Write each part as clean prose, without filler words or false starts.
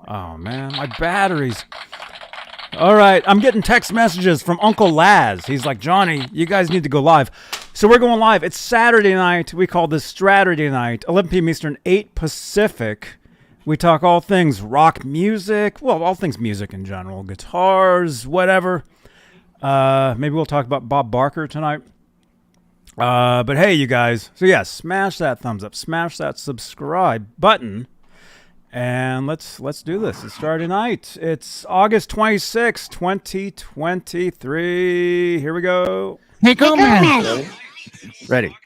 Oh, man, my batteries. All right, I'm getting text messages from Uncle Laz. He's like, Johnny, you guys need to go live. So we're going live. It's Saturday night. We call this Straturday Night, 11 p.m. Eastern, 8 Pacific. We talk all things rock music, well, all things music in general, guitars, whatever. Maybe we'll talk about Bob Barker tonight. But hey, you guys. So yeah, smash that thumbs up, smash that subscribe button, and let's do this. It's Saturday night. It's August 26, 2023. Here we go. Hey, go, man. Ready.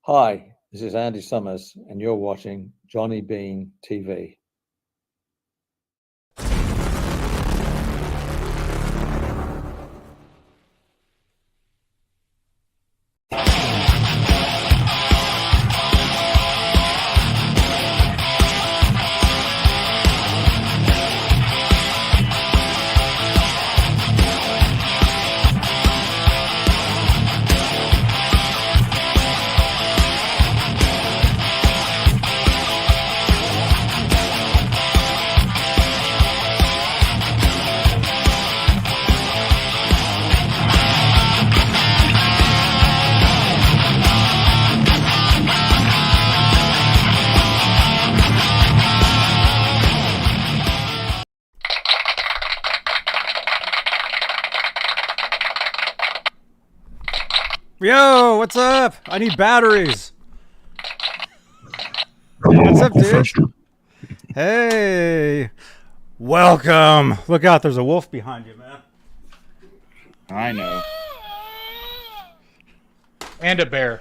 Hi, this is Andy Summers, and you're watching Johnny Bean TV. Yo, what's up? I need batteries. What's up, dude? Hey. Welcome. Look out, there's a wolf behind you, man. I know. And a bear.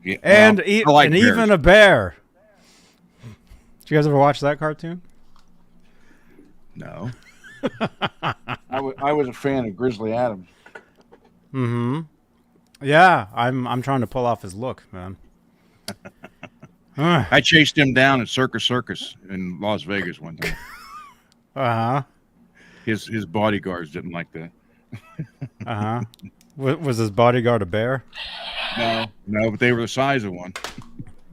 Yeah, and like even a bear. Did you guys ever watch that cartoon? No. I was a fan of Grizzly Adams. Mm-hmm. Yeah, I'm trying to pull off his look, man. I chased him down at Circus in Las Vegas one time. Uh-huh. His bodyguards didn't like that. Uh-huh. Was his bodyguard a bear? No, but they were the size of one.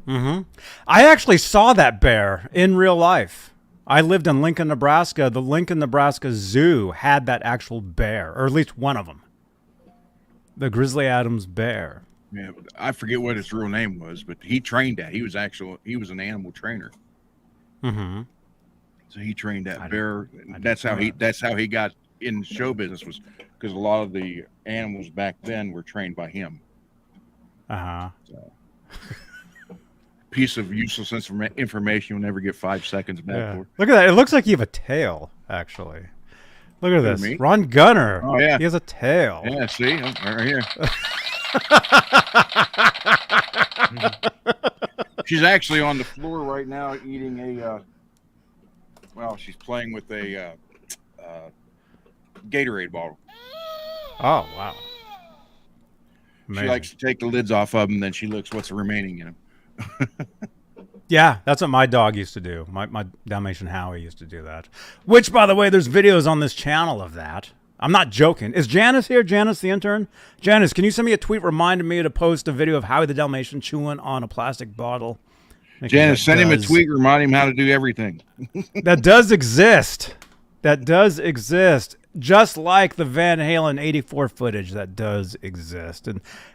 Mm-hmm. I actually saw that bear in real life. I lived in Lincoln, Nebraska. The Lincoln, Nebraska Zoo had that actual bear, or at least one of them. The Grizzly Adams bear. Yeah, I forget what his real name was, but he trained that. He was an animal trainer. Mm-hmm. So he trained that bear. That's how he got in show business, was because a lot of the animals back then were trained by him. Uh-huh. So, piece of useless information you'll never get 5 seconds back for. Look at that. It looks like you have a tail, actually. Look at this. Me? Ron Gunner. Oh, yeah. He has a tail. Yeah, see? Right here. She's actually on the floor right now eating she's playing with a Gatorade bottle. Oh, wow. Amazing. She likes to take the lids off of them, and then she looks what's remaining in them. Yeah, that's what my dog used to do. My Dalmatian Howie used to do that. Which, by the way, there's videos on this channel of that. I'm not joking. Is Janice here? Janice, the intern? Janice, can you send me a tweet reminding me to post a video of Howie the Dalmatian chewing on a plastic bottle? Janice, send him a tweet, remind him how to do everything. That does exist. That does exist. Just like the Van Halen 84 footage that does exist.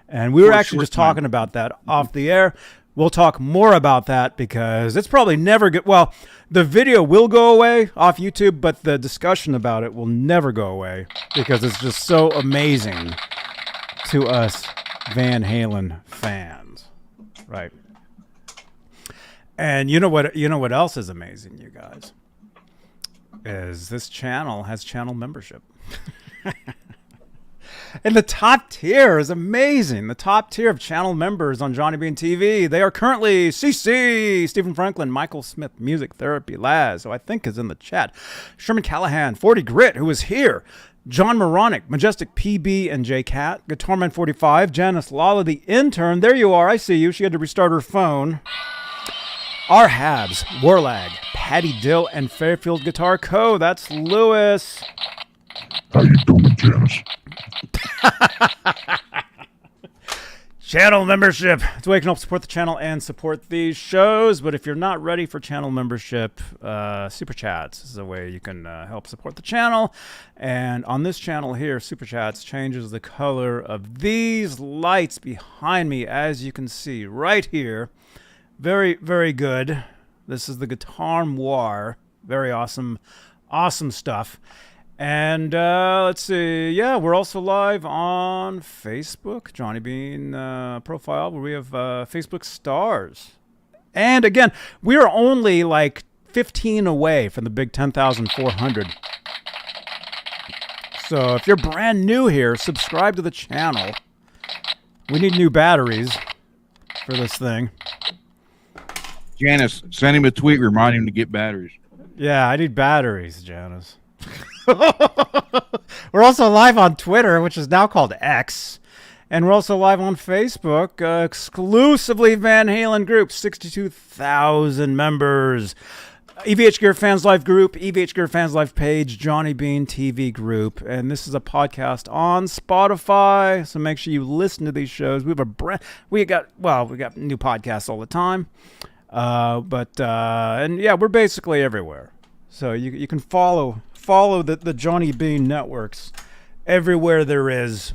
And we were actually just talking about that off the air. We'll talk more about that because it's probably never good. Well, the video will go away off YouTube, but the discussion about it will never go away because it's just so amazing to us Van Halen fans, right? And you know what else is amazing, you guys, is this channel has channel membership. And the top tier is amazing. The top tier of channel members on Johnny Bean TV. They are currently CC, Stephen Franklin, Michael Smith, Music Therapy, Laz, who I think is in the chat, Sherman Callahan, 40 Grit, who is here, John Moronic, Majestic PB and J Cat, Guitarman 45, Janice Lala, the intern. There you are. I see you. She had to restart her phone. R Habs, Warlag, Patty Dill, and Fairfield Guitar Co. That's Lewis. How you doing, Janice? Channel membership. It's a way you can help support the channel and support these shows. But if you're not ready for channel membership, Super Chats is a way you can help support the channel. And on this channel here, Super Chats changes the color of these lights behind me, as you can see right here. Very, very good. This is the Guitar Noir. Very awesome, awesome stuff. And let's see. Yeah, we're also live on Facebook, Johnny Bean profile, where we have Facebook stars. And again, we are only like 15 away from the big 10,400. So if you're brand new here, subscribe to the channel. We need new batteries for this thing. Janice, send him a tweet reminding him to get batteries. Yeah, I need batteries, Janice. We're also live on Twitter, which is now called X. And we're also live on Facebook, exclusively Van Halen group, 62,000 members. EVH Gear Fans Live group, EVH Gear Fans Live page, Johnny Bean TV group. And this is a podcast on Spotify, so make sure you listen to these shows. We got new podcasts all the time. And yeah, we're basically everywhere. So you can follow the Johnny Bean networks everywhere there is.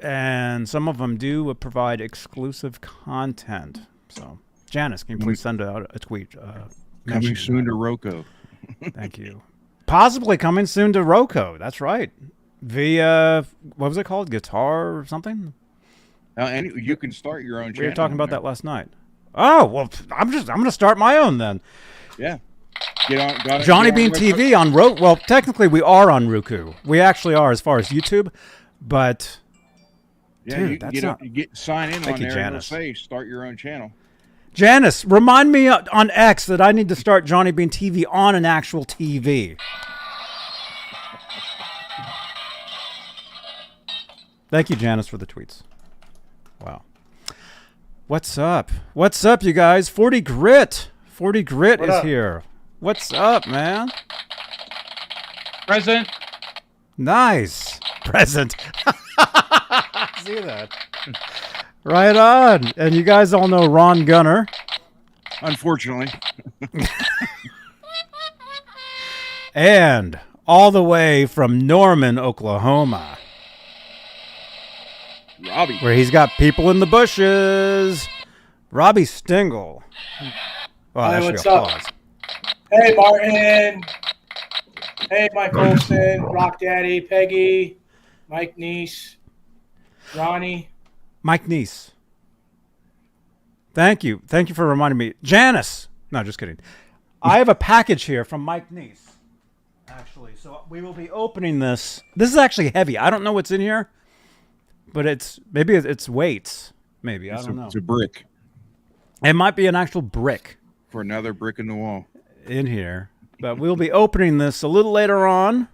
And some of them do provide exclusive content. So, Janice, can you please send out a tweet? Coming soon to Roku. Thank you. Possibly coming soon to Roku. That's right. Via, what was it called? Guitar or something? And you can start your own channel. We were talking about that last night. Oh, well, I'm going to start my own then. Yeah. Johnny Bean TV on Roku. Well, technically we are on Roku. We actually are as far as YouTube, but yeah, dude, sign in Thank on you, there and it'll Janice. say start your own channel. Janice, remind me on X that I need to start Johnny Bean TV on an actual TV. Thank you, Janice, for the tweets. Wow. What's up? What's up, you guys? 40 Grit. 40 Grit is here. What's up, man? Present. Nice. Present. See that? Right on. And you guys all know Ron Gunner. Unfortunately. And all the way from Norman, Oklahoma, Robbie. where he's got people in the bushes. Robbie Stingle. Wow, Hi, that should what's be up? applause. Hey, Martin. Hey, Mike Olson, Rock Daddy, Peggy, Mike Neese, Ronnie. Mike Neese. Thank you. Thank you for reminding me. Janice. No, just kidding. I have a package here from Mike Neese, actually. So we will be opening this. This is actually heavy. I don't know what's in here, but it's weights. Maybe. I don't know. It's a brick. It might be an actual brick For another brick in the wall. in here. But we'll be opening this a little later on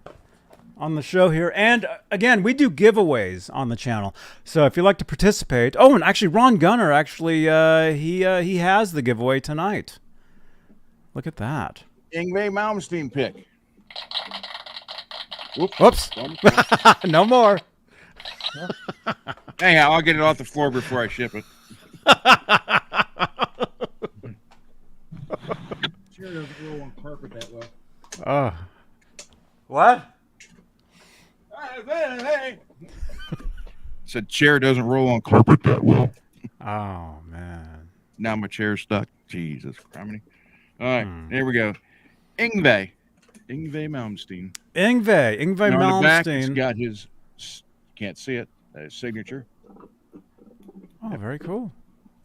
the show here. And again, we do giveaways on the channel. So if you'd like to participate. Oh, and actually Ron Gunner, actually, he has the giveaway tonight. Look at that. Yngwie Malmsteen pick. Whoops. No more. Anyhow, I'll get it off the floor before I ship it. Chair doesn't roll on carpet that well. Oh. What? Said chair doesn't roll on carpet that well. Oh, man. Now my chair's stuck. Jesus Christ. All right, Here we go. Yngwie Malmsteen. Yngwie And on the back, he's Malmsteen. got his, can't see it, his signature. Oh, very cool.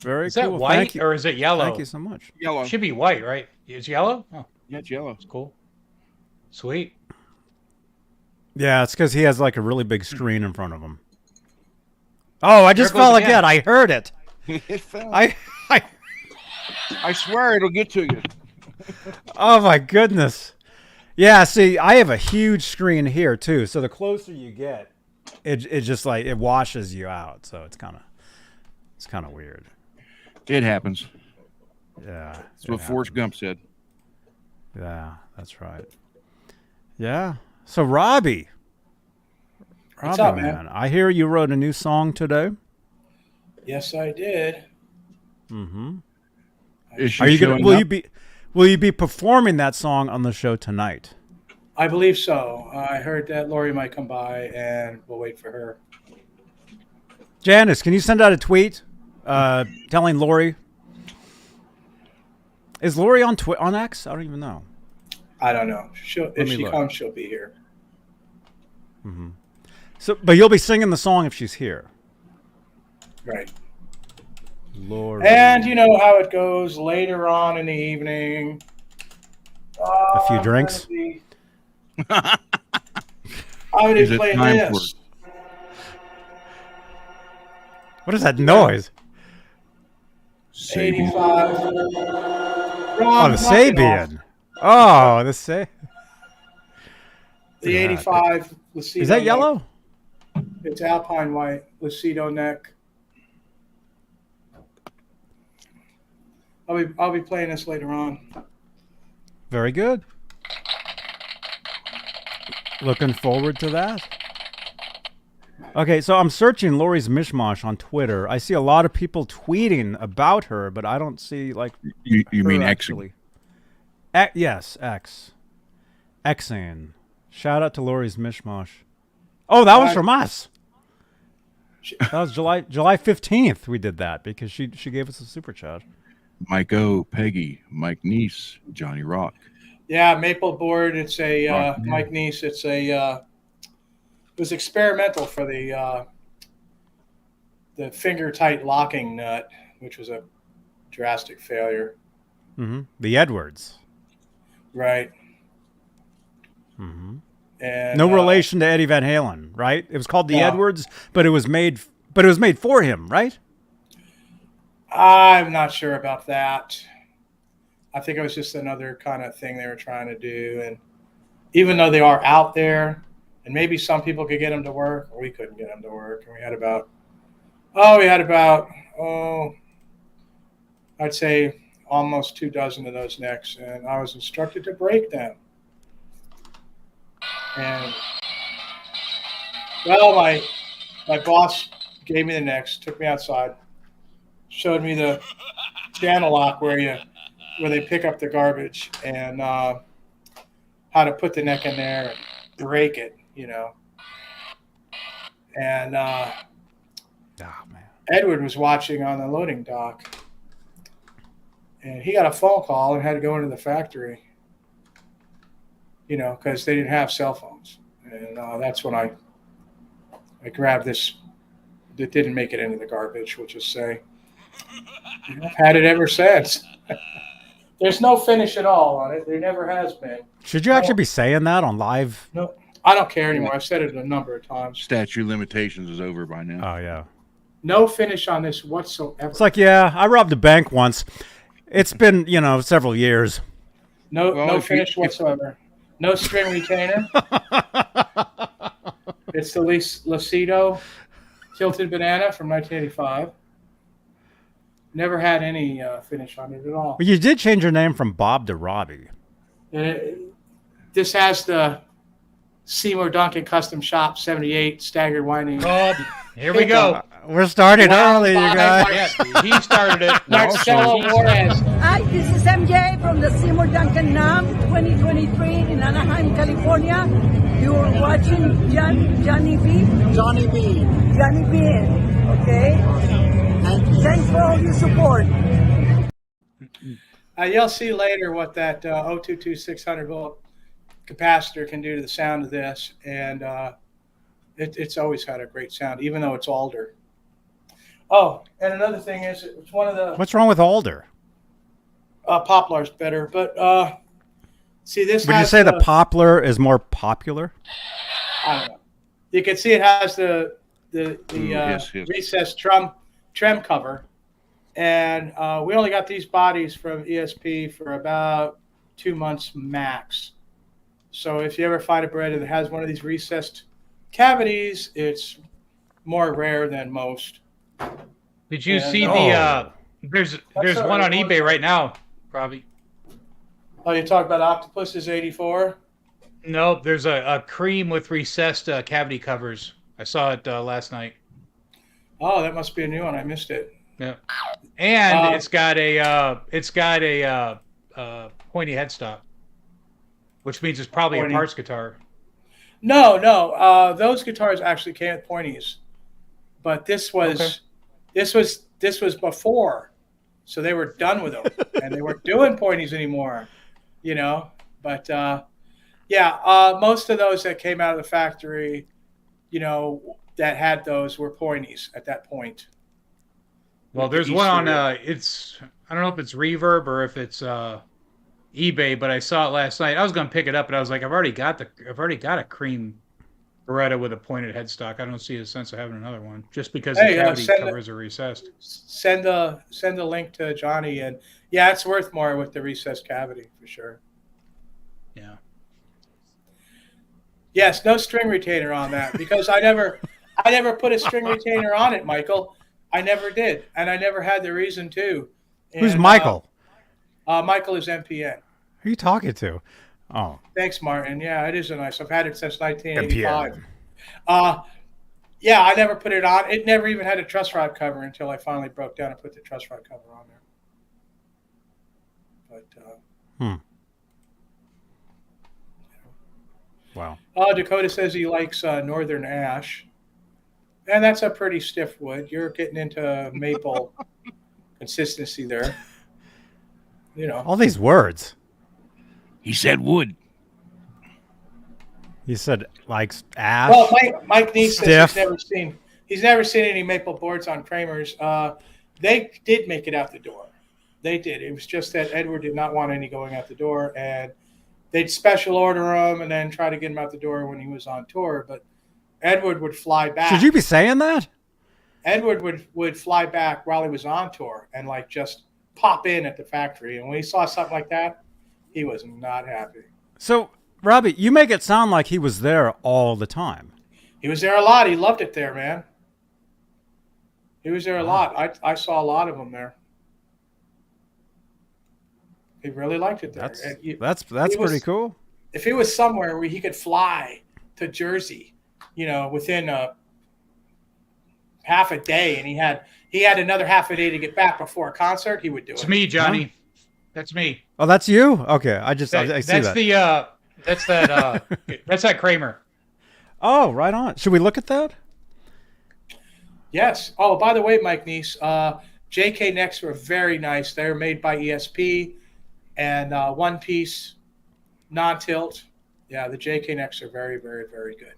Very Is cool. that Thank white you. or is it yellow? Thank you so much. Yellow. Should be white, right? It's yellow? Oh, Yeah, it's yellow. it's cool. Sweet. Yeah, it's because he has like a really big screen in front of him. Oh, I just There it goes fell again. again. I heard it. It fell. I swear it'll get to you. Oh my goodness. Yeah, see, I have a huge screen here too. So the closer you get, it just like it washes you out. So it's kind of weird. It happens. Yeah. That's what Forrest Gump said. Yeah, that's right. Yeah. So Robbie. What's up, man? I hear you wrote a new song today. Yes, I did. Mm-hmm. Is she Are you gonna? showing Will up? you be? Will you be performing that song on the show tonight? I believe so. I heard that Lori might come by, and we'll wait for her. Janice, can you send out a tweet telling Lori? Is Lori on on X? I don't even know. I don't know. If me she look. comes, she'll be here. So, but you'll be singing the song if she's here. Right. Lori. And you know how it goes later on in the evening. A few I'm drinks? gonna be- I'm going Is to it play time for this. What is that noise? 85. Oh, Wrong, the knock it off. Sabian. Oh, the Sabian. The Look at that. 85 Lucido Is that neck. yellow? It's Alpine White, Lucido neck. I'll be playing this later on. Very good. Looking forward to that. Okay, so I'm searching Lori's Mishmash on Twitter. I see a lot of people tweeting about her, but I don't see like You her mean X? actually. Yes, X. Xing. Shout out to Lori's Mishmash. Oh, that was from us. That was July 15th. We did that because she gave us a super chat. Mike O, Peggy, Mike Niece, Johnny Rock. Yeah, maple board. It's a Rock. Mike Niece. It's a it was experimental for the finger tight locking nut, which was a drastic failure. Mm-hmm. The Edwards. Right. Mm-hmm. And No relation to Eddie Van Halen, right? It was called the No. Edwards, but it was made for him, right? I'm not sure about that. I think it was just another kind of thing they were trying to do. And even though they are out there, and maybe some people could get them to work, we couldn't get them to work. And we had about, I'd say almost 24 of those necks. And I was instructed to break them. And, well, my boss gave me the necks, took me outside, showed me the channel lock where they pick up the garbage and how to put the neck in there and break it, you know. And Oh, man. Edward was watching on the loading dock, and he got a phone call and had to go into the factory, you know, because they didn't have cell phones. And that's when I grabbed this that didn't make it into the garbage, we'll just say. And I've had it ever since. There's no finish at all on it. There never has been. Should you actually be saying that on live? No, I don't care anymore. I've said it a number of times. Statute of limitations is over by now. Oh, yeah. No finish on this whatsoever. It's like, yeah, I robbed a bank once. It's been, several years. No, Well, no if you- finish whatsoever. No string retainer. It's the Lucido Tilted Banana from 1985. Never had any finish on it at all. But you did change your name from Bob to Robbie. This has the Seymour Duncan Custom Shop 78 staggered winding. Oh, here we go. We're starting early, you guys. Yeah, he started it. Marcelo Juarez. Hi, this is MJ from the Seymour Duncan NAM 2023 in Anaheim, California. You're watching Johnny B. Johnny B. Johnny B. Okay? Thank you. Thanks for all your support. You'll see later what that 022 600 volt capacitor can do to the sound of this, and it's always had a great sound, even though it's alder. Oh, and another thing is, it's one of the What's wrong with Alder? Poplar's better, but see this. Would you has say the poplar is more popular? I don't know. You can see it has the yes. recessed trem cover, and we only got these bodies from ESP for about 2 months max. So if you ever find a Beretta that has one of these recessed cavities, it's more rare than most. Did you And- see Oh. there's all one right. on eBay right now, probably. Oh, you talk about Octopus's 84? No, there's a cream with recessed cavity covers. I saw it last night. Oh, that must be a new one. I missed it. Yeah. And it's got a pointy headstock, which means it's probably Pointy. a parts guitar. No, those guitars actually came with pointies, but this was before, so they were done with them, and they weren't doing pointies anymore, you know. But most of those that came out of the factory, you know, that had those were pointies at that point. Well, there's one on I don't know if it's Reverb or if it's eBay, but I saw it last night. I was gonna pick it up, but I was like, I've already got a cream Beretta with a pointed headstock. I don't see a sense of having another one just because the cavity covers are recessed. Send a link to Johnny, and yeah, it's worth more with the recessed cavity for sure. Yeah. Yes, no string retainer on that because I never put a string retainer on it, Michael. I never did, and I never had the reason to. And, Who's Michael? Michael is MPN. Who are you talking to? Oh, Thanks, Martin. Yeah, it is a nice. I've had it since 1985. MPN. Yeah, I never put it on. It never even had a truss rod cover until I finally broke down and put the truss rod cover on there. But Wow. Dakota says he likes Northern Ash, and that's a pretty stiff wood. You're getting into maple consistency there. You know, All these words. He said wood. You said like ash. well, Mike Neese says Stiff. he's never seen any maple boards on Kramer's. They did make it out the door. They did. It was just that Edward did not want any going out the door, and they'd special order them and then try to get him out the door when he was on tour. But Edward would fly back. Should you be saying that? Edward would fly back while he was on tour and like just pop in at the factory. And when he saw something like that, he was not happy. So, Robbie, you make it sound like he was there all the time. He was there a lot. He loved it there, man. He was there a lot. I saw a lot of them there. He really liked it there. That's pretty cool. If he was somewhere where he could fly to Jersey, you know, within half a day, and he had another half a day to get back before a concert, he would do it. It's me, Johnny. That's me. Oh, that's you? Okay, I see that. That's that Kramer. Oh, right on. Should we look at that? Yes. Oh, by the way, Mike Neese, JK necks were very nice. They're made by ESP and one piece, non-tilt. Yeah, the JK necks are very, very, very good.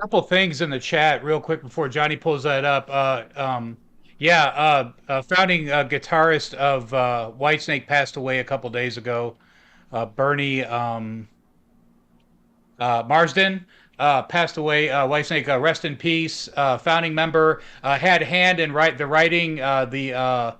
Couple things in the chat real quick before Johnny pulls that up. Founding guitarist of Whitesnake passed away a couple days ago. Bernie Marsden passed away. Whitesnake, rest in peace. Founding member, had a hand in the writing, the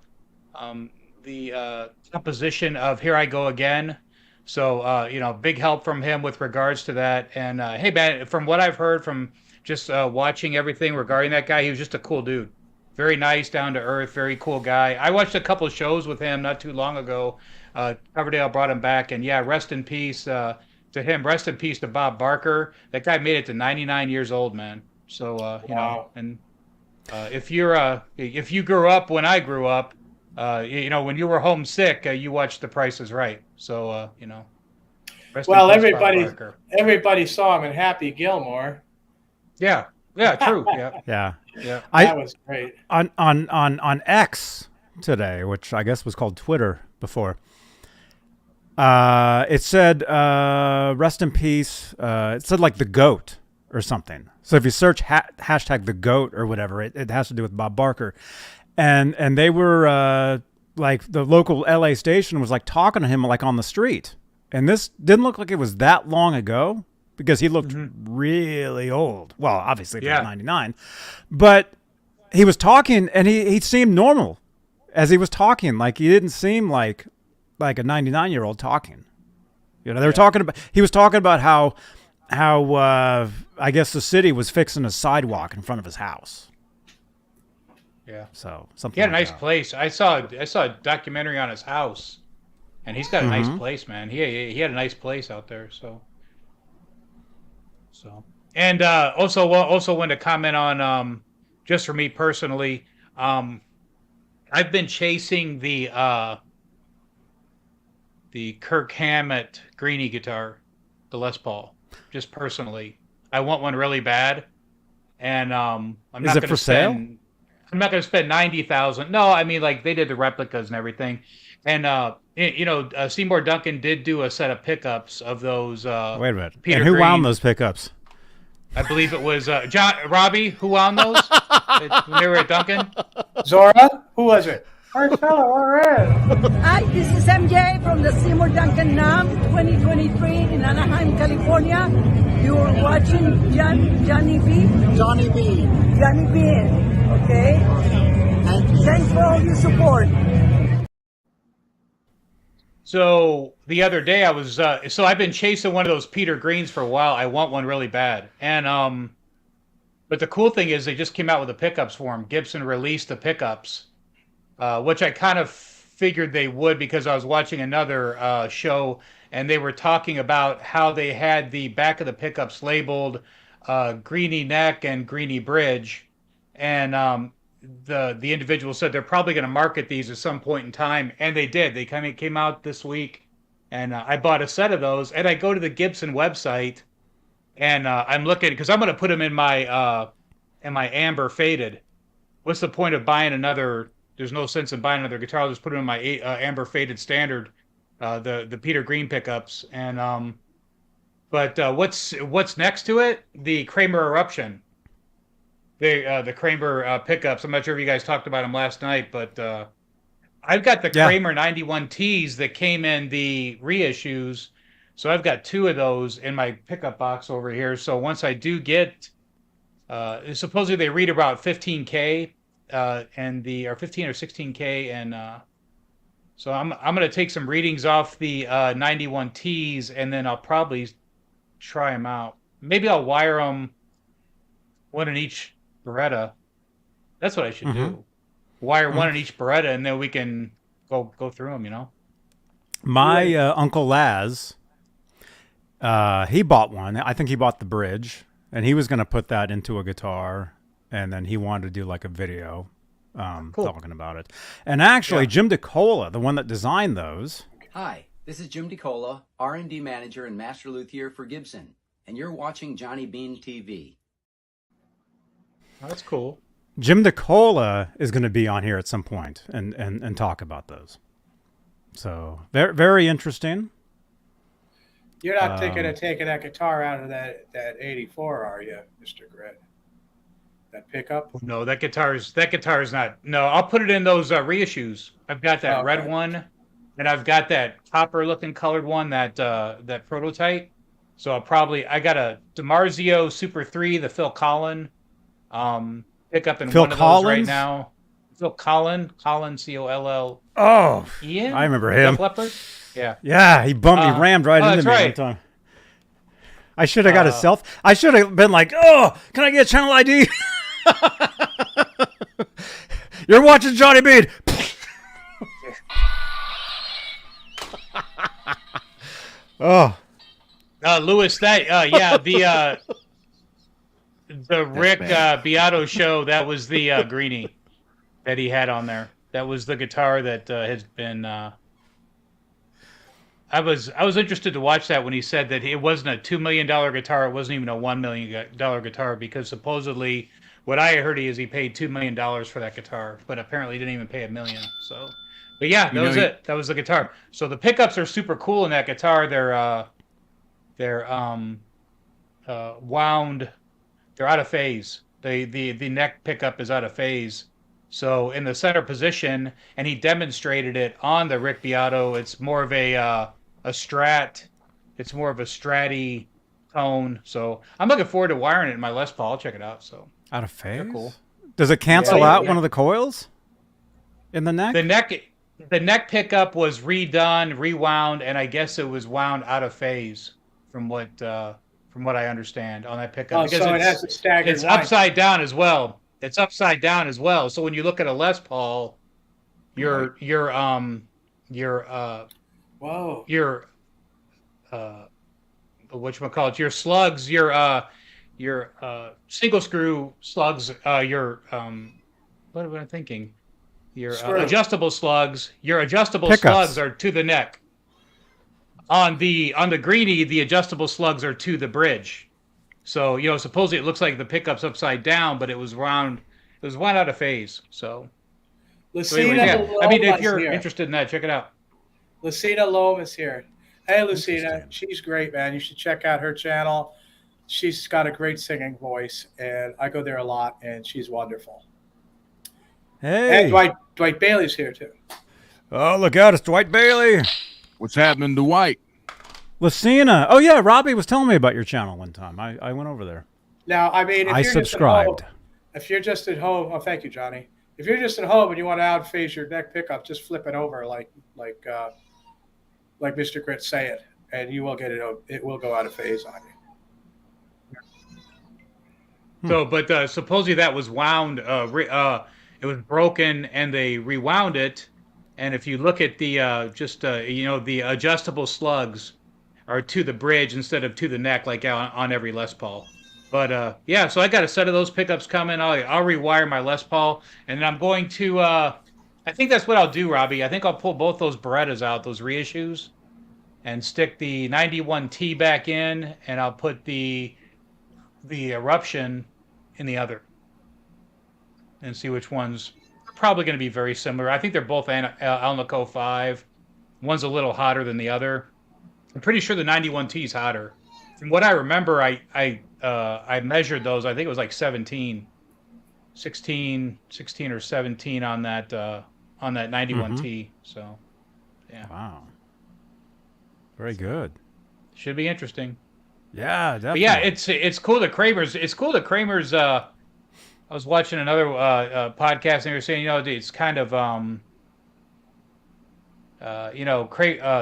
composition of "Here I Go Again." So, big help from him with regards to that. And hey, man, from what I've heard from just watching everything regarding that guy, he was just a cool dude. Very nice, down to earth, very cool guy. I watched a couple of shows with him not too long ago. Coverdale brought him back, and yeah, rest in peace to him. Rest in peace to Bob Barker. That guy made it to 99 years old, man. So Wow. if you grew up when I grew up, when you were homesick, you watched The Price is Right. So rest in peace, Bob Barker. everybody saw him in Happy Gilmore. Yeah, true. Yeah. Yeah. That was great. On X today, which I guess was called Twitter before. It said rest in peace. It said like the GOAT or something. So if you search hashtag the GOAT or whatever, it has to do with Bob Barker. And they were like the local LA station was like talking to him like on the street. And this didn't look like it was that long ago because he looked really old. Well, obviously he was 99. But he was talking and he seemed normal as he was talking. Like he didn't seem like a 99-year-old talking. They were talking about he was talking about how I guess the city was fixing a sidewalk in front of his house. Yeah. So something. He had a like nice that. I saw a documentary on his house, and he's got a nice place, man. He had a nice place out there. So. And also wanted to comment on just for me personally. I've been chasing the Kirk Hammett Greenie guitar, the Les Paul, just personally. I want one really bad, and I'm Is not it going for to sale? spend. I'm not going to spend 90,000. No, I mean like they did the replicas and everything, and Seymour Duncan did do a set of pickups of those. Wait a minute. Peter And who wound Green. those pickups? I believe it was Robbie who wound those when they were at Duncan. Zora, who was it? Marcelo, all right. Hi, this is MJ from the Seymour Duncan NAM 2023 in Anaheim, California. You're watching Johnny B. Johnny B. Johnny B. Okay? Thank you. Thanks for all your support. So the other day I was so I've been chasing one of those Peter Greens for a while. I want one really bad. And but the cool thing is they just came out with the pickups for him. Gibson released the pickups, which I kind of figured they would because I was watching another show and they were talking about how they had the back of the pickups labeled Greenie neck and Greenie bridge, and the individual said they're probably going to market these at some point in time, and they did. They kind of came out this week, and I bought a set of those. And I go to the Gibson website, and I'm looking because I'm going to put them in my amber faded. What's the point of buying another? There's no sense in buying another guitar. I'll just put them in my amber faded standard, the Peter Green pickups. And but what's next to it? The Kramer Eruption. The Kramer pickups. I'm not sure if you guys talked about them last night, but I've got the Kramer 91Ts that came in the reissues. So I've got 2 of those in my pickup box over here. So once I do get, supposedly they read about 15K, or 15 or 16K, and so I'm going to take some readings off the 91Ts, and then I'll probably try them out. Maybe I'll wire them one in each Beretta. That's what I should do. Wire one in each Beretta, and then we can go through them. You know. My Uncle Laz, he bought one. I think he bought the bridge, and he was going to put that into a guitar, and then he wanted to do like a video talking about it. And actually, Jim DeCola, the one that designed those. Hi, this is Jim DeCola, R&D Manager and Master Luthier for Gibson, and you're watching Johnny Bean TV. Oh, that's cool. Jim DeCola is going to be on here at some point and talk about those. So very, very interesting. You're not thinking of taking that guitar out of that 84, are you, Mr. Grit? That pickup? No, that guitar's not. No, I'll put it in those reissues. I've got that red one, and I've got that copper-looking colored one, that prototype. So I got a DiMarzio Super 3, the Phil Collin. Pick up in Phil one of Collins? those right now. Phil Collin, Coll. Oh, Ian? I remember him. Def Leppard? Yeah. Yeah, he rammed right into me one time. I should have got a I should have been like, oh, can I get a channel ID? You're watching Johnny Bean. Oh. Lewis, the Rick Beato show, that was the Greenie that he had on there. That was the guitar that has been. I was interested to watch that when he said that it wasn't a $2 million guitar. It wasn't even a $1 million guitar, because supposedly what I heard is he paid $2 million for that guitar, but apparently he didn't even pay $1 million. So, but yeah, that was it. That was the guitar. So the pickups are super cool in that guitar. They're wound. They're out of phase. The neck pickup is out of phase. So in the center position, and he demonstrated it on the Rick Beato. It's more of a Strat. It's more of a Stratty tone. So I'm looking forward to wiring it in my Les Paul. I'll check it out. So out of phase. Cool. Does it cancel out one of the coils in the neck? The neck pickup was redone, rewound, and I guess it was wound out of phase from what I understand on that pickup. Oh, because so it has a staggered it's wind. upside down as well. It's upside down as well. So when you look at a Les Paul, your whatchamacallit, your slugs, your single screw slugs, what am I thinking? Your Screw. adjustable slugs. Your adjustable Pickups. slugs are to the neck. On the greenie, the adjustable slugs are to the bridge. So supposedly it looks like the pickup's upside down, but it was round. It was wound out of phase. So Lucina yeah. I mean, if Loma you're is here. interested in that, check it out. Lucina Loma is here. Hey, Lucina, Interesting. she's great, man. You should check out her channel. She's got a great singing voice, and I go there a lot, and she's wonderful. Hey. And Dwight Bailey's here too. Oh, look out. It's Dwight Bailey. What's happening to White? Lucina. Oh, yeah. Robbie was telling me about your channel one time. I went over there. Now, I mean, if I you're subscribed. Just at home, if you're just at home, oh, thank you, Johnny. If you're just at home and you want to outphase your neck pickup, just flip it over like Mr. Grit said, and you will get it. It will go out of phase on you. So, but supposedly that was wound. It was broken, and they rewound it. And if you look at the the adjustable slugs are to the bridge instead of to the neck, like on every Les Paul. But yeah, so I got a set of those pickups coming. I'll rewire my Les Paul, and then I'm going to. I think that's what I'll do, Robbie. I think I'll pull both those Berettas out, those reissues, and stick the 91T back in, and I'll put the Eruption in the other, and see which ones. Probably going to be very similar. I think they're both Alnico 5. One's a little hotter than the other. I'm pretty sure the 91T is hotter. From what I remember, I measured those. I think it was like 16 or 17 on that 91T. So, yeah. Wow. Very good. Should be interesting. Yeah, definitely. But yeah, it's cool that Kramer's. It's cool that Kramer's. I was watching another podcast, and they were saying, it's kind of,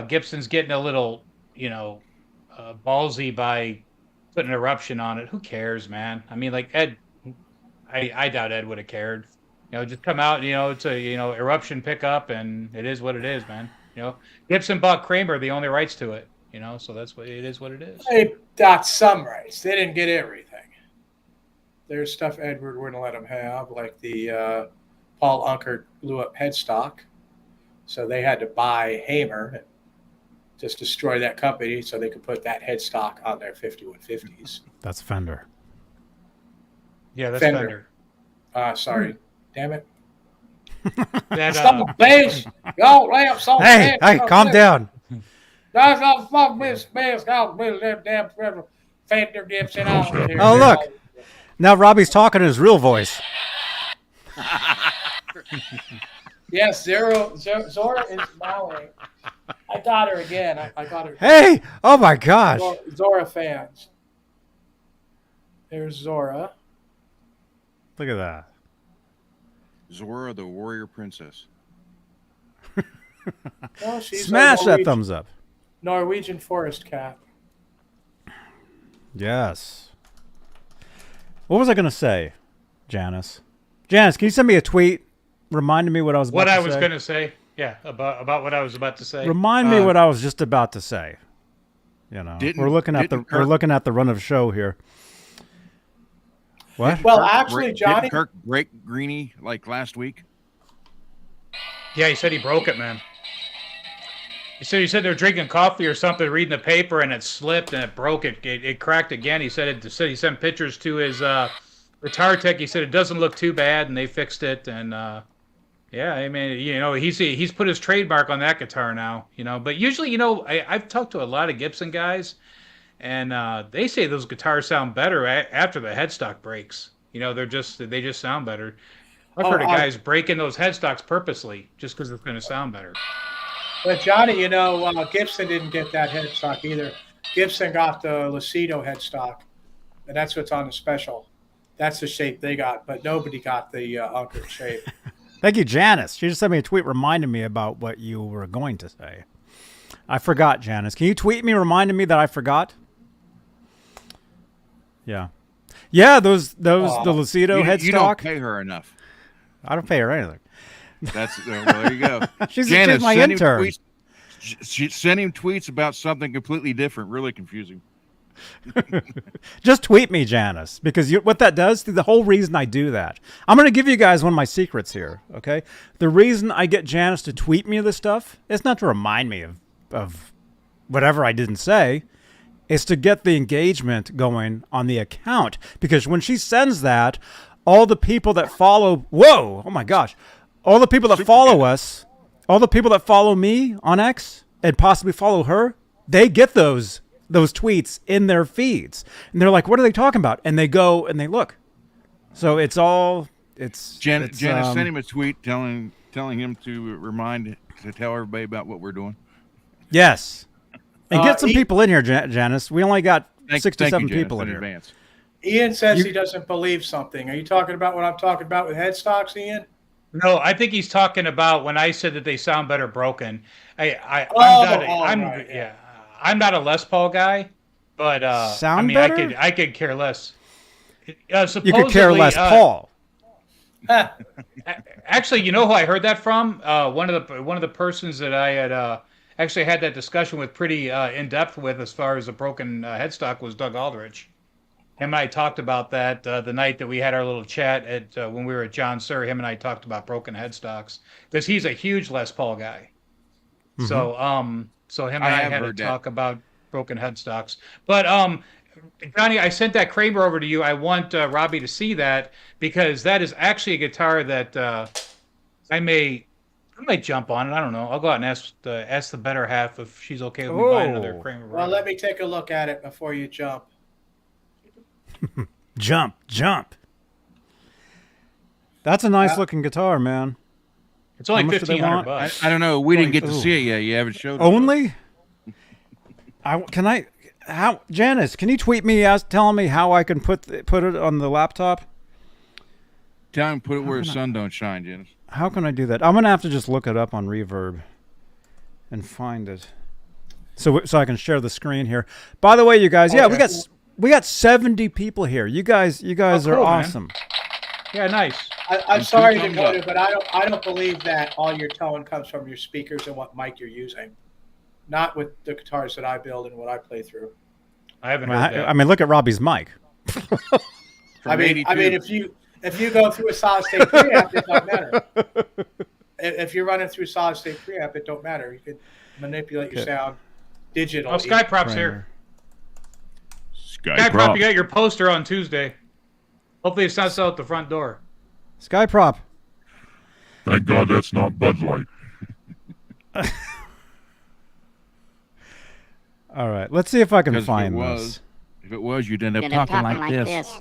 Gibson's getting a little, ballsy by putting an eruption on it. Who cares, man? I mean, like Ed, I doubt Ed would have cared. Just come out, it's a, eruption pickup, and it is what it is, man. Gibson bought Kramer the only rights to it, so that's what it is. What it is. They got some rights. They didn't get everything. There's stuff Edward wouldn't let them have, like the Paul Unkert blew up headstock. So they had to buy Hamer and just destroy that company so they could put that headstock on their 5150s. That's Fender. Yeah, that's Fender. Sorry. Damn it. That, please. Go lamp so Hey, calm down. That's not fuck Miss Spence. I'll build that damn Fender Gibson out here. Oh, look. Now Robbie's talking in his real voice. Yes, Zora is smiling. I got her again. I got her. Hey! Oh my gosh. Zora fans. There's Zora. Look at that. Zora, the warrior princess. No, she's Smash that thumbs up. Norwegian forest cat. Yes. What was I going to say, Janice? Janice, can you send me a tweet reminding me what I was about to say? What I was going to say? Yeah, about what I was about to say. Remind me what I was just about to say. We're looking at the run of show here. What? Well, actually, Johnny. Didn't Kirk break Greenie like last week? Yeah, he said he broke it, man. He said they're drinking coffee or something, reading the paper, and it slipped and it broke it. It cracked again. He said he sent pictures to his guitar tech. He said it doesn't look too bad, and they fixed it. And yeah, I mean, he's put his trademark on that guitar now. But usually, I've talked to a lot of Gibson guys, and they say those guitars sound better after the headstock breaks. They just sound better. I've heard of guys breaking those headstocks purposely just because it's going to sound better. But Johnny, Gibson didn't get that headstock either. Gibson got the Lucido headstock, and that's what's on the special. That's the shape they got, but nobody got the Unkert shape. Thank you, Janice. She just sent me a tweet reminding me about what you were going to say. I forgot, Janice. Can you tweet me reminding me that I forgot? Yeah. Yeah, the Lucido headstock. You don't pay her enough. I don't pay her anything. Well, there you go. she's Janice, my intern. Send him tweets about something completely different. Really confusing. Just tweet me, Janice, because what that does, the whole reason I do that. I'm going to give you guys one of my secrets here, okay? The reason I get Janice to tweet me this stuff is not to remind me of whatever I didn't say. It's to get the engagement going on the account. Because when she sends that, all the people that follow, whoa, oh my gosh, all the people that follow us, all the people that follow me on X and possibly follow her, they get those tweets in their feeds. And they're like, what are they talking about? And they go and they look. So it's Janice sent him a tweet telling him to tell everybody about what we're doing. Yes. And get some people in here, Janice. We only got 67 people in here. Advance. Ian says he doesn't believe something. Are you talking about what I'm talking about with headstocks, Ian? No, I think he's talking about when I said that they sound better broken. I'm not a Les Paul guy, but better? I could care less. You could care less, Paul. Actually, you know who I heard that from? One of the persons that I had actually had that discussion with pretty in depth with, as far as a broken headstock, was Doug Aldrich. Him and I talked about that the night that we had our little chat at when we were at John Sir. Him and I talked about broken headstocks because he's a huge Les Paul guy. Mm-hmm. So him and I had to talk about broken headstocks. But Johnny, I sent that Kramer over to you. I want Robbie to see that, because that is actually a guitar that I may jump on it. I don't know. I'll go out and ask the better half if she's okay with me buying another Kramer. Well, let me take a look at it before you jump. Jump. That's a nice looking guitar, man. It's only $1,500. I don't know. We didn't get to see it yet. You haven't showed it. Only? Janice, can you tweet me telling me how I can put it on the laptop? Tell him put it where the sun don't shine, Janice. How can I do that? I'm going to have to just look it up on Reverb and find it. So I can share the screen here. By the way, you guys, we got 70 people here. You guys are awesome. Man. Yeah, nice. I'm sorry to go to, but I don't believe that all your tone comes from your speakers and what mic you're using. Not with the guitars that I build and what I play through. I haven't heard that. I mean, look at Robbie's mic. I mean, if you go through a solid state preamp, it don't matter. If you're running through solid state preamp, it don't matter. You can manipulate your sound digitally. Oh, Skyprop's here. Skyprop, you got your poster on Tuesday. Hopefully it's not out the front door. Skyprop. Thank God that's not Bud Light. All right, let's see if I can find this. If it was, you'd end up talking like this.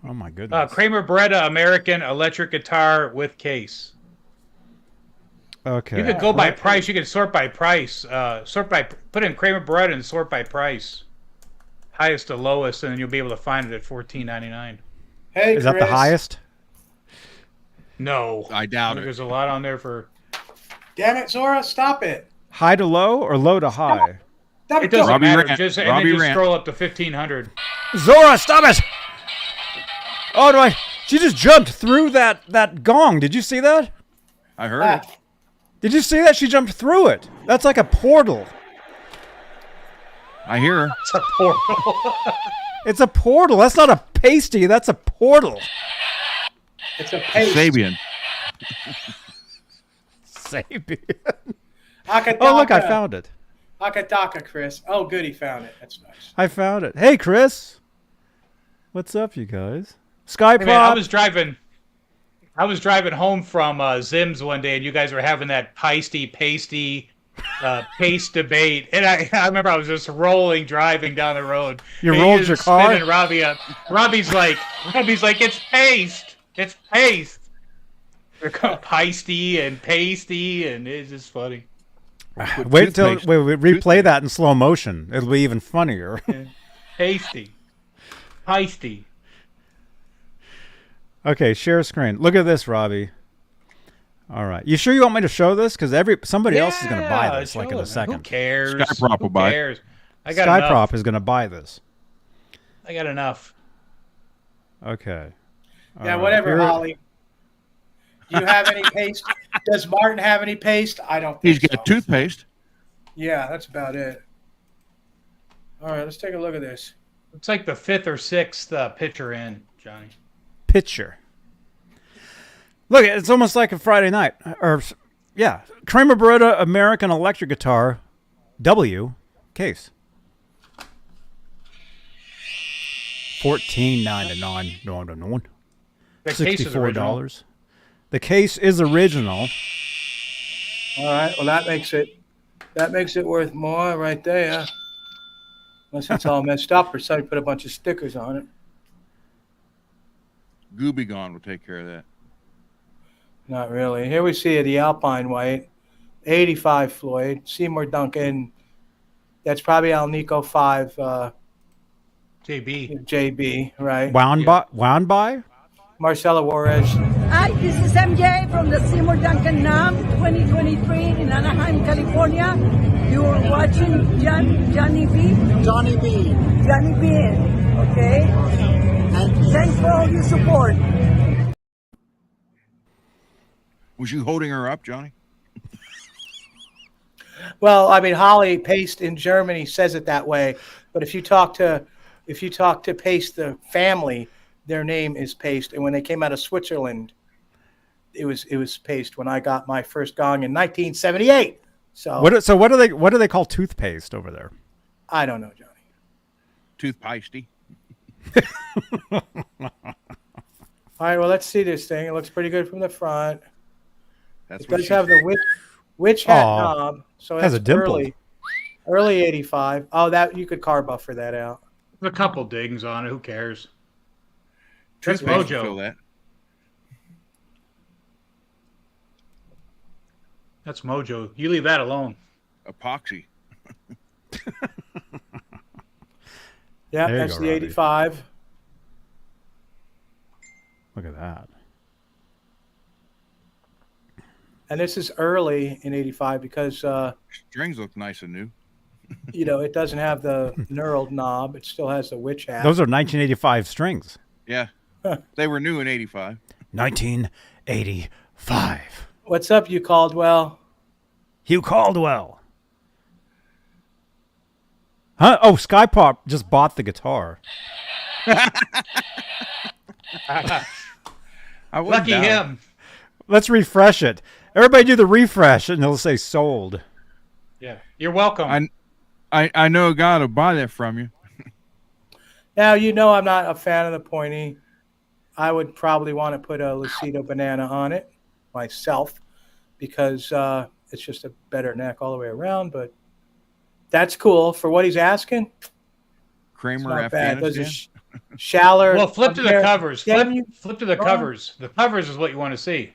Oh my goodness. Kramer Beretta American electric guitar with case. Okay. You could go by price. You could sort by price. Put in Kramer Beretta and sort by price. Highest to lowest, and then you'll be able to find it at $14.99. Hey, is that the highest? No, I doubt it. There's a lot on there for. Damn it, Zora! Stop it. High to low or low to high? It doesn't matter. Just scroll up to 1,500. Zora, stop it! Oh, she just jumped through that gong. Did you see that? I heard it. Did you see that? She jumped through it. That's like a portal. I hear her. It's a portal. It's a portal. That's not a pasty. That's a portal. It's a paste. Sabian. Oh, look, I found it. Akadaka, Chris. Oh, good, he found it. That's nice. I found it. Hey, Chris. What's up, you guys? Skyprop. Hey, man, I was driving home from Zim's one day, and you guys were having that pasty paste debate, and I remember I was just driving down the road. You rolled your car? Spinning Robbie up. Robbie's like, it's paste. It's paste. They're called pasty, and it's just funny. Wait till we replay that in slow motion. It'll be even funnier. Pasty. Okay, share screen. Look at this, Robbie. All right. You sure you want me to show this? Because somebody else is going to buy this in a second. Who cares? Skyprop will buy it. Skyprop is going to buy this. I got enough. Okay. Yeah, whatever, Holly. Do you have any paste? Does Martin have any paste? I don't think He's got toothpaste. Yeah, that's about it. All right, let's take a look at this. It's like the fifth or sixth picture in, Johnny. Picture. Look, it's almost like a Friday night. Yeah. Kramer Beretta American Electric Guitar W case. $14.99. The case is original. $64. The case is original. All right, well that makes it worth more right there. Unless it's all messed up or somebody put a bunch of stickers on it. Gooby Gone will take care of that. Not really. Here we see the Alpine White, 85 Floyd, Seymour Duncan. That's probably Alnico 5 JB, right? Wound by? Marcelo Juarez. Hi, this is MJ from the Seymour Duncan NAM 2023 in Anaheim, California. You're watching Johnny B. Johnny B. Johnny B. Okay? Thanks for all your support. Was you holding her up, Johnny? Well, I mean, Holly Paste in Germany says it that way, but if you talk to Paste the family, their name is Paste, and when they came out of Switzerland, it was Paste. When I got my first gong in 1978. So what do they call toothpaste over there? I don't know, Johnny. Toothpasty. All right, well, let's see this thing. It looks pretty good from the front. That's it what does she have said. the witch hat knob, so has that's a dimple. early 85. Oh, that you could car buffer that out. A couple dings on it. Who cares? That's Mojo. Feel that. That's Mojo. You leave that alone. Epoxy. Yeah, There you that's go, the Robbie. 85. Look at that. And this is early in 85 because, Strings look nice and new. it doesn't have the knurled knob. It still has the witch hat. Those are 1985 strings. Yeah. They were new in 85. 1985. What's up, you Caldwell? Hugh Caldwell. Huh? Oh, Skypop just bought the guitar. Lucky him. Let's refresh it. Everybody do the refresh, and it'll say sold. Yeah, you're welcome. I know a guy to buy that from you. Now, I'm not a fan of the pointy. I would probably want to put a Lucido banana on it myself because it's just a better neck all the way around. But that's cool for what he's asking. Kramer, Not bad. Those Afghanistan. are Schaller. Well, flip to the covers. Yeah, Flip to the covers. The covers is what you want to see.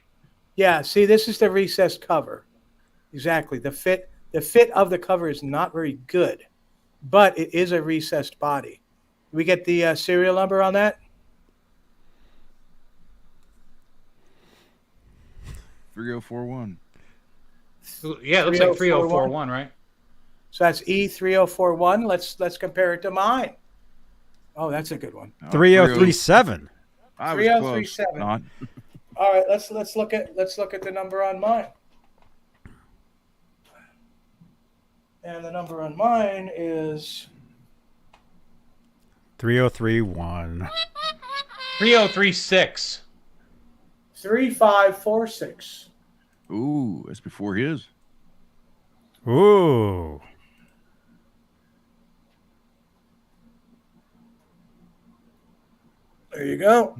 Yeah, see, this is the recessed cover. Exactly. The fit of the cover is not very good, but it is a recessed body. We get the serial number on that? 3041. Yeah, it looks like 3041, right? So that's E3041. Let's compare it to mine. Oh, that's a good one. 3037. I was 3037. close. Not. All right, let's look at the number on mine. And the number on mine is 3031. 3036. 3546. Ooh, that's before his. Ooh. There you go.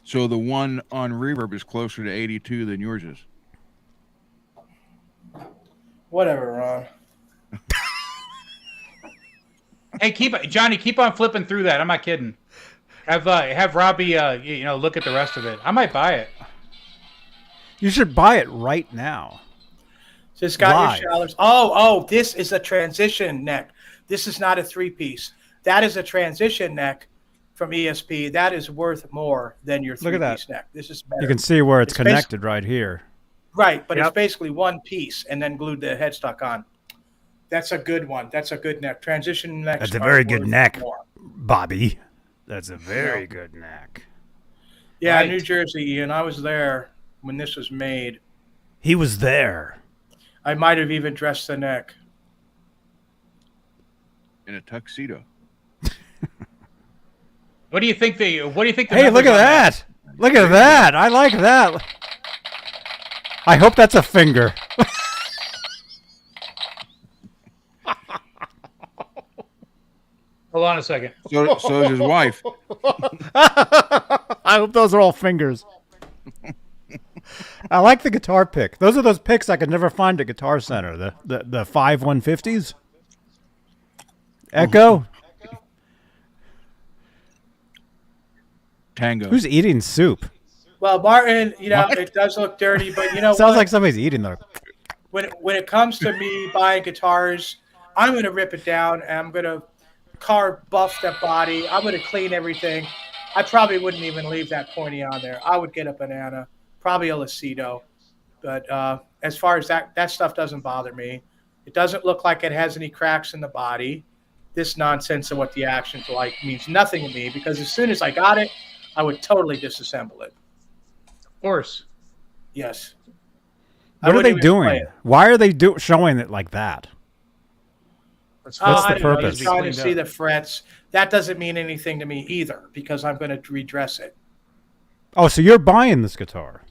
So the one on reverb is closer to 82 than yours is. Whatever, Ron. Hey, Johnny, keep on flipping through that. I'm not kidding. Have Robbie, look at the rest of it. I might buy it. You should buy it right now. So it's got Live. your showers. Oh, this is a transition neck. This is not a three-piece. That is a transition neck from ESP. That is worth more than your Look at that. three-piece neck. This is better. You can see where it's It's connected right here. Right, but Yep. it's basically one piece and then glued the headstock on. That's a good one. That's a good neck. Transition neck. That's a very good neck, Bobby. That's a very good neck. Yeah, Right. New Jersey, Ian. I was there when this was made. He was there. I might have even dressed the neck. In a tuxedo. What do you think the Hey, look numbers at on that. Look at that. I like that. I hope that's a finger. Hold on a second. So is his wife. I hope those are all fingers. I like the guitar pick. Those are those picks I could never find at Guitar Center. The 5 150s. Echo. Tango. Who's eating soup? Well, Martin, it does look dirty, but Sounds like somebody's eating there. when it comes to me buying guitars, I'm going to rip it down and I'm going to buff that body. I'm going to clean everything. I probably wouldn't even leave that pointy on there. I would get a banana, probably a Lucido. But as far as that stuff doesn't bother me. It doesn't look like it has any cracks in the body. This nonsense of what the action's like means nothing to me because as soon as I got it, I would totally disassemble it. Of course. Yes. What are they doing? Why are they showing it like that? What's the purpose? I'm trying to see the frets. That doesn't mean anything to me either because I'm going to redress it. Oh, so you're buying this guitar?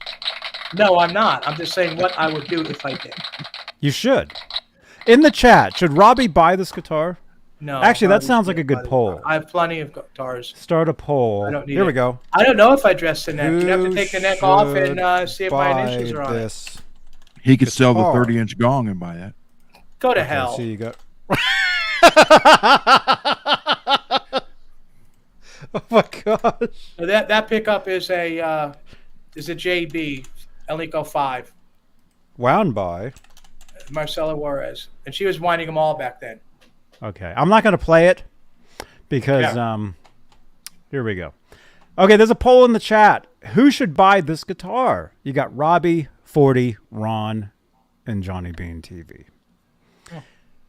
No, I'm not. I'm just saying what I would do if I did. You should. In the chat, should Robbie buy this guitar? No. Actually, that sounds like a good poll. I have plenty of guitars. Start a poll. Here we go. I don't know if I dress the neck. You'd have to take the neck off and see if my initials are on it. He could sell the 30-inch gong and buy that. Go to hell. So you got. Oh my gosh. So that pickup is a JB Elico 5. Wound by Marcela Juarez, and she was winding them all back then. Okay, I'm not going to play it because here we go. Okay, there's a poll in the chat. Who should buy this guitar? You got Robbie, 40, Ron, and Johnny Bean TV. Oh.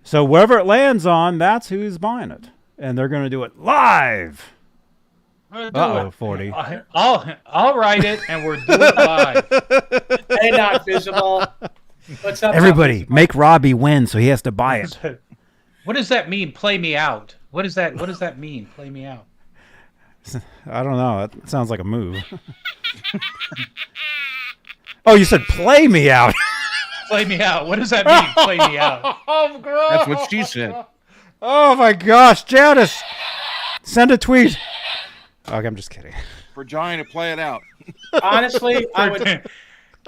So wherever it lands on, that's who's buying it, and they're going to do it live. Uh-oh, 40. I'll write it, and we're doing it live. Hey, not visible. What's up? Everybody, make Robbie win, so he has to buy it. What does that mean? Play me out. What does that mean? Play me out. I don't know. That sounds like a move. Oh, you said play me out. Play me out. What does that mean? Play me out. Oh, gross. That's what she said. Oh my gosh, Janice, send a tweet. Okay, I'm just kidding. For Johnny to play it out. Honestly, I would.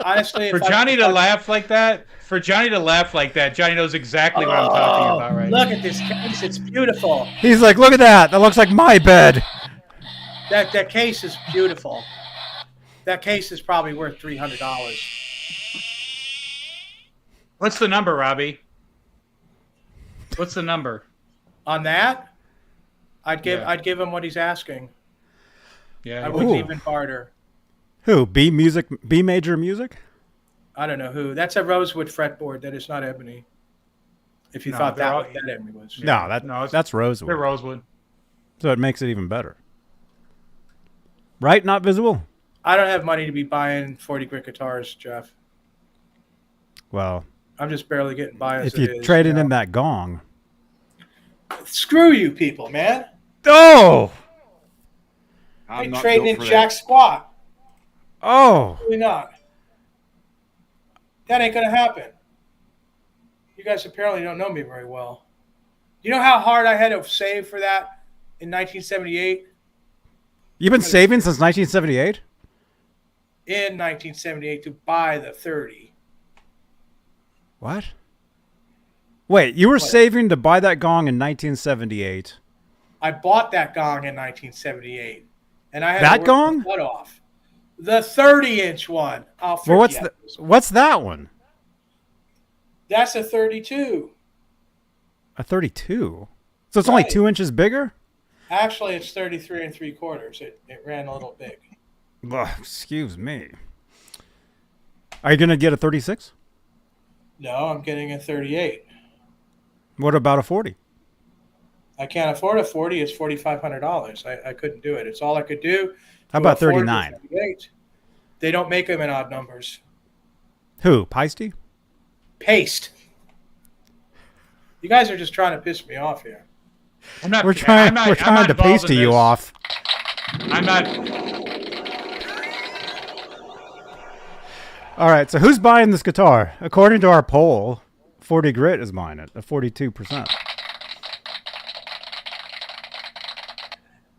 Honestly, for Johnny to laugh like that, Johnny knows exactly what I'm talking about right now. Look at this case. It's beautiful. He's like, look at that. That looks like my bed. That case is beautiful. That case is probably worth $300. What's the number, Robbie? What's the number? On that? I'd give him what he's asking. Yeah. I wouldn't even barter. Who? B major music? I don't know who. That's a rosewood fretboard. That is not ebony. If you thought that ebony was. No, that's rosewood. They're rosewood. So it makes it even better. Right? Not visible? I don't have money to be buying 40 grit guitars, Jeff. Well, I'm just barely getting by as if you traded in that gong. Screw you people, man. Oh! I ain't trading in jack squat. Oh. Really not. That ain't going to happen. You guys apparently don't know me very well. You know how hard I had to save for that in 1978? You've been saving since 1978? In 1978 to buy the 30. What? Wait, you were saving to buy that gong in 1978. I bought that gong in 1978. And I had that to work gong? my butt off. The 30-inch one. Well, what's that one? That's a 32. A 32? So it's only 2 inches bigger? Actually, it's 33 3/4. It ran a little big. Ugh, excuse me. Are you going to get a 36? No, I'm getting a 38. What about a 40? I can't afford a 40. It's $4,500. I couldn't do it. It's all I could do. How about 39? They don't make them in odd numbers. Who? Peisty? Paste. You guys are just trying to piss me off here. I'm not. We're trying to involved in paste you this. off. I'm not. All right, so who's buying this guitar? According to our poll, 40 Grit is buying it at 42%.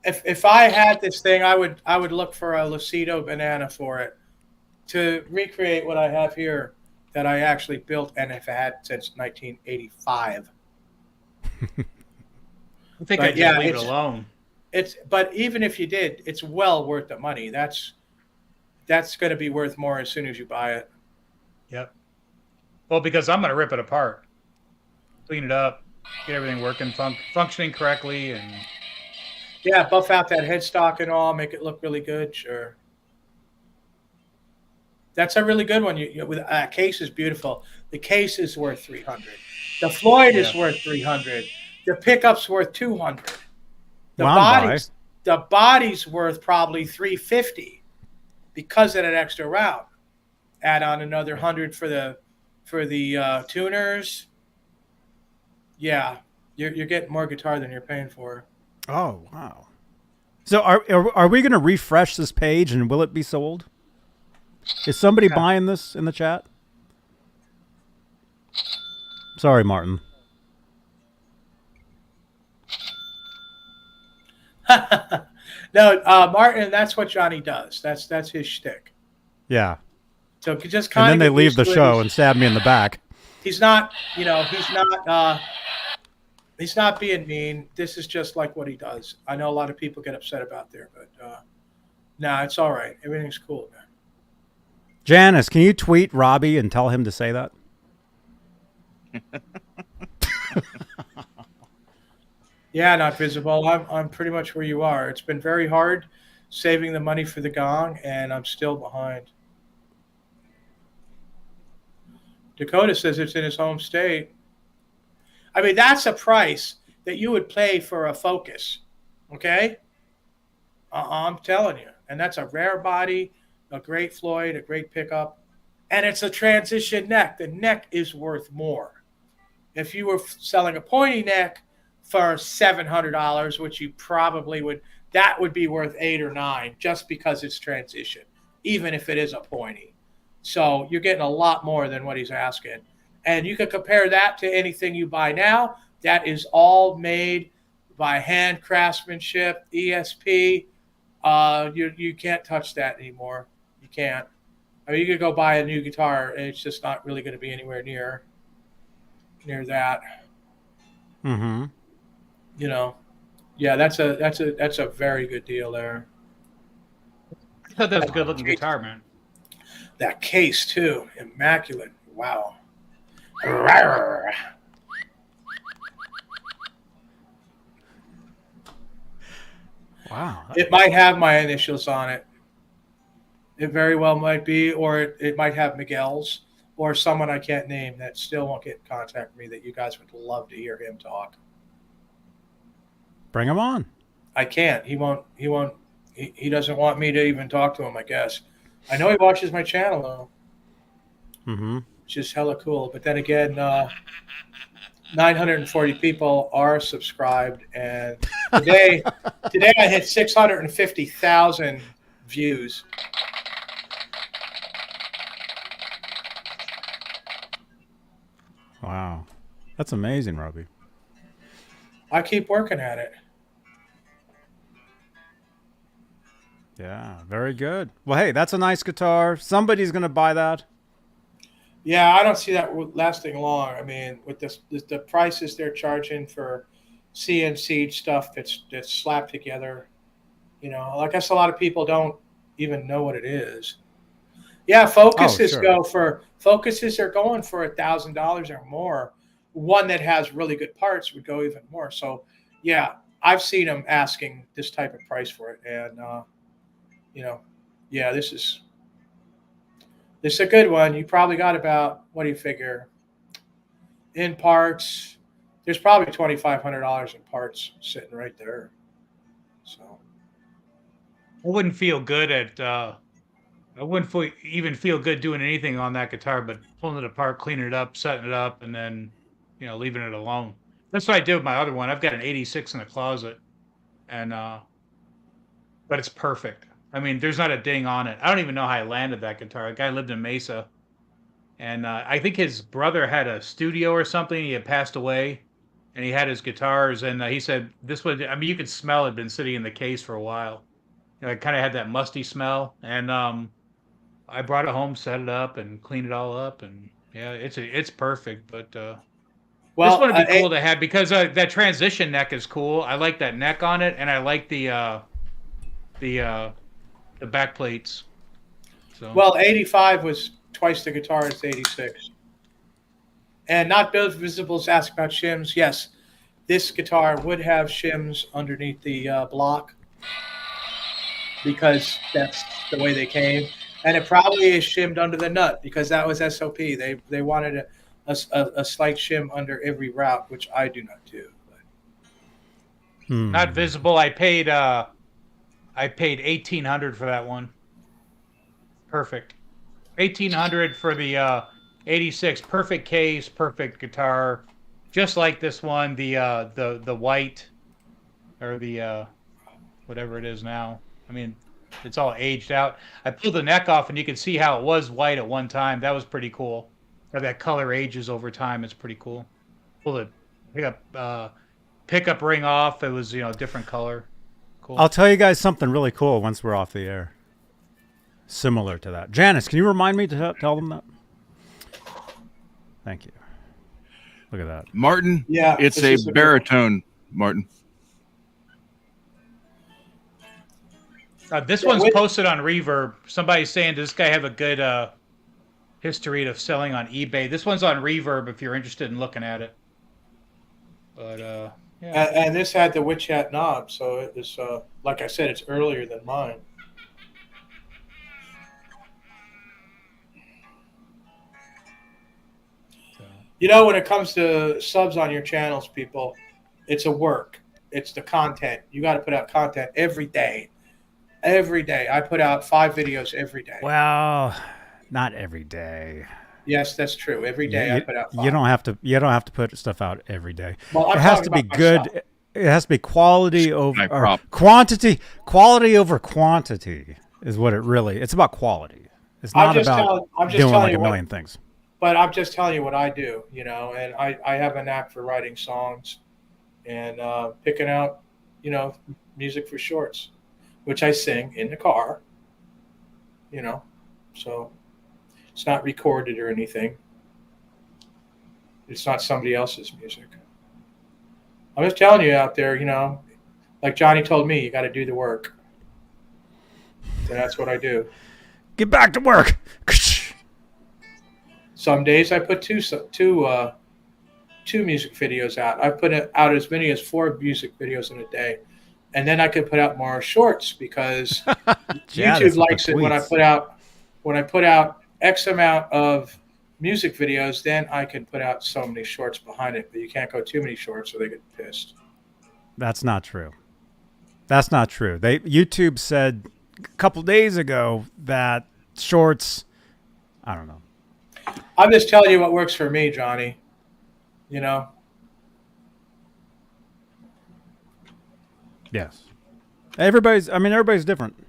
If I had this thing, I would look for a Lucido banana for it to recreate what I have here that I actually built and have had since 1985. I think I just leave it alone. But even if you did, it's well worth the money. That's going to be worth more as soon as you buy it. Yep. Well, because I'm going to rip it apart, clean it up, get everything working, functioning correctly, and yeah, buff out that headstock and all, make it look really good. Sure. That's a really good one. With case is beautiful. The case is worth $300. The Floyd is worth $300. The pickup's worth $200. The body's worth probably $350 because of that extra round. Add on another $100 for the tuners. Yeah, you're getting more guitar than you're paying for. Oh, wow. So are we going to refresh this page and will it be sold? Is somebody buying this in the chat? Sorry, Martin. No, Martin, that's what Johnny does. That's his shtick. Yeah. So just kind of. And then they leave the show and stab me in the back. He's not, he's not being mean. This is just like what he does. I know a lot of people get upset about there, but no, it's all right. Everything's cool, man. Janice, can you tweet Robbie and tell him to say that? Yeah, not visible. I'm pretty much where you are. It's been very hard saving the money for the gong, and I'm still behind. Dakota says it's in his home state. I mean, that's a price that you would pay for a Focus, okay? I'm telling you. And that's a rare body, a great Floyd, a great pickup, and it's a transition neck. The neck is worth more. If you were selling a pointy neck for $700, which you probably would, that would be worth $8 or $9 just because it's transition, even if it is a pointy. So you're getting a lot more than what he's asking. And you can compare that to anything you buy now. That is all made by hand craftsmanship, ESP. You can't touch that anymore. You can't. I mean, you could go buy a new guitar, and it's just not really going to be anywhere near that. Mm-hmm. Yeah, that's a very good deal there. I thought that was a good looking guitar, man. That case too, immaculate. Wow. Wow. It might have my initials on it. It very well might be, or it might have Miguel's, or someone I can't name that still won't get in contact with me that you guys would love to hear him talk. Bring him on. I can't. He won't. He doesn't want me to even talk to him, I guess. I know he watches my channel, though. Mm-hmm. Which is hella cool. But then again, 940 people are subscribed. And today I hit 650,000 views. Wow. That's amazing, Robbie. I keep working at it. Yeah, very good. Well, hey, that's a nice guitar. Somebody's going to buy that. Yeah, I don't see that lasting long. I mean, with the prices they're charging for CNC stuff that's slapped together, I guess a lot of people don't even know what it is. Yeah, Focuses are going for $1,000 or more. One that has really good parts would go even more. So, yeah, I've seen them asking this type of price for it, and yeah, this is a good one. You probably got about, what do you figure? In parts, there's probably $2,500 in parts sitting right there. So I wouldn't feel good at I wouldn't even feel good doing anything on that guitar, but pulling it apart, cleaning it up, setting it up, and then, leaving it alone. That's what I did with my other one. I've got an 86 in the closet, and but it's perfect. I mean, there's not a ding on it. I don't even know how I landed that guitar. A guy lived in Mesa, and I think his brother had a studio or something. He had passed away, and he had his guitars, and he said this would. I mean, you could smell it had been sitting in the case for a while. It kind of had that musty smell, and I brought it home, set it up, and cleaned it all up, and yeah, it's perfect. But Well, this one would be cool to have because that transition neck is cool. I like that neck on it, and I like the back plates. So. Well, 85 was twice the guitar as 86. And Not Visible's asked about shims. Yes, this guitar would have shims underneath the block because that's the way they came. And it probably is shimmed under the nut because that was SOP. They wanted a slight shim under every route, which I do not do. Not Visible. I paid $1,800 for that one. Perfect. $1,800 for the 86. Perfect case, perfect guitar, just like this one. The white, or the whatever it is now. I mean, it's all aged out. I pulled the neck off, and you can see how it was white at one time. That was pretty cool. How that color ages over time. It's pretty cool. Pull the pickup ring off. It was different color. Cool. I'll tell you guys something really cool once we're off the air. Similar to that. Janice, can you remind me to tell them that? Thank you. Look at that. Martin, Yeah, it's a baritone, Martin. This one's posted on Reverb. Somebody's saying, does this guy have a good history of selling on eBay? This one's on Reverb if you're interested in looking at it. But, yeah. And this had the witch hat knob, so it was, like I said, it's earlier than mine. When it comes to subs on your channels, people, it's a work. It's the content. You got to put out content every day. Every day. I put out 5 videos every day. Well, not every day. Yes, that's true. Every day I put out 5. You don't have to put stuff out every day. Well, it has to be good. Myself. It has to be quality over quantity. Quality over quantity is what it really. It's about quality. It's not about doing like a million things. But I'm just telling you what I do, and I have a knack for writing songs and picking out, music for shorts, which I sing in the car, so it's not recorded or anything. It's not somebody else's music. I'm just telling you out there, like Johnny told me, you got to do the work. And that's what I do. Get back to work. Some days I put two music videos out. I put out as many as 4 music videos in a day, and then I could put out more shorts because YouTube likes it when I put out X amount of music videos. Then I can put out so many shorts behind it, but you can't go too many shorts or they get pissed. That's not true. That's not true. YouTube said a couple days ago that shorts. I don't know. I'm just telling you what works for me, Johnny. Yes. Everybody's different.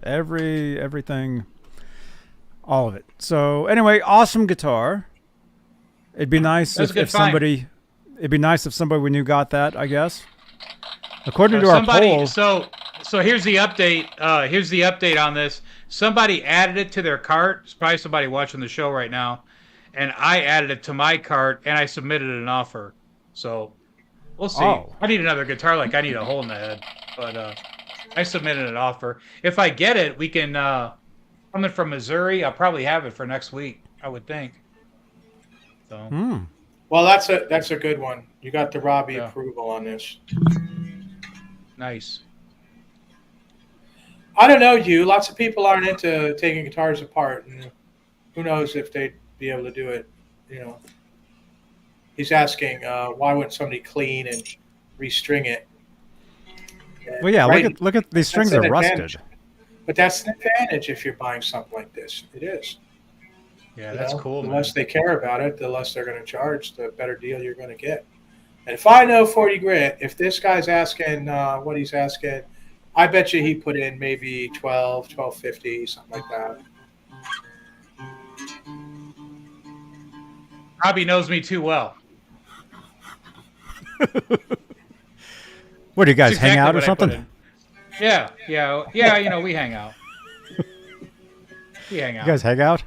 Everything, all of it. So anyway, awesome guitar. It'd be nice if somebody we knew got that, I guess. According to our poll. So here's the update. Here's the update on this. Somebody added it to their cart. It's probably somebody watching the show right now. And I added it to my cart, and I submitted an offer. So we'll see. Oh. I need another guitar like I need a hole in the head. But I submitted an offer. If I get it, we can, coming from Missouri, I'll probably have it for next week, I would think. So. Well, that's a good one. You got the Robbie approval on this. Nice. I don't know you. Lots of people aren't into taking guitars apart, and who knows if they'd be able to do it. He's asking why wouldn't somebody clean and restring it? Well, yeah. Look at these strings are rusted. But that's an advantage if you're buying something like this. It is. Yeah, You that's know, cool, The man. less they care about it, the less they're going to charge, the better deal you're going to get. And if I know 40 grand, if this guy's asking what he's asking, I bet you he put in maybe 12.50, something like that. Robbie knows me too well. What do you guys That's hang exactly out or what I put something? in. Yeah. You know, we hang out. We hang out. You guys hang out?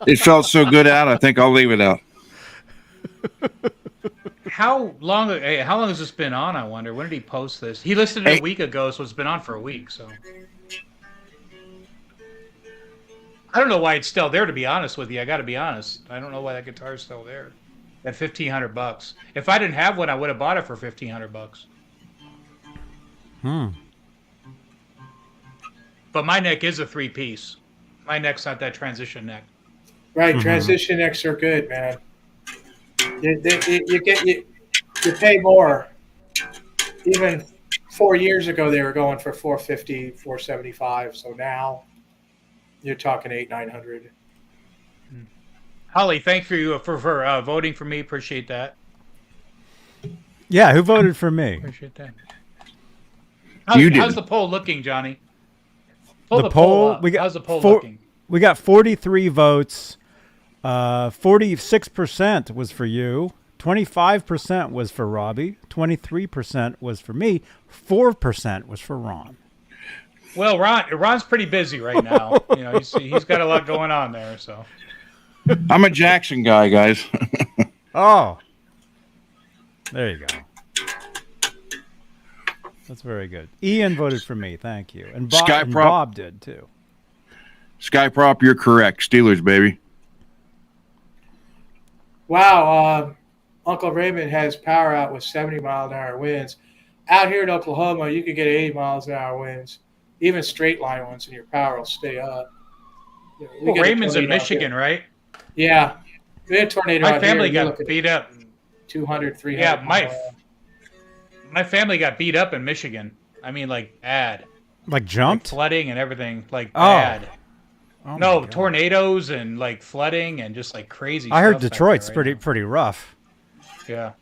It felt so good out. I think I'll leave it out. How long has this been on, I wonder? When did he post this? He listed it a week ago, so it's been on for a week. So I don't know why it's still there, to be honest with you. I got to be honest. I don't know why that guitar's still there at $1,500. If I didn't have one, I would have bought it for $1,500. But my neck is a 3-piece. My neck's not that transition neck. Right, transition necks are good, man. You pay more. Even 4 years ago, they were going for $450, $475. So now you're talking $800-900. Holly, thank you for voting for me. Appreciate that. Yeah, who voted for me? Appreciate that. You did. How's the poll looking, Johnny? The poll, up. we got How's the poll looking? We got 43 votes. 46% was for you. 25% was for Robbie. 23% was for me. 4% was for Ron. Well, Ron's pretty busy right now. You know, he's got a lot going on there. So I'm a Jackson guy, guys. Oh, there you go. That's very good. Ian voted for me. Thank you. And Bob did too. Skyprop, you're correct. Steelers, baby. Wow, Uncle Raymond has power out with 70-mile-an-hour winds. Out here in Oklahoma, you can get 80-miles-an-hour winds, even straight line ones, and your power will stay up. You know, we get a Raymond's in tornado out Michigan, here. right? Yeah, we had a tornado My out family here. got beat up. 200, 300. Yeah, my family got beat up in Michigan. I mean, like bad. Like jumped? Like flooding and everything, like Oh. bad. Oh No, my God. tornadoes and like flooding and just like crazy. I heard stuff back Detroit's there right pretty rough. now. Yeah.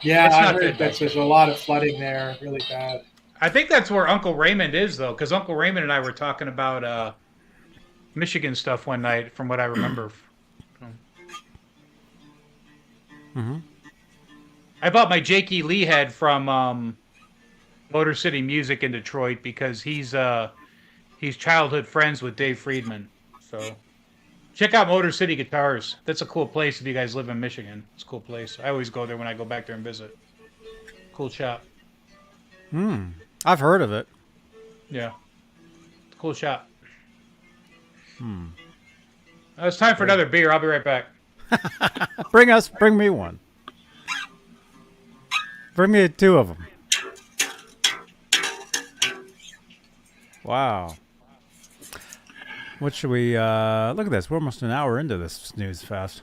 Yeah, It's I not heard good that back there's a lot of flooding there, really bad. I think that's where Uncle Raymond is, though, because Uncle Raymond and I were talking about Michigan stuff one night, from what I remember. I bought my Jakey Lee head from Motor City Music in Detroit because he's childhood friends with Dave Friedman. So check out Motor City Guitars. That's a cool place if you guys live in Michigan. It's a cool place. I always go there when I go back there and visit. Cool shop. I've heard of it. Yeah. Cool shop. It's time for another beer. I'll be right back. Bring me one. Bring me 2 of them. Wow. What should we, look at this. We're almost an hour into this snooze fest.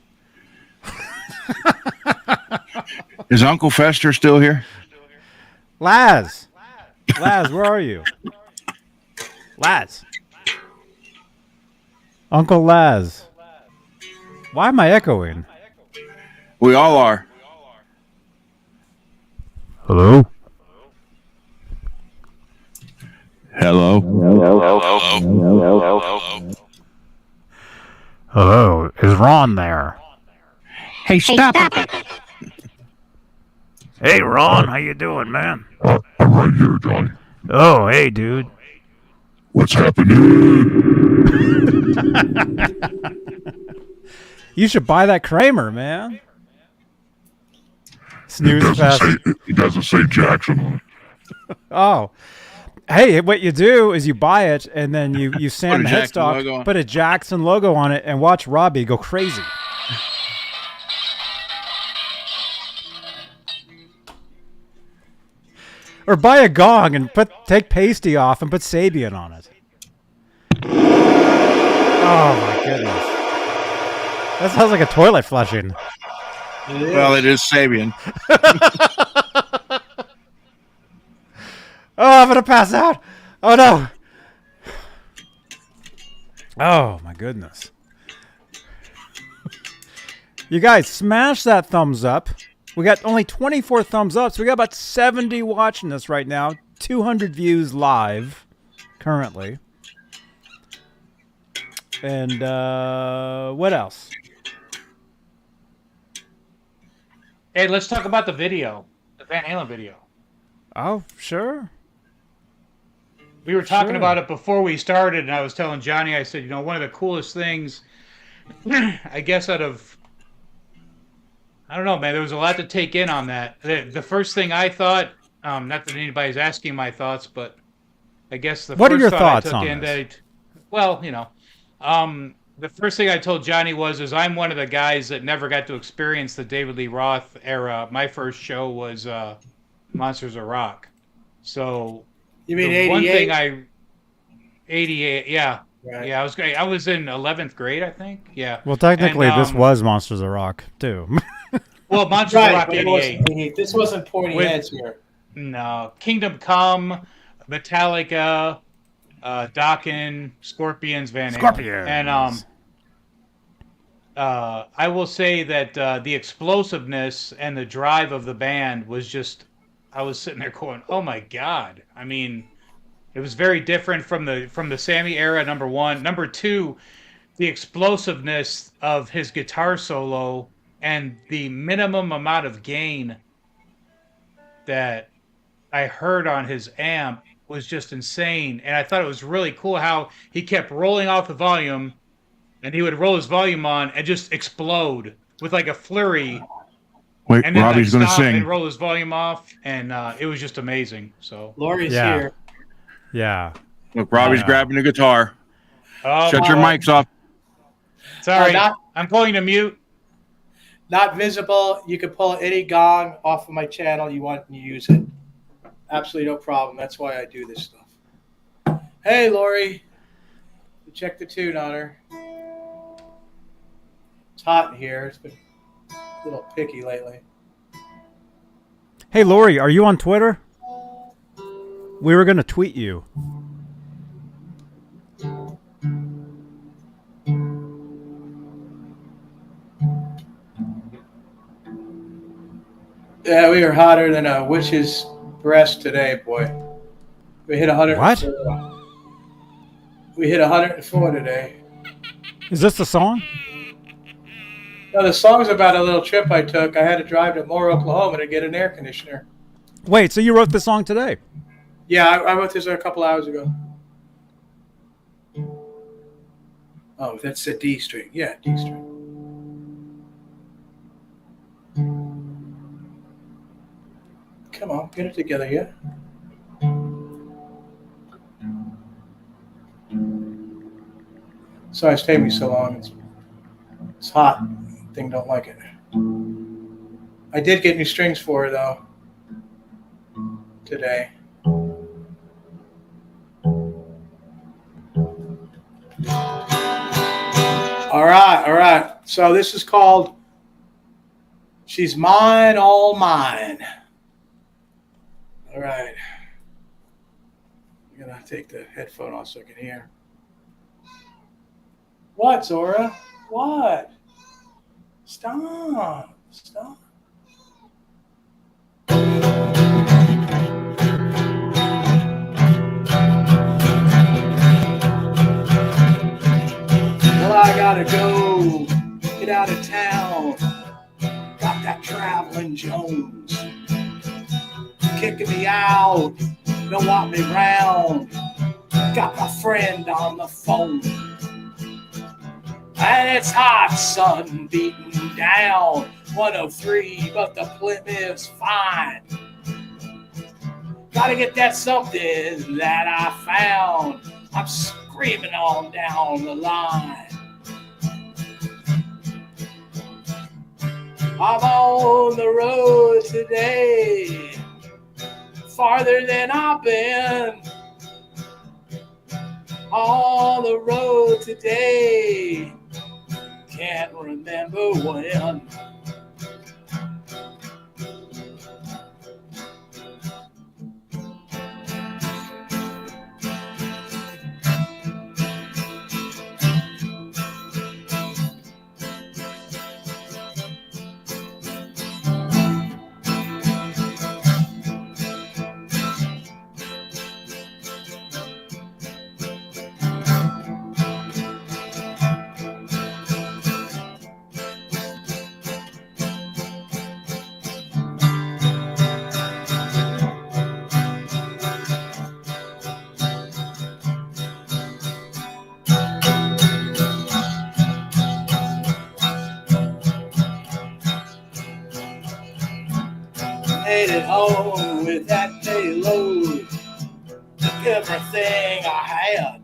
Is Uncle Fester still here? Laz, where are you? Laz. Uncle Laz. Why am I echoing? We all are. Hello? Hello. Hello, is Ron there? Hey, stop it. Hey, Ron, how you doing, man? I'm right here, Johnny. Oh, hey, dude. What's happening? You should buy that Kramer, man. Snooze fest. It doesn't say Jackson on it. Oh. Hey, what you do is you buy it and then you sand the Jackson logo on headstock, it. put a Jackson logo on it, and watch Robbie go crazy. Or buy a gong and take pasty off and put Sabian on it. Oh my goodness. That sounds like a toilet flushing. Well, it is Sabian. Oh, I'm gonna pass out. Oh no. Oh my goodness. You guys, smash that thumbs up. We got only 24 thumbs up, so we got about 70 watching this right now. 200 views live currently. And what else? Hey, let's talk about the video, the Van Halen video. Oh, sure. We were talking Sure. about it before we started, and I was telling Johnny, I said, one of the coolest things, I guess, I don't know, man, there was a lot to take in on that. The first thing I thought, not that anybody's asking my thoughts, but I guess the What are first your thought thoughts I took on in this? the first thing I told Johnny is I'm one of the guys that never got to experience the David Lee Roth era. My first show was Monsters of Rock. So You mean the one 88? thing 88, yeah. Right. Yeah, I was in 11th grade, I think. Yeah. Well, technically, And, this was Monsters of Rock, too. Well, Monsters of Right, Rock but it 88. wasn't 88. This wasn't pointy With- heads here. No, Kingdom Come, Metallica, Dokken, Scorpions, Van Halen. Scorpions. And I will say that the explosiveness and the drive of the band was just, I was sitting there going, oh my God. I mean, it was very different from the Sammy era, number one. Number two, the explosiveness of his guitar solo and the minimum amount of gain that I heard on his amp was just insane. And I thought it was really cool how he kept rolling off the volume, and he would roll his volume on and just explode with like a flurry. Wait, And then Robbie's going to stop and sing. roll his volume off, and it was just amazing. So, Lori's Yeah. here. Yeah. Look, Robbie's Yeah. grabbing the guitar. oh, Shut your mics off. sorry, not- I'm going to mute. Not visible. You can pull any gong off of my channel you want and use it. Absolutely no problem. That's why I do this stuff. Hey, Lori. Check the tune on her. It's hot in here. It's been a little picky lately. Hey, Lori, are you on Twitter? We were going to tweet you. Yeah, we are hotter than a witch's breast today, boy. We hit 100. What? We hit 104 today. Is this the song? No, the song's about a little trip I took. I had to drive to Moore, Oklahoma to get an air conditioner. Wait, so you wrote this song today? Yeah, I wrote this a couple hours ago. Oh, that's the D string. Yeah, D string. Come on, get it together here. Sorry it's taking me so long. It's hot. Thing don't like it. I did get new strings for her though today. All right. So this is called She's Mine, All Mine. All right. I'm going to take the headphone off so I can hear. What, Zora? What? Stop. Well, I gotta go, get out of town. Got that traveling Jones kicking me out, don't want me round. Got my friend on the phone, and it's hot, sun beating down. 103, but the Plymouth's fine. Gotta get that something that I found. I'm screaming on down the line. I'm on the road today, farther than I've been. On the road today, can't remember when. it home with that payload. Took everything I had.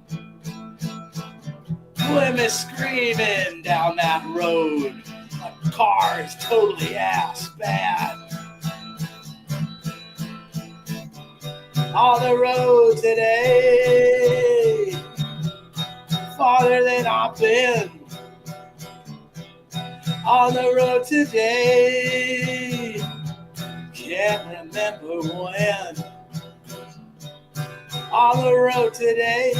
Women screaming down that road. My car is totally ass bad. On the road today, farther than I've been. On the road today, can't remember when. On the road today,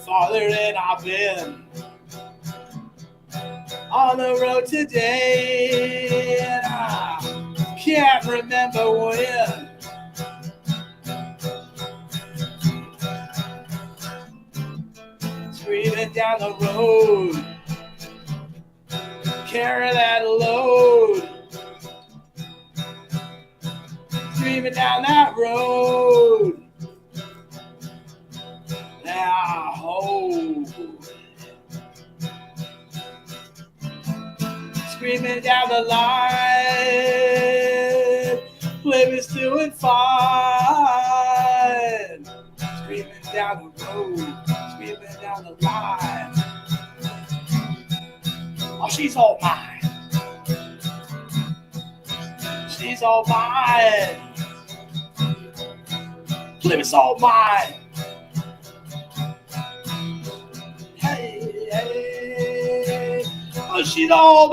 farther than I've been. On the road today, and I can't remember when. Screaming down the road, carry that load. Screaming down that road. Now hold. Screaming down the line. Living's doing fine. Screaming down the road. Screaming down the line. Oh, she's all mine. She's all mine. Living's all mine. Hey, hey. Oh, she's all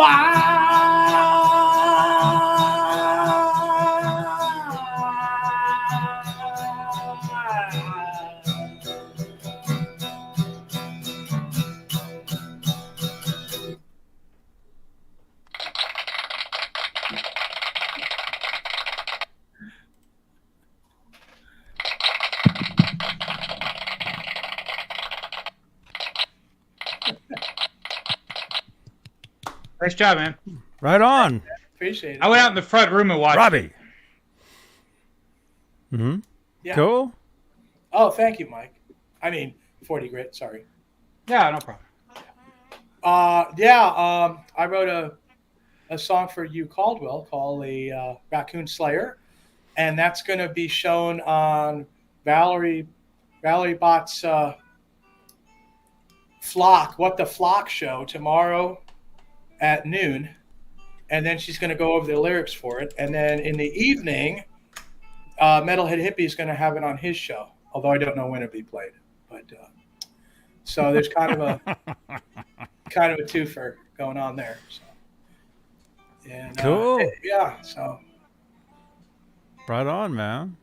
Nice job, man. Right on. Appreciate it. I went out in the front room and watched. Robbie. Mm-hmm. Yeah. Cool. Oh, thank you, Mike. I mean, 40 grit, sorry. Yeah, no problem. I wrote a song for you, Caldwell, called the Raccoon Slayer, and that's going to be shown on Valerie Bott's Flock, What the Flock show tomorrow at noon, and then she's going to go over the lyrics for it, and then in the evening, Metalhead Hippie is going to have it on his show, although I don't know when it'll be played. But so there's kind of a twofer going on there. So. And, Cool. Yeah. So. Right on, man.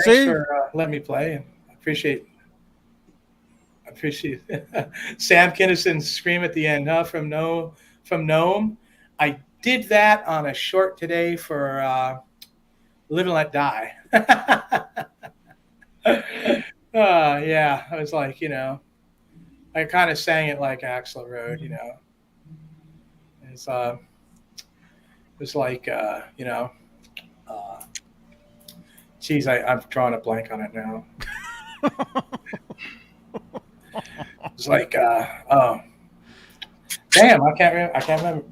Thanks for letting me play, and I appreciate Sam Kinnison's scream at the end, huh? From Nome. I did that on a short today for Live and Let Die. Yeah, I was like, I kind of sang it like Axl Rode, It's like, geez, I've drawn a blank on it now. It's like, oh, damn, I can't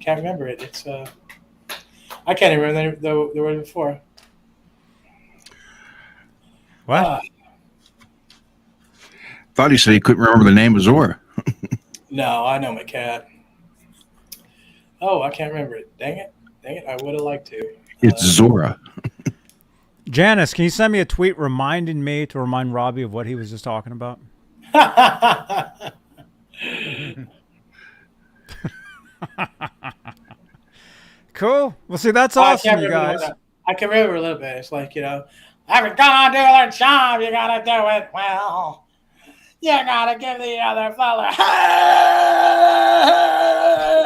remember it. It's I can't even remember the word before. What? Thought he said he couldn't remember the name of Zora. No, I know my cat. Oh, I can't remember it. Dang it. I would have liked to. It's Zora. Janice, can you send me a tweet reminding me to remind Robbie of what he was just talking about? Cool. Well, see, that's awesome, you guys. I can remember a little bit. It's like, if you're gonna do their job, you gotta do it well. You gotta give the other fella.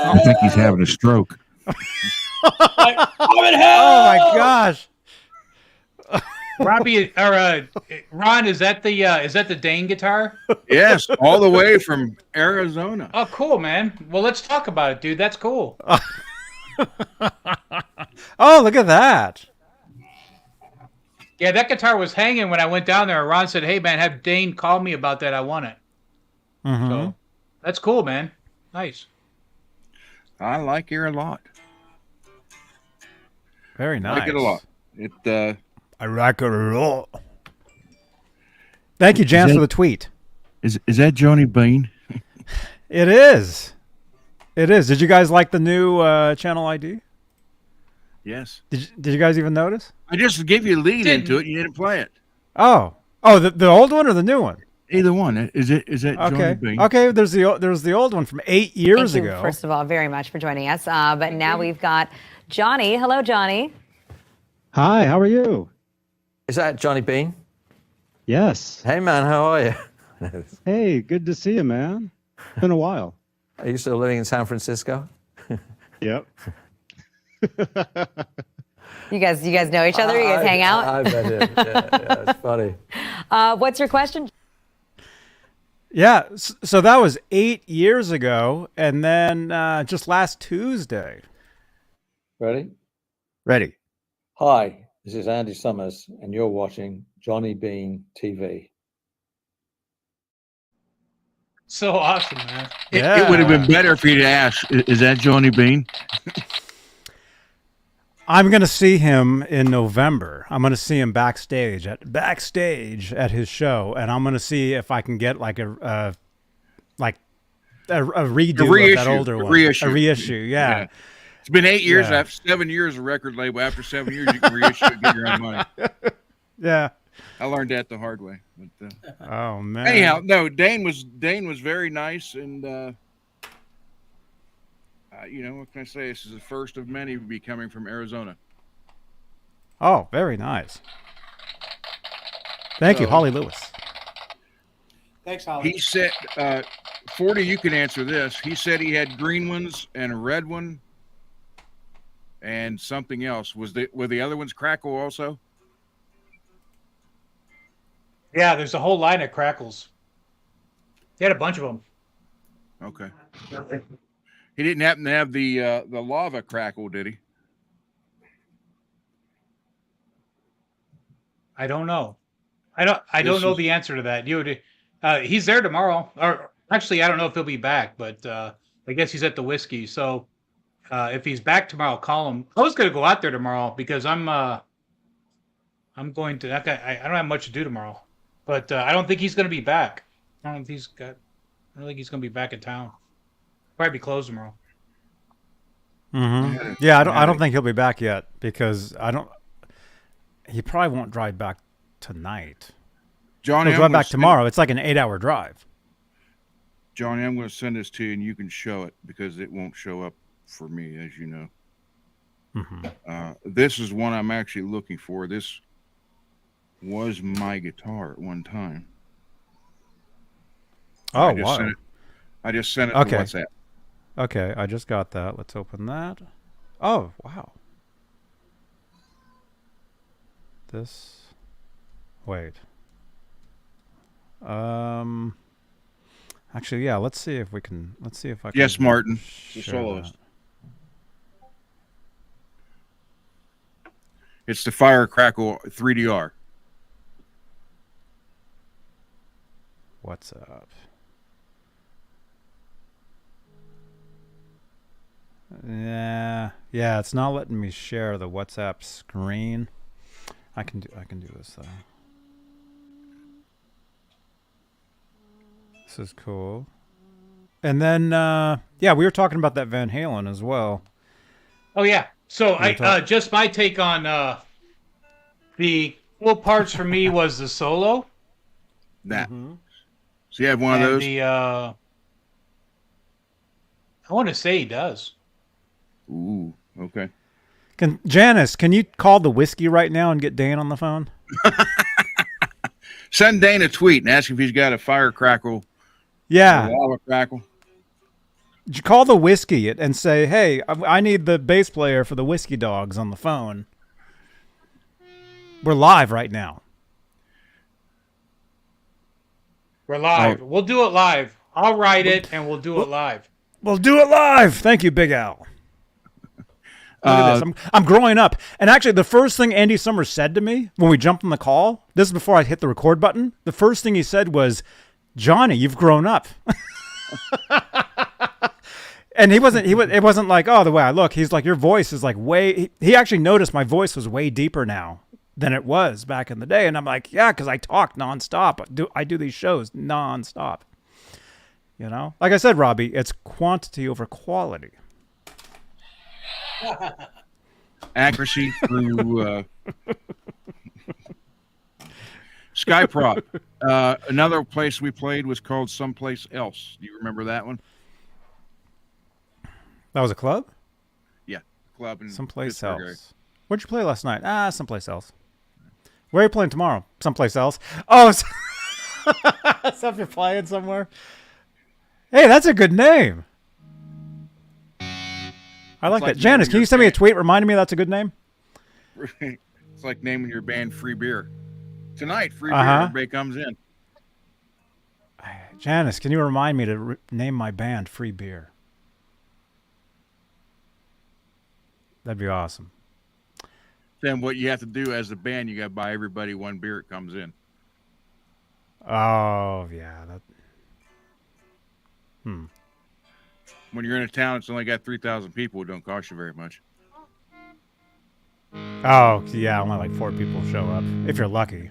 I think he's having a stroke. Like, I'm in hell! Oh my gosh. Robbie or Ron, is that the Dane guitar? Yes, all the way from Arizona. Oh, cool, man. Well, let's talk about it, dude. That's cool. Oh, look at that. Yeah, that guitar was hanging when I went down there. Ron said, "Hey, man, have Dane call me about that. I want it." Mm-hmm. So that's cool, man. Nice. I like her a lot. Very I nice. like it a lot. It I like it a lot. Thank you, Jans, for the tweet. is that Johnny Bean? It is. It is. Did you guys like the new channel ID? Yes. Did you guys even notice? I just gave you a lead into it. You didn't play it. Oh, the old one or the new one? Either one. Is that Johnny Okay. Bean? Okay. There's the old one from 8 years Thank you, ago. first of all, very much for joining us. But now we've got Johnny. Hello, Johnny. Hi, how are you? Is that Johnny Bean? Yes. Hey, man, how are you? Hey, good to see you, man. Been a while. Are you still living in San Francisco? Yep. You guys know each other? You guys hang out? I bet it. Yeah, it's funny. What's your question? Yeah. So that was 8 years ago, and then just last Tuesday. Ready? Ready. Hi, this is Andy Summers, and you're watching Johnny Bean TV. So awesome, man. It would have been better if you'd asked, is that Johnny Bean? I'm gonna see him in November. I'm gonna see him backstage at his show, and I'm gonna see if I can get like a redo of that older one. A reissue. Yeah. It's been 8 years. Yeah. After 7 years of record label. After 7 years, you can reissue and get your own money. Yeah. I learned that the hard way. But, oh man. Anyhow, no. Dane was very nice, and what can I say? This is the first of many to be coming from Arizona. Oh, very nice. Thank you, Holly Lewis. Thanks, Holly. He said, 40, you can answer this. He said he had green ones and a red one and something else. Were the other ones Crackle also? Yeah, there's a whole line of crackles. He had a bunch of them. Okay. He didn't happen to have the lava crackle, did he? I don't know. I don't know the answer to that. He's there tomorrow, or actually, I don't know if he'll be back, but I guess he's at the whiskey. So if he's back tomorrow, call him. I was going to go out there tomorrow because I'm going to. I don't have much to do tomorrow, but I don't think he's going to be back. I don't think he's going to be back in town. Probably be closed tomorrow. Mm-hmm. Yeah, I don't think he'll be back yet because he probably won't drive back tonight. Johnny, he'll drive back tomorrow. It's like an 8-hour drive. Johnny, I'm going to send this to you, and you can show it because it won't show up for me, as you know. Mm-hmm. This is one I'm actually looking for. This was my guitar at one time. Oh, wow. I just sent it to WhatsApp. Okay, I just got that. Let's open that. Oh, wow. Wait. Actually, yeah, let's see if I can. Yes, Martin, the soloist. It's the Fire Crackle 3DR. What's up? Yeah, it's not letting me share the WhatsApp screen. I can do this though. This is cool. And then we were talking about that Van Halen as well. Oh yeah. So just my take on the cool parts for me was the solo. That. Mm-hmm. So you have one of those? I want to say he does. Ooh, okay. Janice, can you call the whiskey right now and get Dan on the phone? Send Dane a tweet and ask if he's got a Fire Crackle. Yeah. Lava Crackle. Call the whiskey and say, hey, I need the bass player for the Whiskey Dogs on the phone. We're live right now. We're live. We'll do it live. I'll write it and we'll do it live. We'll do it live. Thank you, Big Al. Look at this. I'm growing up. And actually, the first thing Andy Summers said to me when we jumped on the call, this is before I hit the record button, the first thing he said was, Johnny, you've grown up. And he wasn't. It wasn't like, oh, the way I look. He's like, your voice is like way. He actually noticed my voice was way deeper now than it was back in the day. And I'm like, yeah, because I talk nonstop. I do these shows nonstop. You know, like I said, Robbie, it's quantity over quality. Accuracy through Skyprop. Another place we played was called Someplace Else. Do you remember that one? That was a club? Yeah, club in Someplace Pittsburgh else. area. Where'd you play last night? Someplace else. Where are you playing tomorrow? Someplace else. Oh, so you're playing somewhere? Hey, that's a good name. I like that. Janice, can you send me a tweet reminding me that's a good name? It's like naming your band Free Beer. Tonight, Free Beer, everybody comes in. Janice, can you remind me to name my band Free Beer? That'd be awesome. Then what you have to do as a band, you got to buy everybody one beer that comes in. Oh, yeah. When you're in a town that's only got 3,000 people, it don't cost you very much. Oh, yeah. Only like 4 people show up, if you're lucky.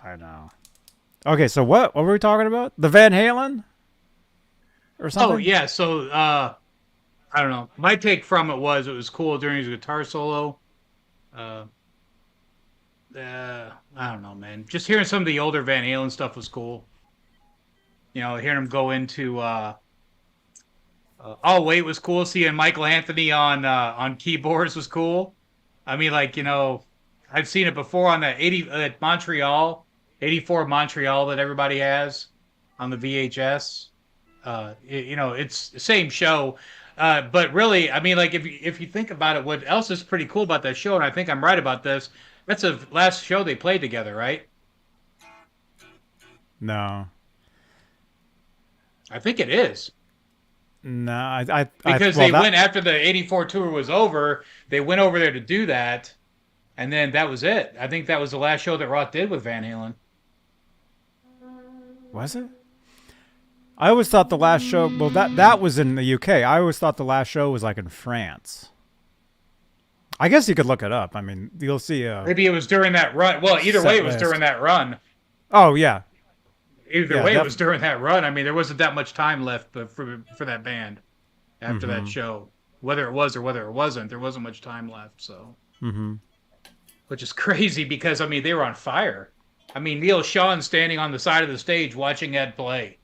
I know. Okay, so what were we talking about? The Van Halen? Or something? Oh, yeah. So, I don't know. My take from it was cool during his guitar solo. I don't know, man. Just hearing some of the older Van Halen stuff was cool. You know, hearing him go into "Oh Wait" was cool. Seeing Michael Anthony on keyboards was cool. I mean, like, you know, I've seen it before on that Montreal, 84 Montreal that everybody has on the VHS. You know, it's the same show. But really, I mean, like, if you think about it, what else is pretty cool about that show, and I think I'm right about this, that's the last show they played together, right? No. I think it is. No, because they went after the 84 tour was over, they went over there to do that, and then that was it. I think that was the last show that Roth did with Van Halen. Was it? I always thought the last show, well, that was in the UK. I always thought the last show was like in France. I guess you could look it up. I mean, you'll see. Maybe it was during that run. Well, either way, it was during that run. Oh, yeah. Either way, it was during that run. I mean, there wasn't that much time left for that band after that show. Whether it was or whether it wasn't, there wasn't much time left. So, which is crazy because, I mean, they were on fire. I mean, Neil Sean standing on the side of the stage watching Ed play.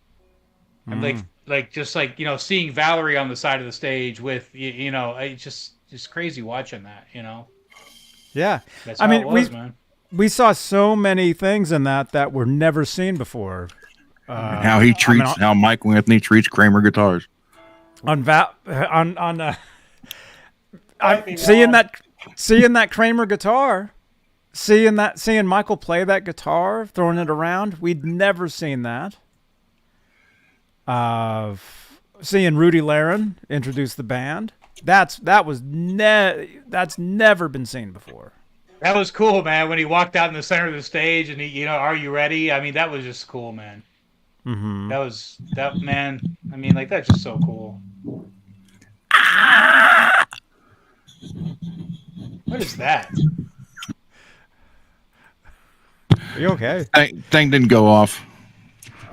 And like just like, you know, seeing Valerie on the side of the stage with, you know, it's just crazy watching that, you know. Yeah. That's how it was, man. We saw so many things in that were never seen before. How he treats, how Michael Anthony treats Kramer guitars. I'm seeing that Kramer guitar, seeing Michael play that guitar, throwing it around. We'd never seen that. Seeing Rudy Laren introduce the band. That's never been seen before. That was cool, man. When he walked out in the center of the stage and he, you know, are you ready? I mean, that was just cool, man. That man. I mean, like, that's just so cool. What is that? Are you okay? Thing didn't go off.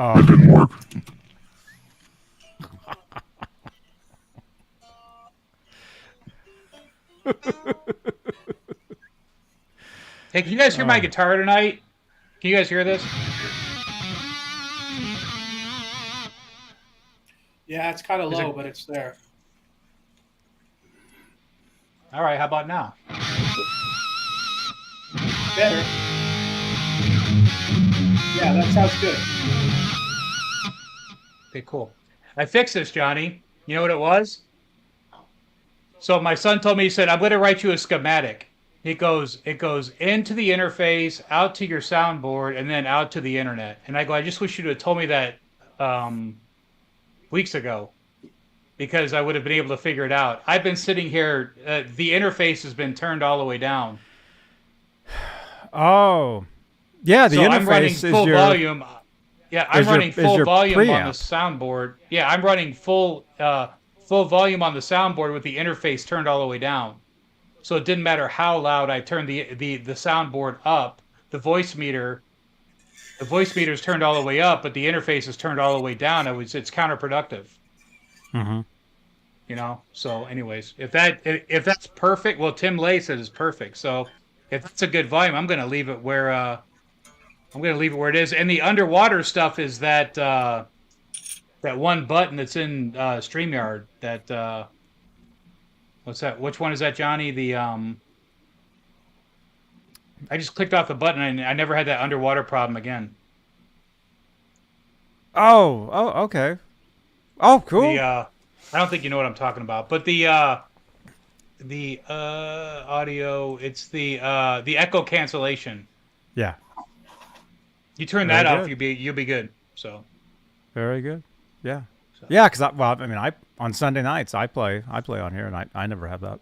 It didn't work. Hey, can you guys hear my guitar tonight? Can you guys hear this? Yeah, it's kind of low, but it's there. All right, how about now? Better. Yeah, that sounds good. Okay, cool. I fixed this, Johnny. You know what it was? So my son told me, he said, I'm going to write you a schematic. It goes into the interface, out to your soundboard, and then out to the internet. And I go, I just wish you'd have told me that weeks ago, because I would have been able to figure it out. I've been sitting here. The interface has been turned all the way down. Oh, yeah. The so interface I'm running is full your volume. Yeah, I'm running full your volume on the preamp. soundboard. Yeah, I'm running full volume on the soundboard with the interface turned all the way down. So it didn't matter how loud I turned the soundboard up. The voice meter is turned all the way up, but the interface is turned all the way down. It's counterproductive. Mm-hmm. You know. So, anyways, if that's perfect, well, Tim Lay said it's perfect. So, if that's a good volume, I'm going to leave it where it is. And the underwater stuff is that one button that's in StreamYard. That what's that? Which one is that, Johnny? The I just clicked off the button and I never had that underwater problem again. Oh, okay. Oh, cool. I don't think you know what I'm talking about, but the audio, it's the echo cancellation. Yeah. You turn that off, you'll be good. So. Very good. Yeah. So. Yeah, because on Sunday nights I play on here, and I never have that.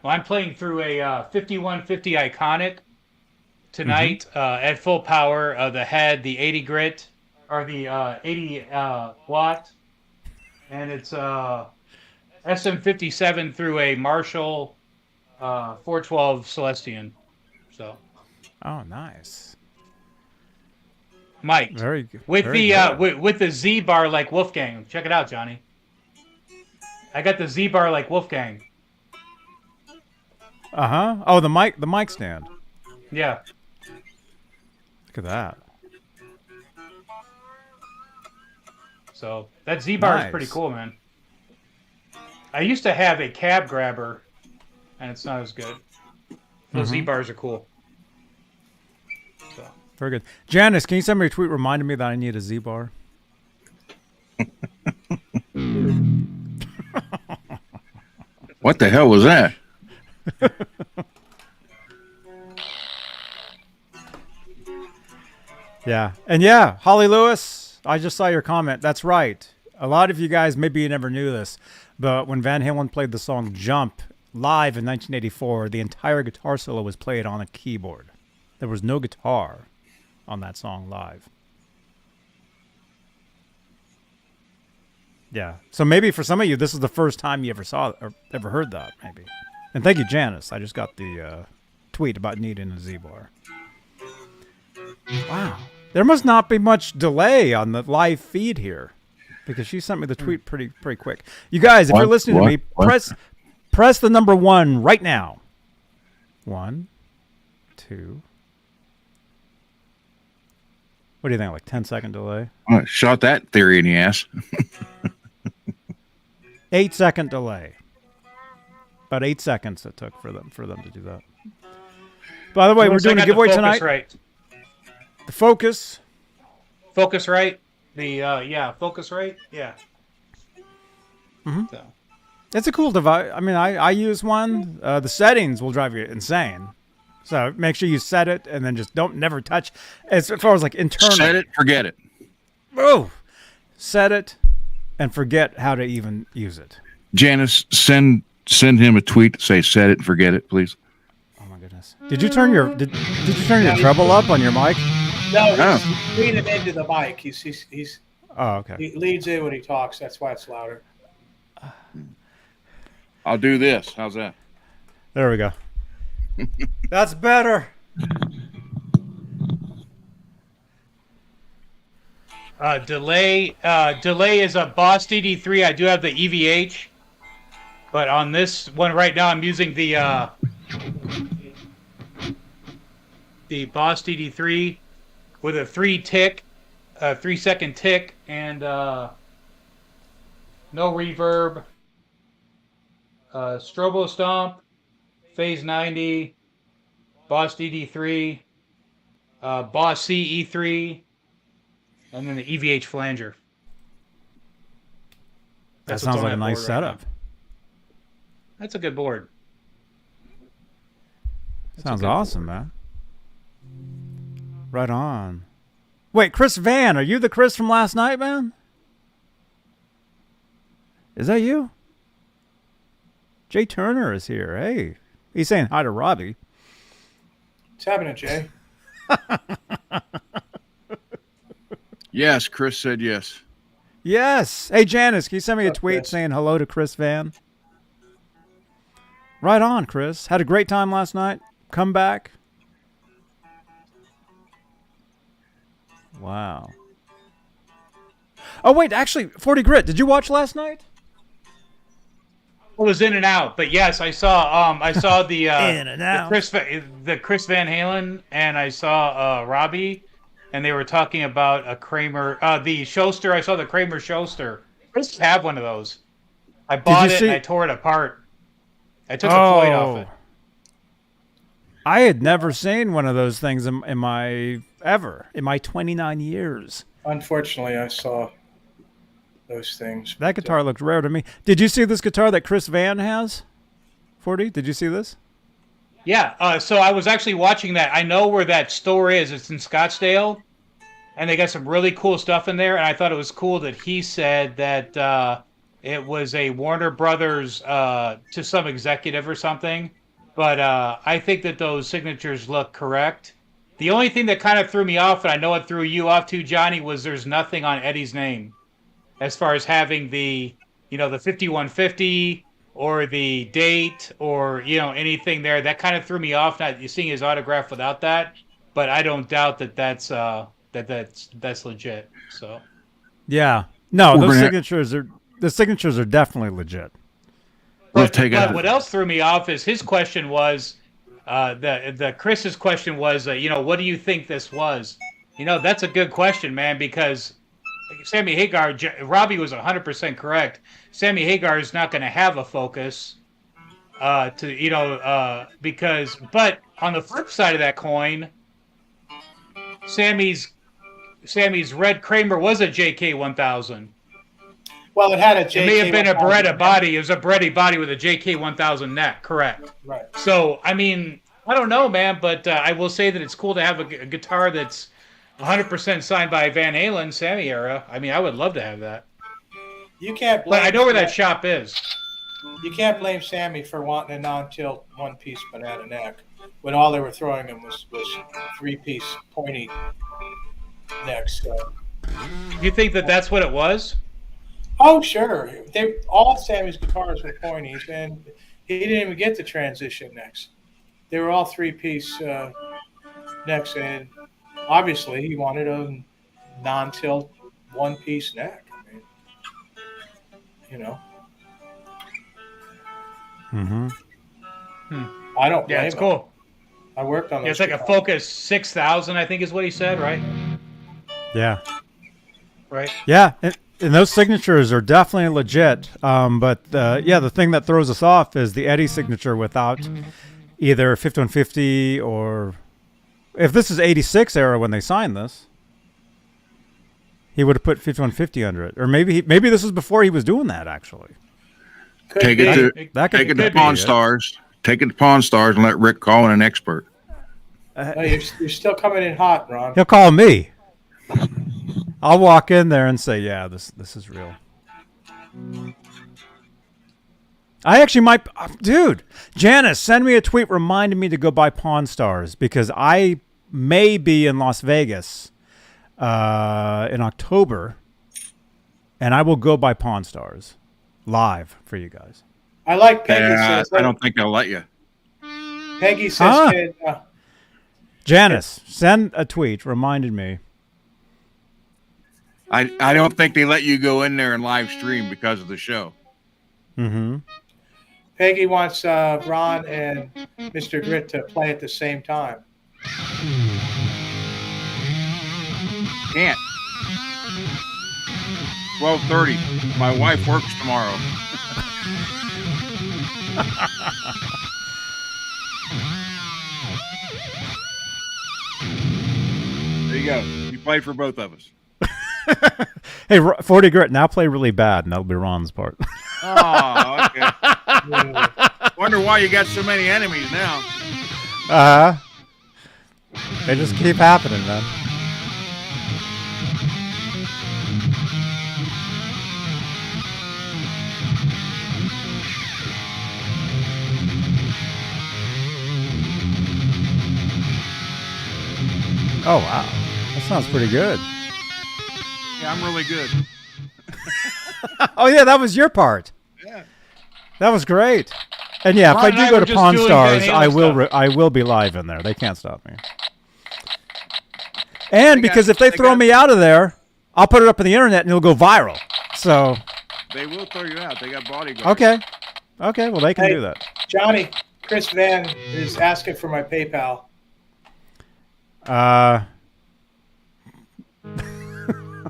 Well, I'm playing through a 5150 Iconic tonight at full power. The head, the 80 grit, or the 80 watt, and it's SM57 through a Marshall 412 Celestion. So. Oh, nice. Mike. Very good. With the Z bar like Wolfgang. Check it out, Johnny. I got the Z bar like Wolfgang. Oh, the mic stand. Yeah. Look at that. So that Z bar is pretty cool, man. I used to have a cab grabber, and it's not as good. Those Z bars are cool. So. Very good. Janice, can you send me a tweet reminding me that I need a Z bar? What the hell was that? Yeah. And yeah, Holly Lewis, I just saw your comment. That's right. A lot of you guys, maybe you never knew this, but when Van Halen played the song Jump live in 1984, the entire guitar solo was played on a keyboard. There was no guitar on that song live. Yeah. So maybe for some of you, this is the first time you ever saw or ever heard that, maybe. And thank you, Janice. I just got the tweet about needing a Z-bar. Wow. There must not be much delay on the live feed here, because she sent me the tweet pretty quick. You guys, if you're listening to me, press the number 1 right now. 1, 2. What do you think? Like 10-second delay? Shot that theory in the ass. 8-second delay. About 8 seconds it took for them to do that. By the way, we're doing a giveaway tonight. Right. The Focus. Focus right. The Focus right. Yeah. Mm-hmm. So. It's a cool device. I mean, I use one. The settings will drive you insane. So make sure you set it and then just never touch. As far as like internal. Set it, forget it. Oh, set it and forget how to even use it. Janice, send him a tweet to say set it and forget it, please. Oh my goodness. Did you turn your treble up on your mic? No, he's leaning into the mic. He's Oh, okay. He leads in when he talks. That's why it's louder. I'll do this. How's that? There we go. That's better. Delay is a Boss DD3. I do have the EVH, but on this one right now, I'm using the Boss DD3 with a 3-second tick, and no reverb. Strobo Stomp, Phase 90, Boss DD3, Boss CE3, and then the EVH flanger. That sounds like a nice setup. That's a good board. Sounds awesome, man. Right on. Wait, Chris Van, are you the Chris from last night, man? Is that you? Jay Turner is here. Hey, he's saying hi to Robbie. What's happening, Jay? Yes, Chris said yes. Yes. Hey, Janice, can you send me a What's up, tweet Chris? saying hello to Chris Van? Right on, Chris. Had a great time last night. Come back. Wow. Oh, wait, actually, 40 Grit, did you watch last night? I was in and out, but yes, I saw the In and out. the Chris Van Halen, and I saw Robbie, and they were talking about a Kramer, the Schuster. I saw the Kramer Schuster. I used to have one of those. I bought it and I tore it apart. I took the point off it. I had never seen one of those things in my 29 years. Unfortunately, I saw those things. That guitar looked rare to me. Did you see this guitar that Chris Van has? 40? Did you see this? Yeah. So I was actually watching that. I know where that store is. It's in Scottsdale, and they got some really cool stuff in there. And I thought it was cool that he said that it was a Warner Brothers to some executive or something. But I think that those signatures look correct. The only thing that kind of threw me off, and I know it threw you off too, Johnny, was there's nothing on Eddie's name as far as having the 5150 or the date or, anything there. That kind of threw me off, not seeing his autograph without that. But I don't doubt that that's legit. So. Yeah. No, the signatures are definitely legit. But what else threw me off is his question was, the Chris's question was, what do you think this was? That's a good question, man, because Sammy Hagar, Robbie was 100% correct. Sammy Hagar is not going to have a focus, but on the flip side of that coin, Sammy's red Kramer was a JK 1000. Well, it had a JK. It may have been a Beretta body. It was a Beretta body with a JK 1000 neck, correct? Right. So, I mean, I don't know, man, but I will say that it's cool to have a guitar that's 100% signed by Van Halen, Sammy era. I mean, I would love to have that. You can't blame. But I know where that shop is. You can't blame Sammy for wanting a non-tilt one-piece banana neck when all they were throwing him was three-piece pointy necks. So. You think that that's what it was? Oh, sure. All Sammy's guitars were pointies, and he didn't even get the transition necks. They were all three-piece necks, and obviously he wanted a non-tilt one-piece neck. I mean, Mm-hmm. I don't blame it's him. cool. I worked on those. It's like a Focus 6000, I think is what he said, right? Yeah. Right. Yeah, and those signatures are definitely legit. But the thing that throws us off is the Eddie signature without either 5150 or if this is 86 era when they signed this, he would have put 5150 under it, or maybe this was before he was doing that actually. Take it to Pawn Stars. Take it to Pawn Stars and let Rick call in an expert. You're still coming in hot, Ron. He'll call me. I'll walk in there and say, "Yeah, this is real." I actually might, dude. Janice, send me a tweet reminding me to go buy Pawn Stars because I may be in Las Vegas in October, and I will go buy Pawn Stars live for you guys. I like Peggy says. I don't think they'll let you. Peggy says, Janice, send a tweet reminding me. I don't think they let you go in there and live stream because of the show. Mm-hmm. Peggy wants Ron and Mr. Grit to play at the same time. Can't. 12:30. My wife works tomorrow. There you go. You played for both of us. Hey, 40 Grit, now play really bad, and that'll be Ron's part. Oh, okay. Wonder why you got so many enemies now. They just keep happening, man. Oh, wow. That sounds pretty good. Yeah, I'm really good. Oh yeah, that was your part. Yeah. That was great. And yeah, Ron if I and do I go were to just Pawn doing Stars, Van I Halen will stuff. I will be live in there. They can't stop me. And because if they they throw got- me out of there, I'll put it up on the internet and it'll go viral. So They will throw you out. They got bodyguards. okay, well they can Hey. do that. Johnny, Chris Van is asking for my PayPal.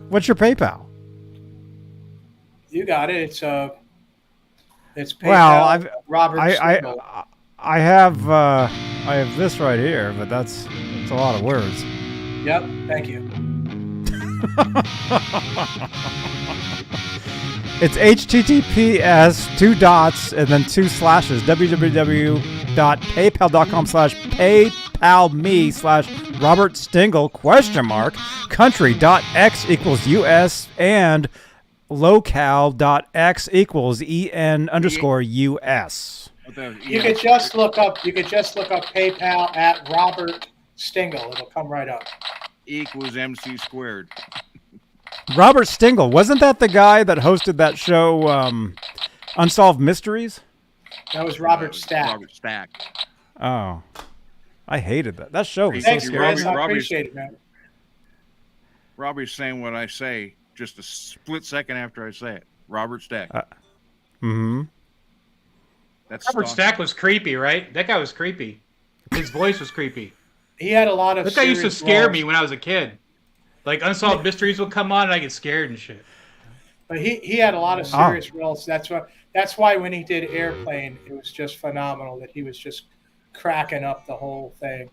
What's your PayPal? You got it. It's PayPal. Well, I've Robert Stingle. I have this right here, but that's a lot of words. Yep. Thank you. It's https and then 2 slashes www.paypal.com/paypalme/Robert Stingle $country.x=US and locale.x=EN_US. You could just look up PayPal at Robert Stingle. It'll come right up. Equals MC squared. Robert Stingle, wasn't that the guy that hosted that show Unsolved Mysteries? That was Robert Stack. Robert Stack. Oh. I hated that. That show was Thanks, so Chris. scary. I appreciate it, man. Robbie's saying what I say just a split second after I say it. Robert Stack. Mm-hmm. That's Robert Stack was creepy, right? That guy was creepy. His voice was creepy. He had a lot of. That guy used to serious scare roles. me when I was a kid. Like Unsolved Mysteries would come on and I get scared and shit. But he had a lot of serious roles. That's why when he did Airplane, it was just phenomenal. That he was just cracking up the whole thing.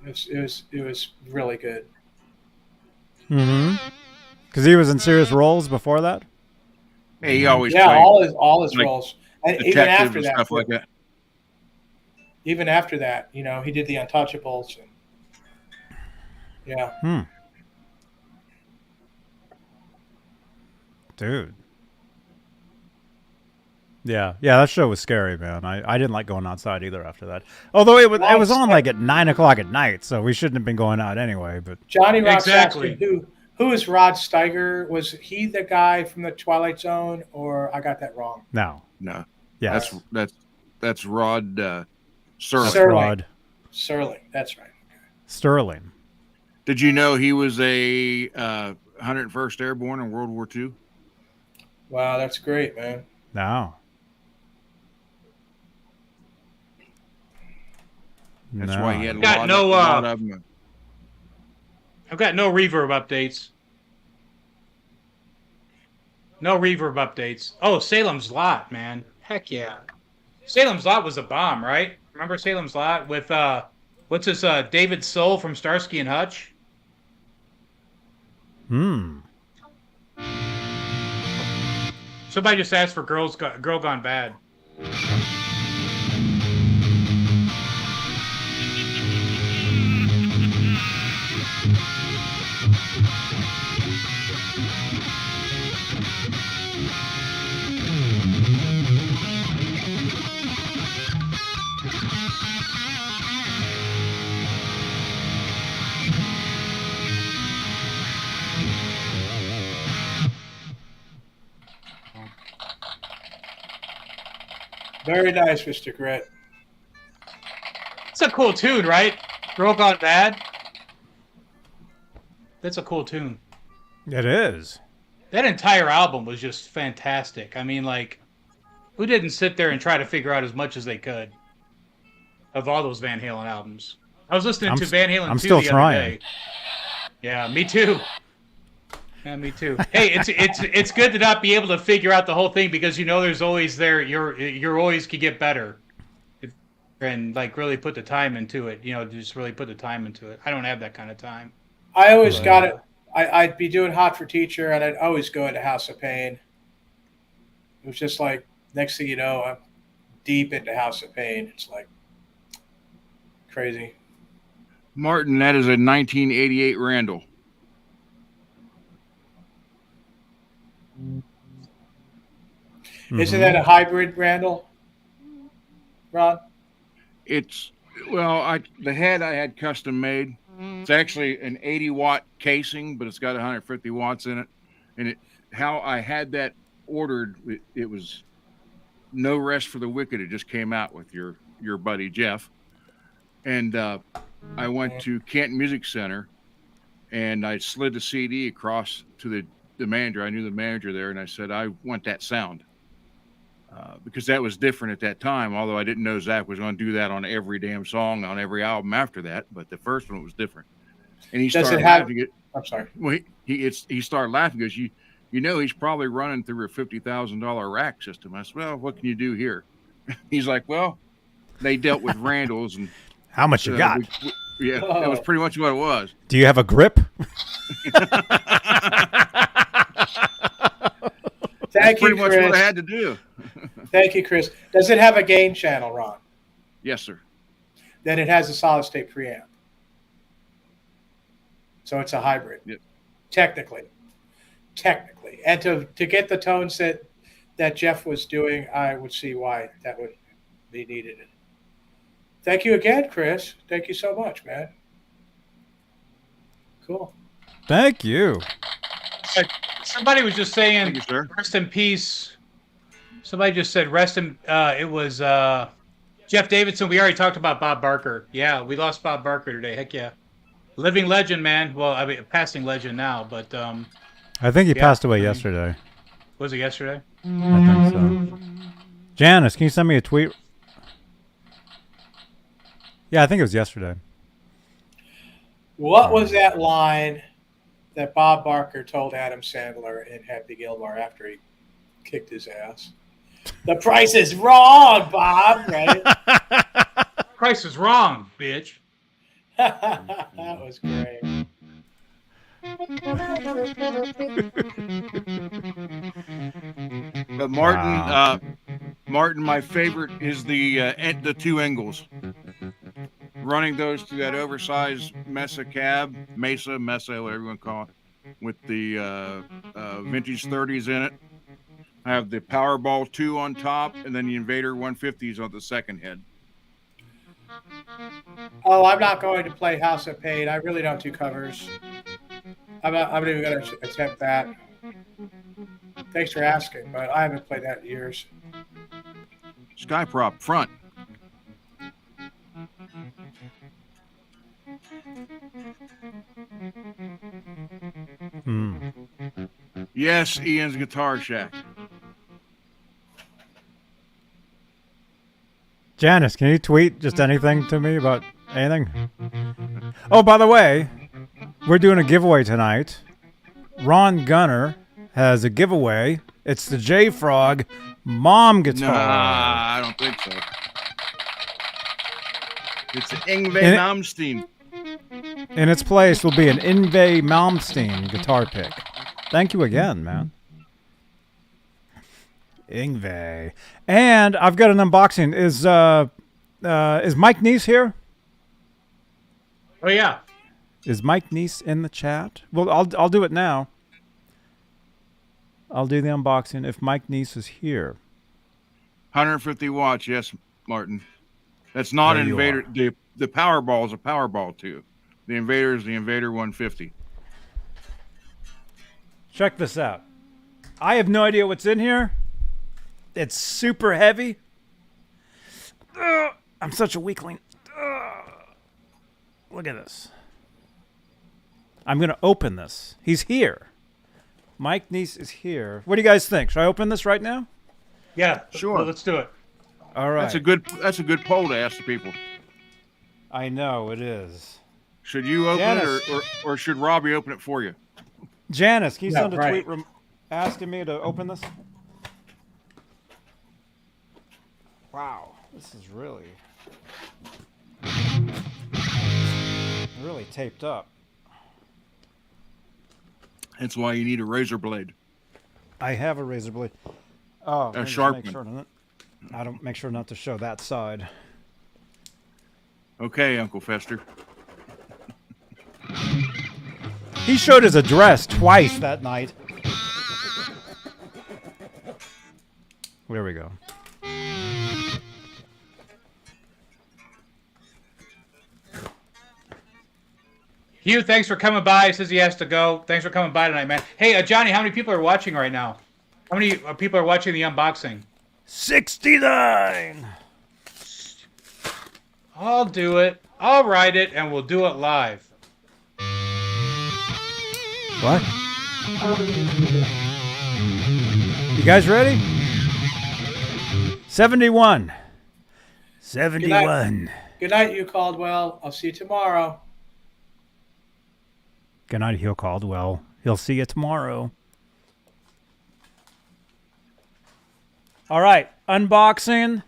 It was really good. Mm-hmm. Because he was in serious roles before that? Hey, he always Yeah, played all his like roles, and even detective after and that, stuff like that. even after that, he did the Untouchables. And, yeah. Dude. Yeah, that show was scary, man. I didn't like going outside either after that. Although it was on like at 9 o'clock at night, so we shouldn't have been going out anyway. But Johnny Rock's Exactly. asking, who is Rod Steiger? Was he the guy from the Twilight Zone, or I got that wrong? no, No. yeah, That's Rod Serling. Serling. Rod Serling, that's right. Sterling. Did you know he was a 101st Airborne in World War II? Wow, that's great, man. No. That's No. why he had a Got lot of them. I've got no reverb updates. No reverb updates. Oh, Salem's Lot, man. Heck yeah. Salem's Lot was a bomb, right? Remember Salem's Lot with what's this David Soul from Starsky and Hutch? Somebody just asked for Girl Gone Bad. Very nice, Mr. Grit. It's a cool tune, right? Girl Gone Bad. That's a cool tune. It is. That entire album was just fantastic. I mean, like, who didn't sit there and try to figure out as much as they could of all those Van Halen albums? I was listening to Van Halen 2 still the trying. other day. Yeah, me too. Yeah, me too. Hey, it's good to not be able to figure out the whole thing because there's always you're always could get better, and like really put the time into it. Just really put the time into it. I don't have that kind of time. I always got it. I'd be doing Hot for Teacher, and I'd always go into House of Pain. It was just like, next thing you know, I'm deep into House of Pain. It's like crazy. Martin, that is a 1988 Randall. Isn't that a hybrid, Randall? Ron? The head I had custom made, It's actually an 80-watt casing, but it's got 150 watts in it. And how I had that ordered, it was No Rest for the Wicked. It just came out with your buddy Jeff. And I went to Canton Music Center, and I slid the CD across to the manager. I knew the manager there, and I said, I want that sound. Because that was different at that time, although I didn't know Zach was going to do that on every damn song on every album after that. But the first one was different. And he started laughing. I'm sorry. Well, he started laughing because you know he's probably running through a $50,000 rack system. I said, well, what can you do here? He's like, well, they dealt with Randall's and how much you got? That was pretty much what it was. Do you have a grip? Thank you, pretty much Chris. what I had to do. Thank you, Chris. Does it have a gain channel, Ron? Yes, sir. Then it has a solid state preamp. So it's a hybrid. Yep. Technically. And to get the tones that Jeff was doing, I would see why that would be needed. Thank you again, Chris. Thank you so much, man. Cool. Thank you. Somebody was just saying, Thank you, sir. rest in peace. Somebody just said, rest in, it was Jeff Davidson. We already talked about Bob Barker. Yeah, we lost Bob Barker today. Heck yeah. Living legend, man. Well, I mean, passing legend now, but. I think he passed away yesterday. Was it yesterday? I think so. Janice, can you send me a tweet? Yeah, I think it was yesterday. What was that line that Bob Barker told Adam Sandler in Happy Gilmore after he kicked his ass? The price is wrong, Bob, right? Price is wrong, bitch. That was great. But Martin, my favorite is the two Engles. Running those through that oversized Mesa, whatever you want to call it, with the vintage 30s in it. I have the Powerball 2 on top, and then the Invader 150s on the second head. Oh, I'm not going to play House of Pain. I really don't do covers. I'm not even going to attempt that. Thanks for asking, but I haven't played that in years. Skyprop front. Yes, Ian's Guitar Shack. Janice, can you tweet just anything to me about anything? Oh, by the way, we're doing a giveaway tonight. Ron Gunner has a giveaway. It's the J-Frog mom guitar. Nah, I don't think so. It's an Yngwie Malmsteen. In its place will be an Yngwie Malmsteen guitar pick. Thank you again, man. Yngwie. And I've got an unboxing. Is Mike Neese here? Oh yeah. Is Mike Neese in the chat? Well, I'll do it now. I'll do the unboxing if Mike Neese is here. 150 watts, yes, Martin. That's not an Invader. The Powerball is a Powerball 2. The Invader is the Invader 150. Check this out. I have no idea what's in here. It's super heavy. I'm such a weakling. Look at this. I'm going to open this. He's here. Mike Neese is here. What do you guys think? Should I open this right now? Yeah, sure. Well, let's do it. All right. That's a good poll to ask the people. I know it is. Should you open it or should Robbie open it for you? Janice, can you send a tweet asking me to open this? Wow, this is really taped up. That's why you need a razor blade. I have a razor blade. Oh, a sharp one. I don't make sure not to show that side. Okay, Uncle Fester. He showed his address twice that night. There we go. Hugh, thanks for coming by. He says he has to go. Thanks for coming by tonight, man. Hey, Johnny, how many people are watching right now? How many people are watching the unboxing? 69. I'll do it. I'll write it, and we'll do it live. What? You guys ready? 71. 71. Good night, you Caldwell. I'll see you tomorrow. Good night, Hugh Caldwell. He'll see you tomorrow. All right, unboxing.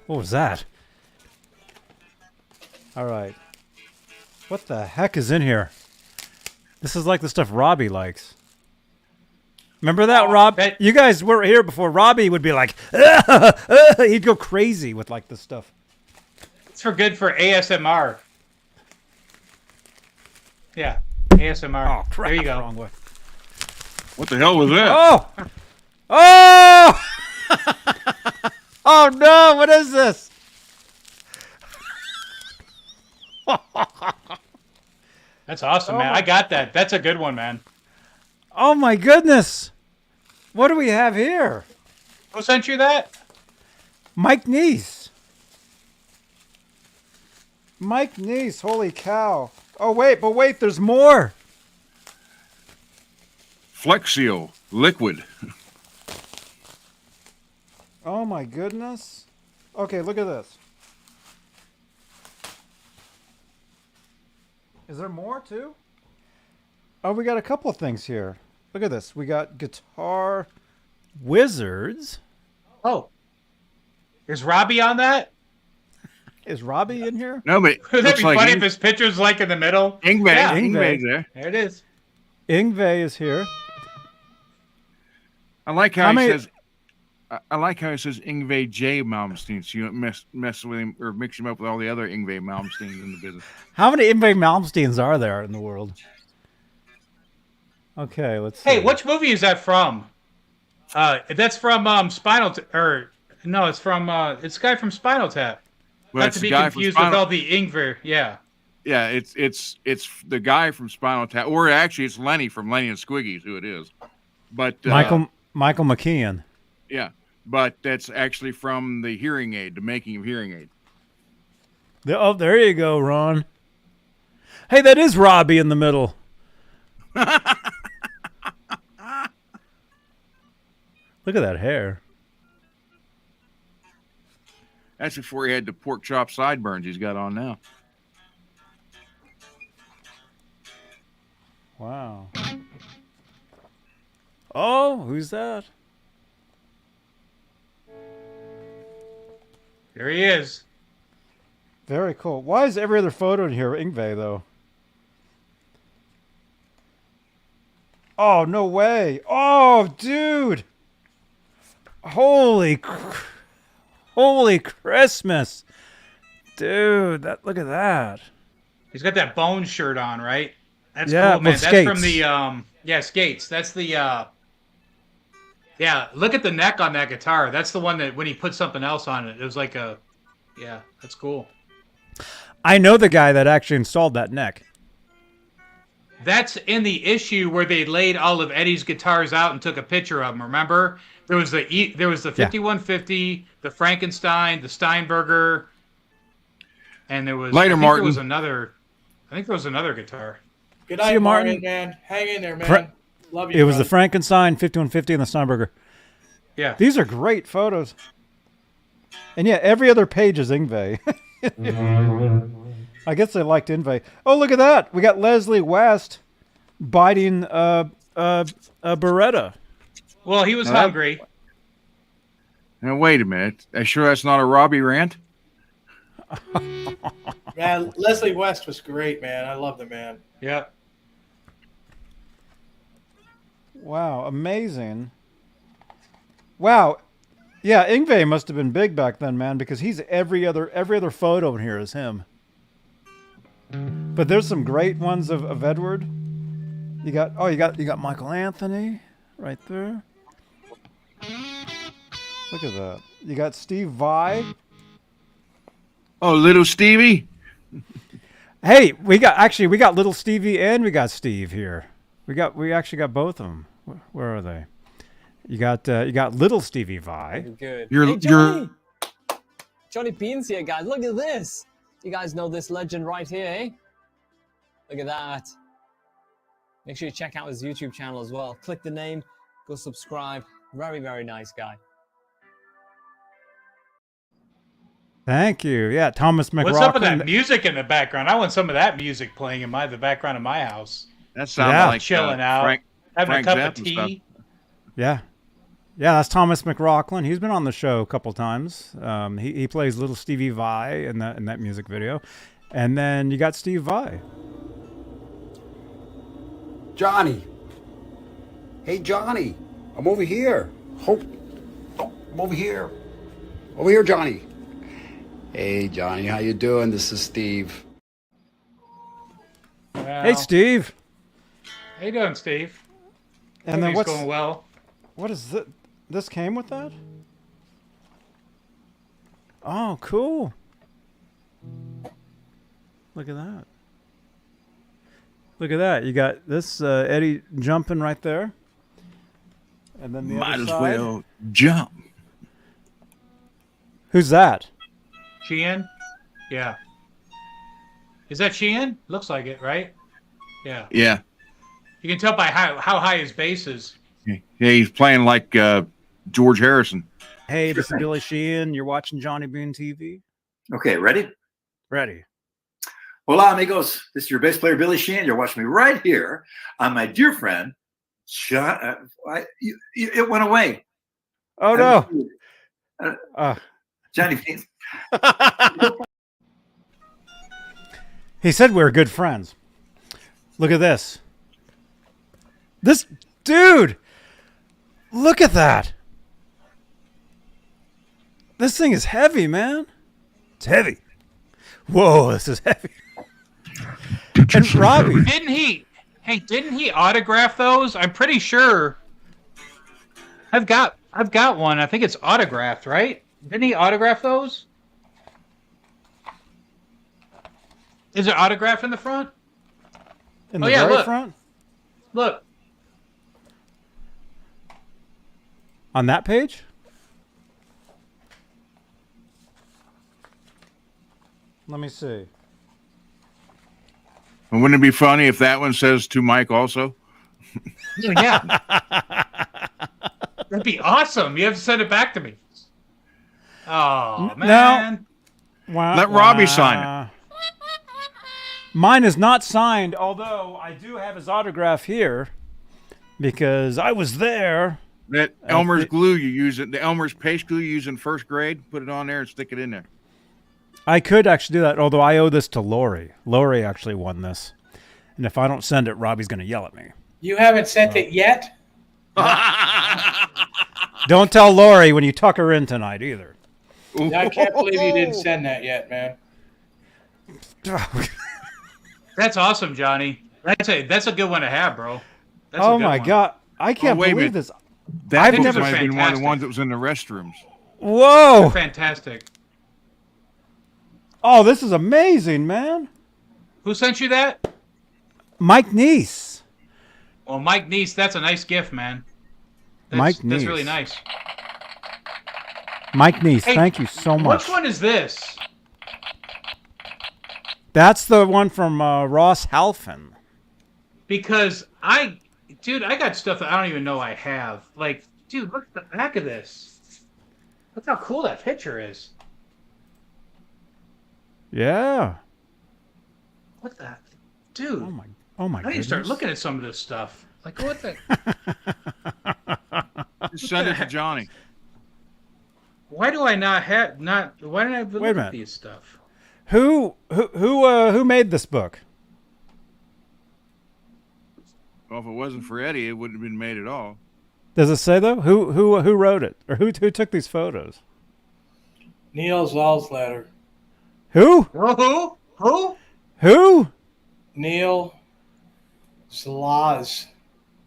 What was that? All right. What the heck is in here? This is like the stuff Robbie likes. Remember that, Rob? You guys were here before. Robbie would be like, he'd go crazy with like this stuff. It's for good for ASMR. Yeah, ASMR. Oh, crap. There you go. Wrong way. What the hell was that? Oh! Oh! Oh, no. What is this? That's awesome, man. I got that. That's a good one, man. Oh, my goodness. What do we have here? Who sent you that? Mike Neese. Mike Neese. Holy cow. Oh, wait. But wait. There's more. Flexio liquid. Oh, my goodness. Okay, look at this. Is there more, too? Oh, we got a couple of things here. Look at this. We got Guitar Wizards. Oh. Is Robbie on that? Is Robbie in here? No, but Would that looks be like funny if his picture's like in the middle? Ingve. Yeah. Ingve's there. There it is. Ingve is here. I like how he says. I like how he says Ingve J. Malmsteen, so you don't mess with him or mix him up with all the other Ingve Malmsteens in the business. How many Ingve Malmsteens are there in the world? Okay, let's see. Hey, which movie is that from? That's from Spinal no, it's from it's the guy from Spinal Tap. Well, Not to be confused with all the Ingvar, yeah. Yeah, it's the guy from Spinal Tap, or actually it's Lenny from Lenny and Squiggy's who it is. But Michael McKeon. Yeah, but that's actually from the hearing aid, the making of hearing aid. Oh, there you go, Ron. Hey, that is Robbie in the middle. Look at that hair. That's before he had the pork chop sideburns he's got on now. Wow. Oh, who's that? There he is. Very cool. Why is every other photo in here Ingve, though? Oh, no way. Oh, dude. Holy Christmas. Dude, look at that. He's got that bone shirt on, right? That's Yeah, cool, man. with That's skates. from the skates. That's the yeah, look at the neck on that guitar. That's the one that when he put something else on it, it was like that's cool. I know the guy that actually installed that neck. That's in the issue where they laid all of Eddie's guitars out and took a picture of them. Remember, there was the 5150, the Frankenstein, the Steinberger, and there was Later, Martin. There was another. I think there was another guitar. Good See night, you, Martin. Martin. Man. Hang in there, man. Love you. It was the brother. Frankenstein 5150 and the Steinberger. Yeah. These are great photos. And yeah, every other page is Ingve. I guess they liked Ingve. Oh, look at that. We got Leslie West biting a Beretta. Well, he was hungry. Now, wait a minute. Are you sure that's not a Robbie rant? Man, Leslie West was great, man. I love the man. Yeah. Wow, amazing. Wow. Yeah, Ingve must have been big back then, man, because he's every other photo in here is him. But there's some great ones of Edward. You got Michael Anthony right there. Look at that. You got Steve Vai. Oh, little Stevie. Hey, we got little Stevie and we got Steve here. We actually got both of them. Where are they? You got little Stevie Vi. Good. You're Johnny Bean's here, guys. Look at this. You guys know this legend right here, eh? Look at that. Make sure you check out his YouTube channel as well. Click the name, go subscribe. Very, very nice guy. Thank you. Yeah, Thomas McRockland. What's up with that music in the background? I want some of that music playing in the background of my house. That sounds like chilling out, having a cup of tea. Stuff. Yeah, that's Thomas McRockland. He's been on the show a couple times. He plays little Stevie Vi in that music video, and then you got Steve Vai. Johnny. Hey, Johnny. I'm over here. I'm over here. Over here, Johnny. Hey, Johnny. How you doing? This is Steve. Well, Hey, Steve. how you doing, Steve? And then Everything's going well. What is it? This came with that? Oh, cool. Look at that. Look at that. You got this Eddie jumping right there. And then the Might other as side. well jump. Who's that? Sheehan? Yeah. Is that Sheehan? Looks like it, right? Yeah. Yeah. You can tell by how high his bass is. Yeah, he's playing like George Harrison. Hey, this is Billy Sheehan. You're watching Johnny Bean TV. Okay, ready? Ready. Hola, amigos. This is your bass player, Billy Sheehan. You're watching me right here on my dear friend, John. It went away. Oh, no. Johnny Bean. He said we were good friends. Look at this. This dude. Look at that. This thing is heavy, man. It's heavy. Whoa, this is heavy. And Robbie. Didn't he autograph those? I'm pretty sure. I've got one. I think it's autographed, right? Didn't he autograph those? Is it autographed in the front? In the very front? Look. On that page? Let me see. And wouldn't it be funny if that one says to Mike also? Yeah. That'd be awesome. You have to send it back to me. Oh, man. No. Let Robbie sign it. Mine is not signed, although I do have his autograph here because I was there. That Elmer's glue you use, the Elmer's paste glue you use in first grade, put it on there and stick it in there. I could actually do that, although I owe this to Lori. Lori actually won this. And if I don't send it, Robbie's going to yell at me. You haven't sent it yet? Don't tell Lori when you tuck her in tonight either. I can't believe you didn't send that yet, man. That's awesome, Johnny. That's a good one to have, bro. That's oh my God. I can't believe this. That might have been one of the ones that was in the restrooms. Whoa. They're fantastic. Oh, this is amazing, man. Who sent you that? Mike Neese. Well, Mike Neese, that's a nice gift, man. Mike Neese. That's really nice. Mike Neese, Hey, thank you so much. Which one is this? That's the one from Ross Halfin. Because I got stuff that I don't even know I have. Like, dude, look at the back of this. Look how cool that picture is. Yeah. What the, dude? Oh my! I need to start looking at some of this stuff. Like, what the? Just send it to Johnny. Why do I not have Why didn't I Wait a look at minute. these stuff? Who made this book? Well, if it wasn't for Eddie, it wouldn't have been made at all. Does it say though? Who wrote it, or who took these photos? Neil Zalsletter. Who? Who? Neil Zlaz.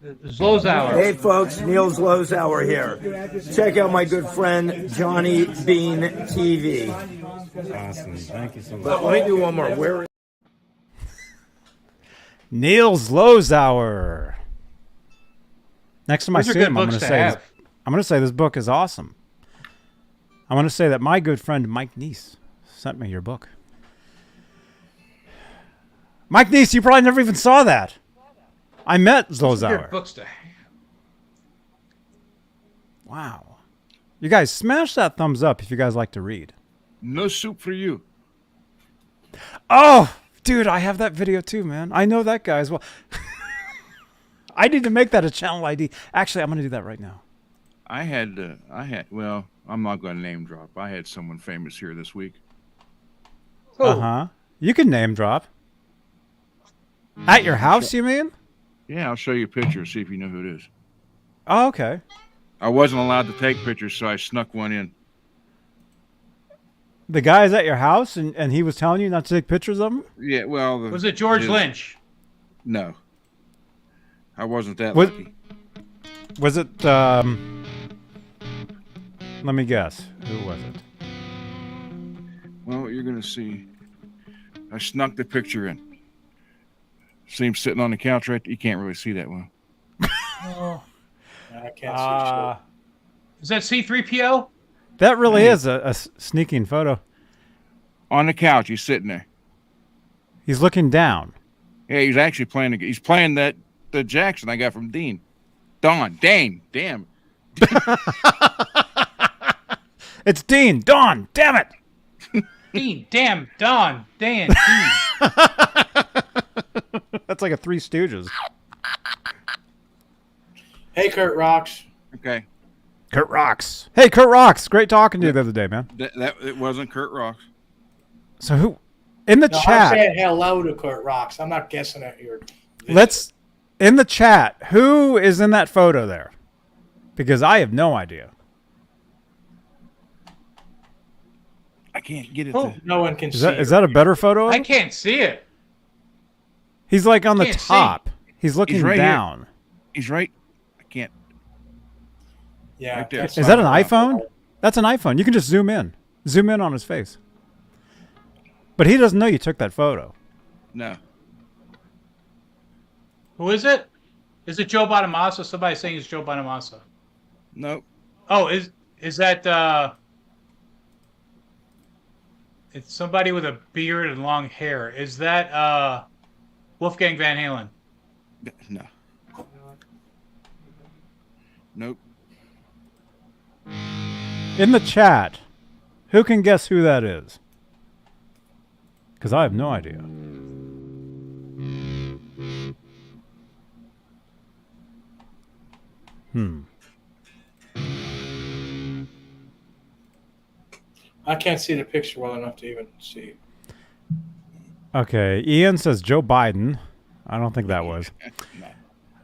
Zlozauer. Hey folks, Neil Zlozauer here. Check out my good friend Johnny Bean TV. Awesome. Thank you so much. But let me do one more. Where? Niels Lozauer. Next time I Those are see good him, I'm books going to to say, have. I'm going to say this book is awesome. I want to say that my good friend Mike Neese sent me your book. Mike Neese, you probably never even saw that. I met Those are Lozauer. good books to have. Wow. You guys, smash that thumbs up if you guys like to read. No soup for you. Oh, dude, I have that video too, man. I know that guy as well. I need to make that a channel ID. Actually, I'm going to do that right now. Well, I'm not going to name drop. I had someone famous here this week. Uh-huh. You can name drop. At your house, you mean? Yeah, I'll show you a picture, see if you know who it is. Oh, okay. I wasn't allowed to take pictures, so I snuck one in. The guy's at your house, and he was telling you not to take pictures of him? Yeah, well... Was it George Lynch? No. I wasn't that Was- lucky. Was it, let me guess. Who was it? Well, you're going to see. I snuck the picture in. See him sitting on the couch right there? You can't really see that well. I can't see shit. Is that C-3PO? That really is a sneaking photo. On the couch, he's sitting there. He's looking down. Yeah, he's actually playing. He's playing the Jackson I got from Dane. Damn. It's Dean. Dawn. Damn it. Dean, damn, Don, Dan, Dean. That's like a Three Stooges. Hey, Kurt Rocks. Okay. Kurt Rocks. Hey, Kurt Rocks. Great talking to you the other day, man. That it wasn't Kurt Rocks. So who in the No, I'm chat? saying hello to Kurt Rocks. I'm not guessing at your. Let's in the chat. Who is in that photo there? Because I have no idea. I can't get it. Oh, no one can Is see. that a better photo? I can't see it. He's like on the Can't see. top. He's looking He's right down. Here. He's right. I can't. Yeah. Right there. Is that an iPhone? That's an iPhone. You can just zoom in. Zoom in on his face. But he doesn't know you took that photo. No. Who is it? Is it Joe Bonamassa? Somebody saying it's Joe Bonamassa. Nope. Oh, is that it's somebody with a beard and long hair. Is that Wolfgang Van Halen? No. Nope. In the chat, who can guess who that is? Because I have no idea. I can't see the picture well enough to even see. Okay, Ian says Joe Biden. I don't think that was.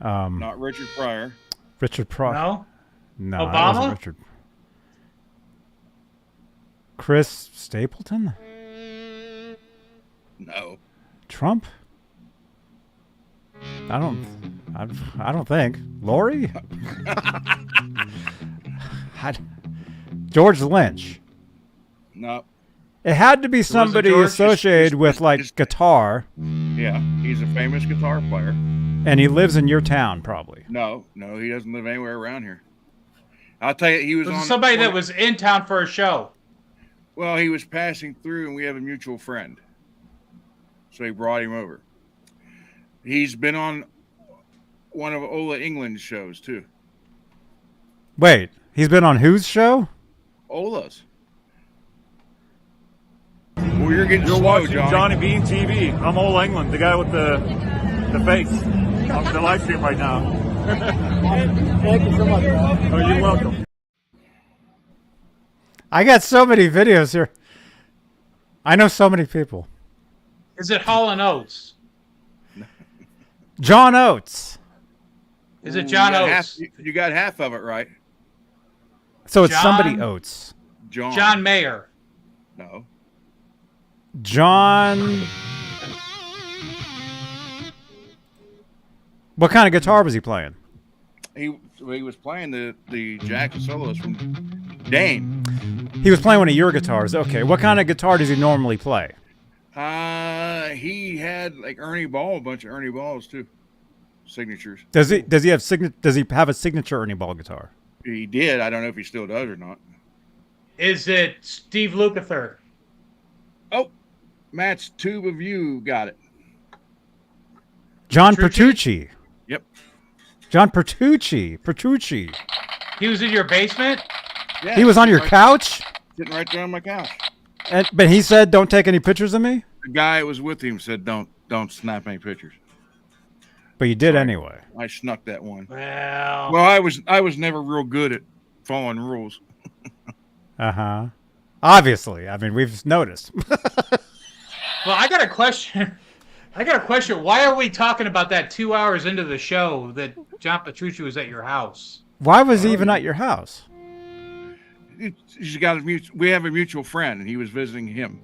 No. Not Richard Pryor. Richard Pryor. No. No, Obama? that wasn't Richard. Chris Stapleton? No. Trump? I don't think. Lori? George Lynch. No. It had to be somebody George. associated with like guitar, Yeah, he's a famous guitar player. and he lives in your town, probably. No, he doesn't live anywhere around here. I'll tell you, he was Was on it somebody that was in town for a show? Well, he was passing through, and we have a mutual friend, so he brought him over. He's been on one of Ola England's shows too. Wait, he's been on whose show? Ola's. Well, you're getting You're slow, watching Johnny. Johnny Bean TV. I'm Old England, the guy with the face. On the live stream right now. Thank you so much. Oh, you're welcome. I got so many videos here. I know so many people. Is it Hall and Oates? John Oates. Is it John you got Oates? You got half of it right. So it's John? somebody Oates. John Mayer. No. John. What kind of guitar was he playing? He was playing the Jackson solos from Dane. He was playing one of your guitars. Okay, what kind of guitar does he normally play? He had like Ernie Ball, a bunch of Ernie Balls too, signatures. Does he have a signature Ernie Ball guitar? He did. I don't know if he still does or not. Is it Steve Lukather? Oh, Matt's Tube of You got it. John Petrucci. Yep. John Petrucci. He was in your basement? Yeah, He was on your couch? Sitting right there on my couch. But he said, "Don't take any pictures of me." The guy that was with him said, "Don't snap any pictures." But you did anyway. I snuck that one. Well, I was never real good at following rules. Obviously, I mean, we've noticed. Well, I got a question. Why are we talking about that 2 hours into the show that John Petrucci was at your house? Why was he even at your house? He's got we have a mutual friend, and he was visiting him.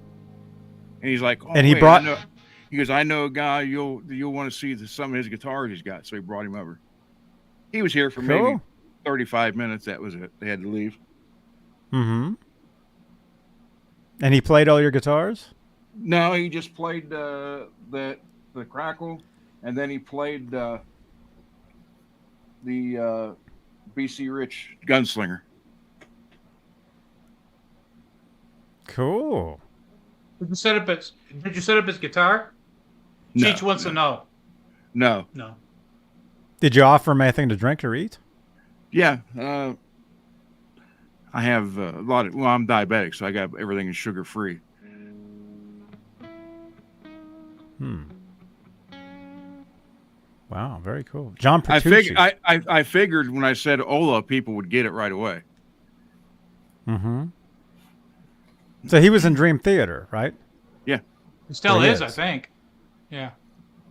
And he's like, and he brought. He goes, I know a guy you'll want to see some of his guitars he's got. So he brought him over. He was here for maybe 35 minutes. That was it. They had to leave. Mm-hmm. And he played all your guitars? No, he just played the Crackle, and then he played the BC Rich Gunslinger. Cool. Did you set up his guitar? No, Cheech wants to know. No. Did you offer him anything to drink or eat? Yeah. I have a lot of. Well, I'm diabetic, so I got everything is sugar free. Wow, very cool. John Petrucci. I figured when I said Ola, people would get it right away. Mm-hmm. So he was in Dream Theater, right? Yeah. He still is, I think. Yeah.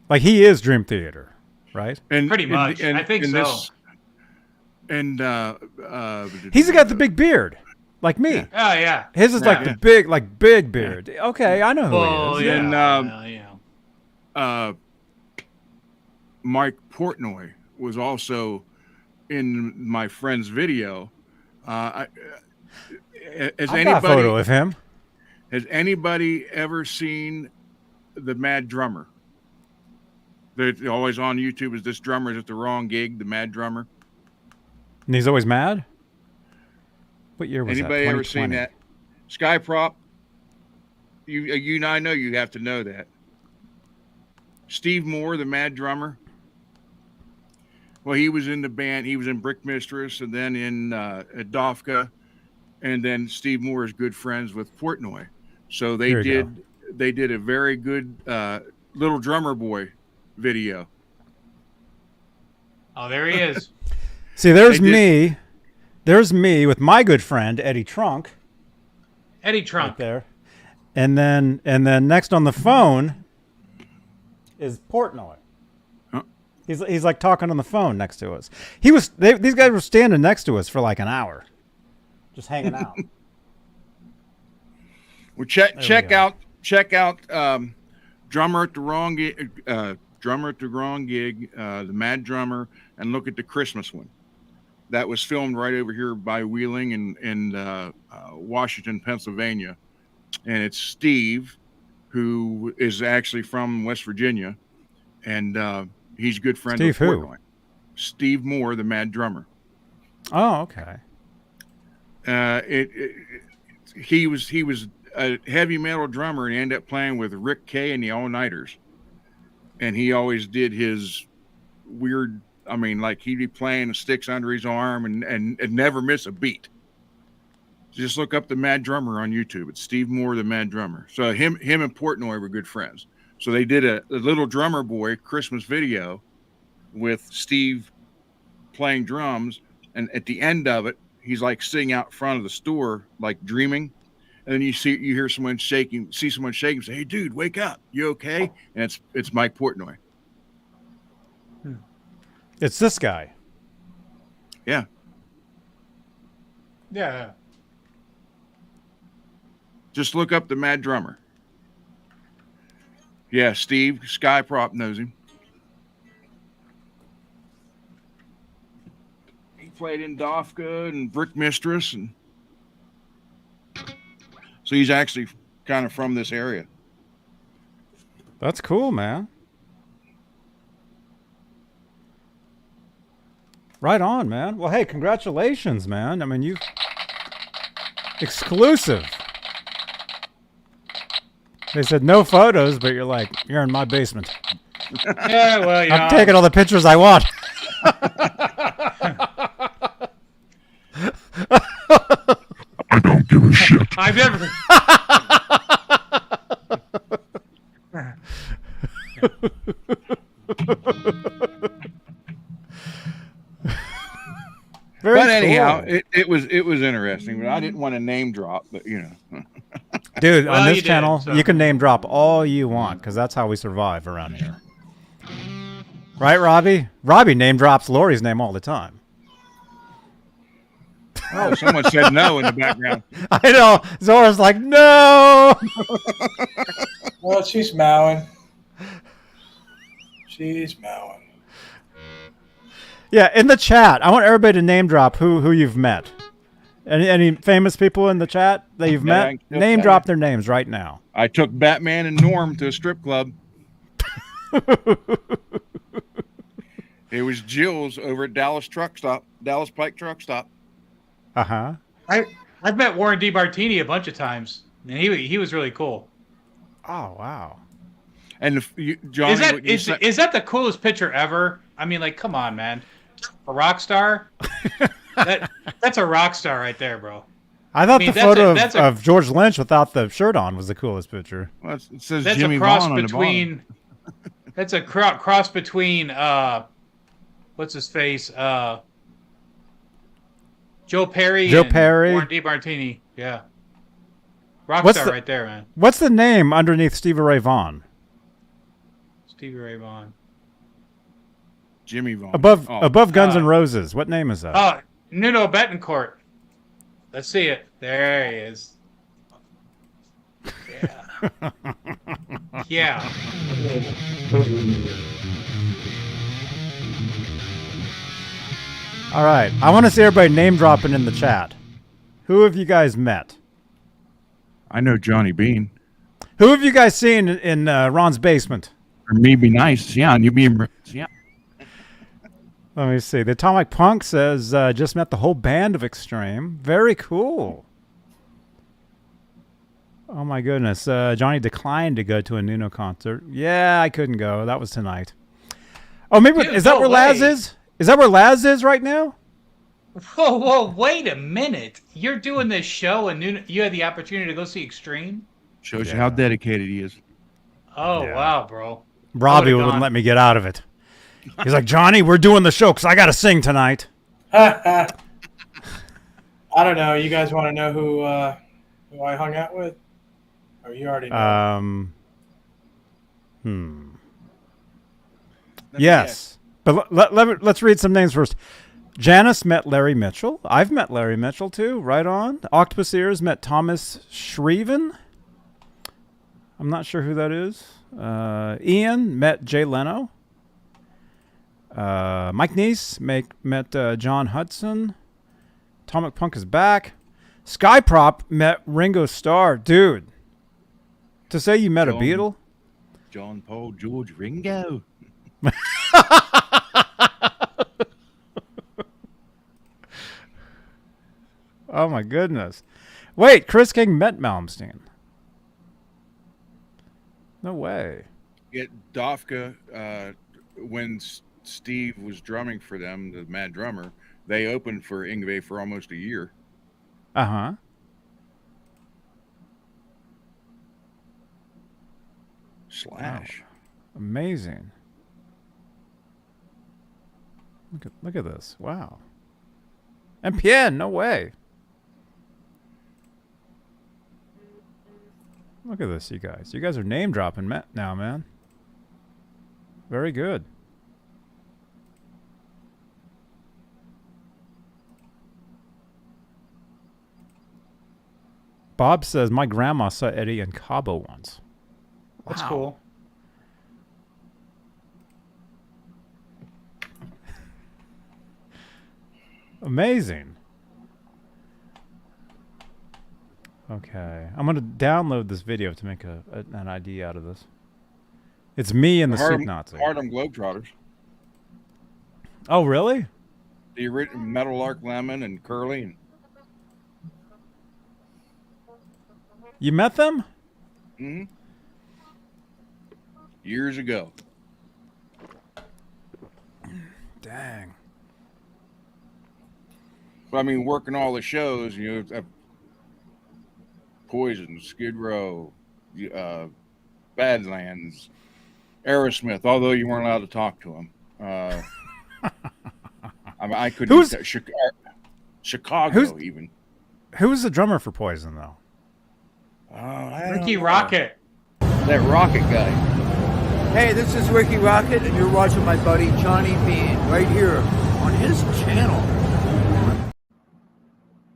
Like he is Dream Theater, right? And pretty much. I think so. He's got the big beard, like me. Yeah. Oh yeah. His is like the big beard. Yeah. Okay, I know who he is. And Mike Portnoy was also in my friend's video. Has I've got a photo of him. Has anybody ever seen the Mad Drummer? They're always on YouTube. Is this drummer is at the wrong gig? The Mad Drummer. And he's always mad. What year was Anybody that? ever seen that? Sky Prop. You I know you have to know that. Steve Moore, the Mad Drummer. Well, he was in the band. He was in Brick Mistress, and then in Dofka, and then Steve Moore is good friends with Portnoy. So they did a very good Little Drummer Boy video. Oh, there he is. See, there's me. There's me with my good friend Eddie Trunk. Right there. And then next on the phone is Portnoy. Huh? He's like talking on the phone next to us. These guys were standing next to us for like an hour, just hanging out. Well, check out Drummer at the Wrong Gig, the Mad Drummer, and look at the Christmas one. That was filmed right over here by Wheeling in Washington, Pennsylvania, and it's Steve, who is actually from West Virginia, and he's a good friend of Portnoy. Steve Moore, the Mad Drummer. Oh, okay. He was a heavy metal drummer, and he ended up playing with Rick Kay and the All Nighters, and he always did his weird. I mean, like he'd be playing the sticks under his arm and never miss a beat. Just look up the Mad Drummer on YouTube. It's Steve Moore, the Mad Drummer. So him and Portnoy were good friends. So they did a Little Drummer Boy Christmas video with Steve playing drums, and at the end of it, he's like sitting out front of the store, like dreaming. And then you hear someone shaking, say, "Hey, dude, wake up! You okay?" And it's Mike Portnoy. It's this guy. Yeah. Yeah. Just look up the Mad Drummer. Yeah, Steve Sky Prop knows him. He played in Dofka and Brick Mistress, and So he's actually kind of from this area. That's cool, man. Right on, man. Well, hey, congratulations, man. I mean, you exclusive. They said no photos, but you're like, you're in my basement. Yeah, well, you I'm taking all the pictures I want. I don't give a shit. I've never. Very But anyhow, cool. it was interesting. But I didn't want to name drop. But you know, Dude, Well, on this you did, channel, so- you can name drop all you want because that's how we survive around here. Right, Robbie? Robbie name drops Lori's name all the time. oh, someone said no in the background. I know. Zora's like, no. Well, she's mowing. She's mowing. Yeah, in the chat, I want everybody to name drop who you've met. Any famous people in the chat that you've Yeah, I met? can Name tell drop you. their names right now. I took Batman and Norm to a strip club. It was Jill's over at Dallas Pike Truck Stop. Uh-huh. I've met Warren DeMartini a bunch of times, and he was really cool. Oh, wow. And Johnny, Is that the coolest picture ever? I mean, like, come on, man, a rock star. That's a rock star right there, bro. I thought mean, the photo that's of George Lynch without the shirt on was the coolest picture. Well, it says That's Jimmy a cross Vaughn on the between. That's a cross between. What's his face? Joe Perry. Joe and Perry. Warren DeMartini. Yeah. Rock What's star the- right there, man. What's the name underneath Stevie Ray Vaughan? Stevie Ray Vaughan. Jimmy Vaughn. Above Guns N' Roses. What name is that? Oh, Nuno Betancourt. Let's see it. There he is. Yeah. Yeah. All right. I want to see everybody name dropping in the chat. Who have you guys met? I know Johnny Bean. Who have you guys seen in Ron's basement? For me, be nice. Yeah, and you be yeah. Let me see. The Atomic Punk says, just met the whole band of Extreme. Very cool. Oh, my goodness. Johnny declined to go to a Nuno concert. Yeah, I couldn't go. That was tonight. Oh, maybe. Dude, is that no where Laz way. is? Is that where Laz is right now? Whoa, wait a minute. You're doing this show and you had the opportunity to go see Extreme? Shows you how dedicated he is. Oh, wow, bro. Robbie would've wouldn't gone. let me get out of it. He's like, Johnny, we're doing the show because I got to sing tonight. I don't know. You guys want to know who I hung out with? Or you already know? Yes. But let's read some names first. Janice met Larry Mitchell. I've met Larry Mitchell, too. Right on. Octopus Ears met Thomas Shriven. I'm not sure who that is. Ian met Jay Leno. Mike Neese met John Hudson. Atomic Punk is back. Skyprop met Ringo Starr. Dude, to say you met a Beatle? John Paul George Ringo. Oh, my goodness. Wait, Chris King met Malmsteen. No way. Get Dofka, when Steve was drumming for them, the Mad Drummer, they opened for Yngwie for almost a year. Uh-huh. Slash. Wow. Amazing. Look at this. Wow. And Pien, no way. Look at this, you guys. You guys are name dropping now, man. Very good. Bob says, my grandma saw Eddie in Cabo once. That's Wow. cool. Amazing. Okay, I'm gonna download this video to make an ID out of this. It's me and the soup Nazi. Harlem Globetrotters. Oh, really? The original Meadowlark Lemon and Curly. You met them? Mm-hmm. Years ago. Dang. But I mean, working all the shows, you know, Poison, Skid Row, Badlands, Aerosmith. Although you weren't allowed to talk to them, I mean, I couldn't. Chicago, even. Who was the drummer for Poison, though? Ricky Rocket. That Rocket guy. Hey, this is Ricky Rocket, and you're watching my buddy Johnny Bean right here on his channel.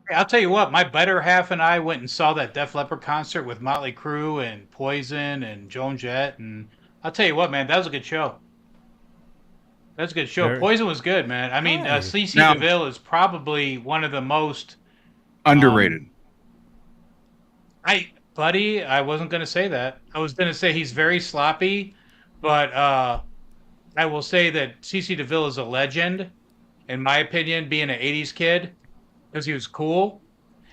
Hey, I'll tell you what, my better half and I went and saw that Def Leppard concert with Motley Crue and Poison and Joan Jett, and I'll tell you what, man, that was a good show. That's a good show. Poison was good, man. I mean, CeCe DeVille is probably one of the most underrated. Buddy, I wasn't going to say that. I was going to say he's very sloppy, but I will say that CeCe DeVille is a legend, in my opinion, being an 80s kid, because he was cool,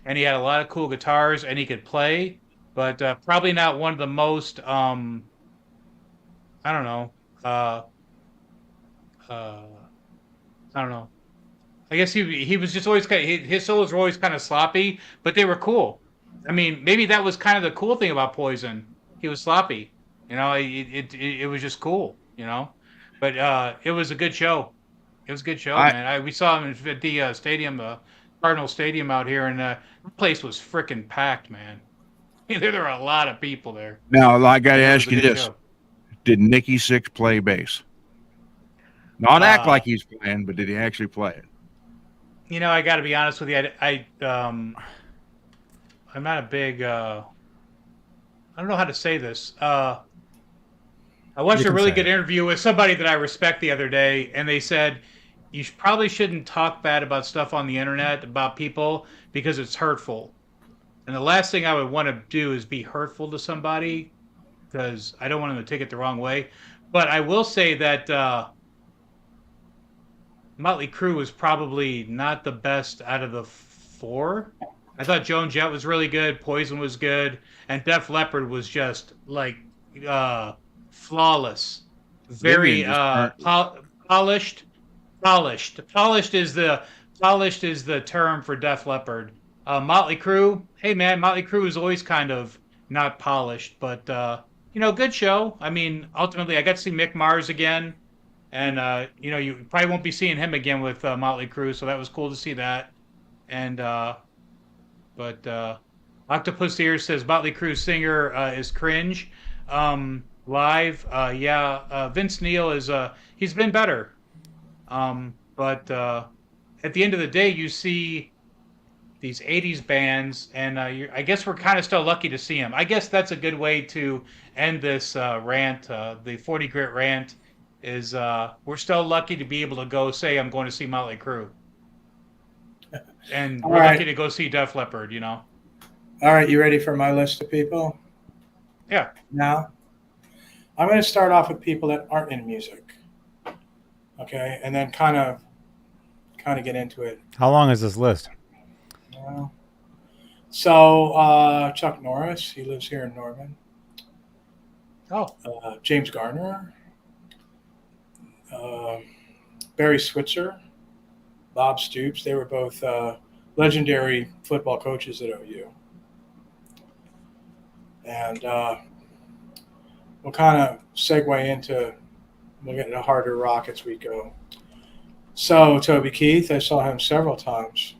and he had a lot of cool guitars, and he could play, but probably not one of the most, I don't know, I don't know. I guess he was just always his solos were always kind of sloppy, but they were cool. I mean, maybe that was kind of the cool thing about Poison. He was sloppy, you know. It was just cool, you know. But it was a good show. It was a good show, man. We saw him at the stadium, Cardinal Stadium out here, and the place was freaking packed, man. There were a lot of people there. Now I got to ask you this: did Nikki Sixx play bass? Not act like he's playing, but did he actually play it? You know, I got to be honest with you. I'm not a big. I don't know how to say this. I watched a really good interview with somebody that I respect the other day, and they said you probably shouldn't talk bad about stuff on the internet about people because it's hurtful. And the last thing I would want to do is be hurtful to somebody because I don't want them to take it the wrong way. But I will say that Motley Crue was probably not the best out of the four. I thought Joan Jett was really good, Poison was good, and Def Leppard was just like flawless. Very polished. Polished is the term for Def Leppard. Motley Crue, hey man, Motley Crue is always kind of not polished, but you know, good show. I mean, ultimately, I got to see Mick Mars again, and you know, you probably won't be seeing him again with Motley Crue, so that was cool to see that. And but Octopus Ear says Motley Crue singer is cringe. Live, yeah, Vince Neil is he's been better. But at the end of the day, you see these 80s bands, and I guess we're kind of still lucky to see them. I guess that's a good way to end this rant. The 40 Grit rant is we're still lucky to be able to go say I'm going to see Motley Crue. And we're lucky to go see Def Leppard, you know. All right, you ready for my list of people? Yeah. Now, I'm going to start off with people that aren't in music. Okay, and then kind of get into it. How long is this list? So Chuck Norris, he lives here in Norman. Oh. James Garner, Barry Switzer, Bob Stoops. They were both legendary football coaches at OU. And we'll kind of segue into, we'll get into harder rock as we go. So Toby Keith, I saw him several times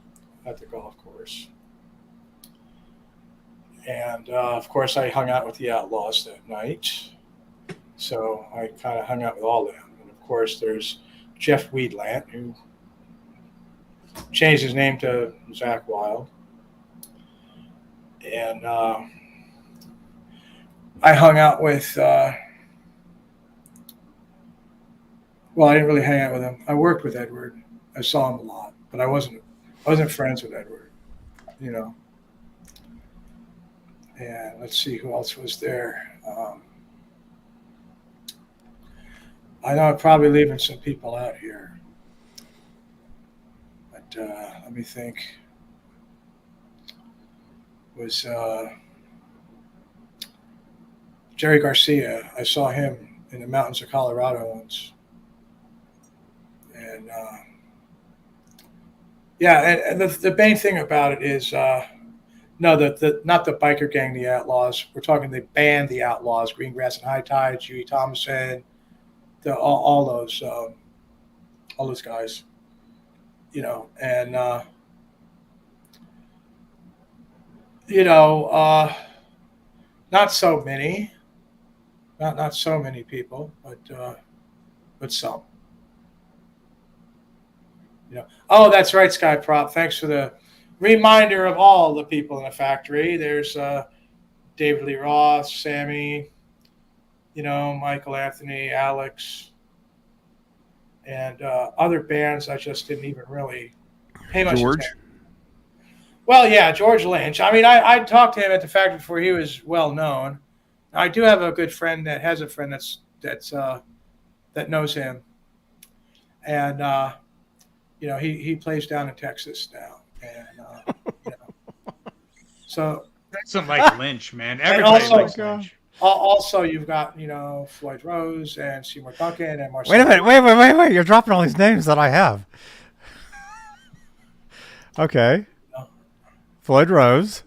at the golf course. And of course, I hung out with the Outlaws that night. So I kind of hung out with all of them. And of course, there's Jeff Weedland, who changed his name to Zach Wilde. And I hung out with, well, I didn't really hang out with him. I worked with Edward. I saw him a lot, but I wasn't friends with Edward, you know. And let's see who else was there. I know I'm probably leaving some people out here, but let me think. Was Jerry Garcia. I saw him in the mountains of Colorado once. And and the main thing about it is no, the not the biker gang, the Outlaws. We're talking the band, the Outlaws, Greengrass and High Tide, Huey Thomason, all those guys. You know, and not so many, not so many people, but some. You know, oh, that's right, Sky Prop. Thanks for the reminder of all the people in the factory. There's David Lee Roth, Sammy, Michael Anthony, Alex, and other bands I just didn't even really pay much attention. Well, yeah, George Lynch. I mean, I talked to him at the factory before he was well known. I do have a good friend that has a friend that knows him, and he plays down in Texas now, and so that's some like Lynch, man. Everybody likes Lynch. Also, you've got Floyd Rose and Seymour Duncan and Marcel. Wait a minute, wait! You're dropping all these names that I have. Okay. Floyd Rose.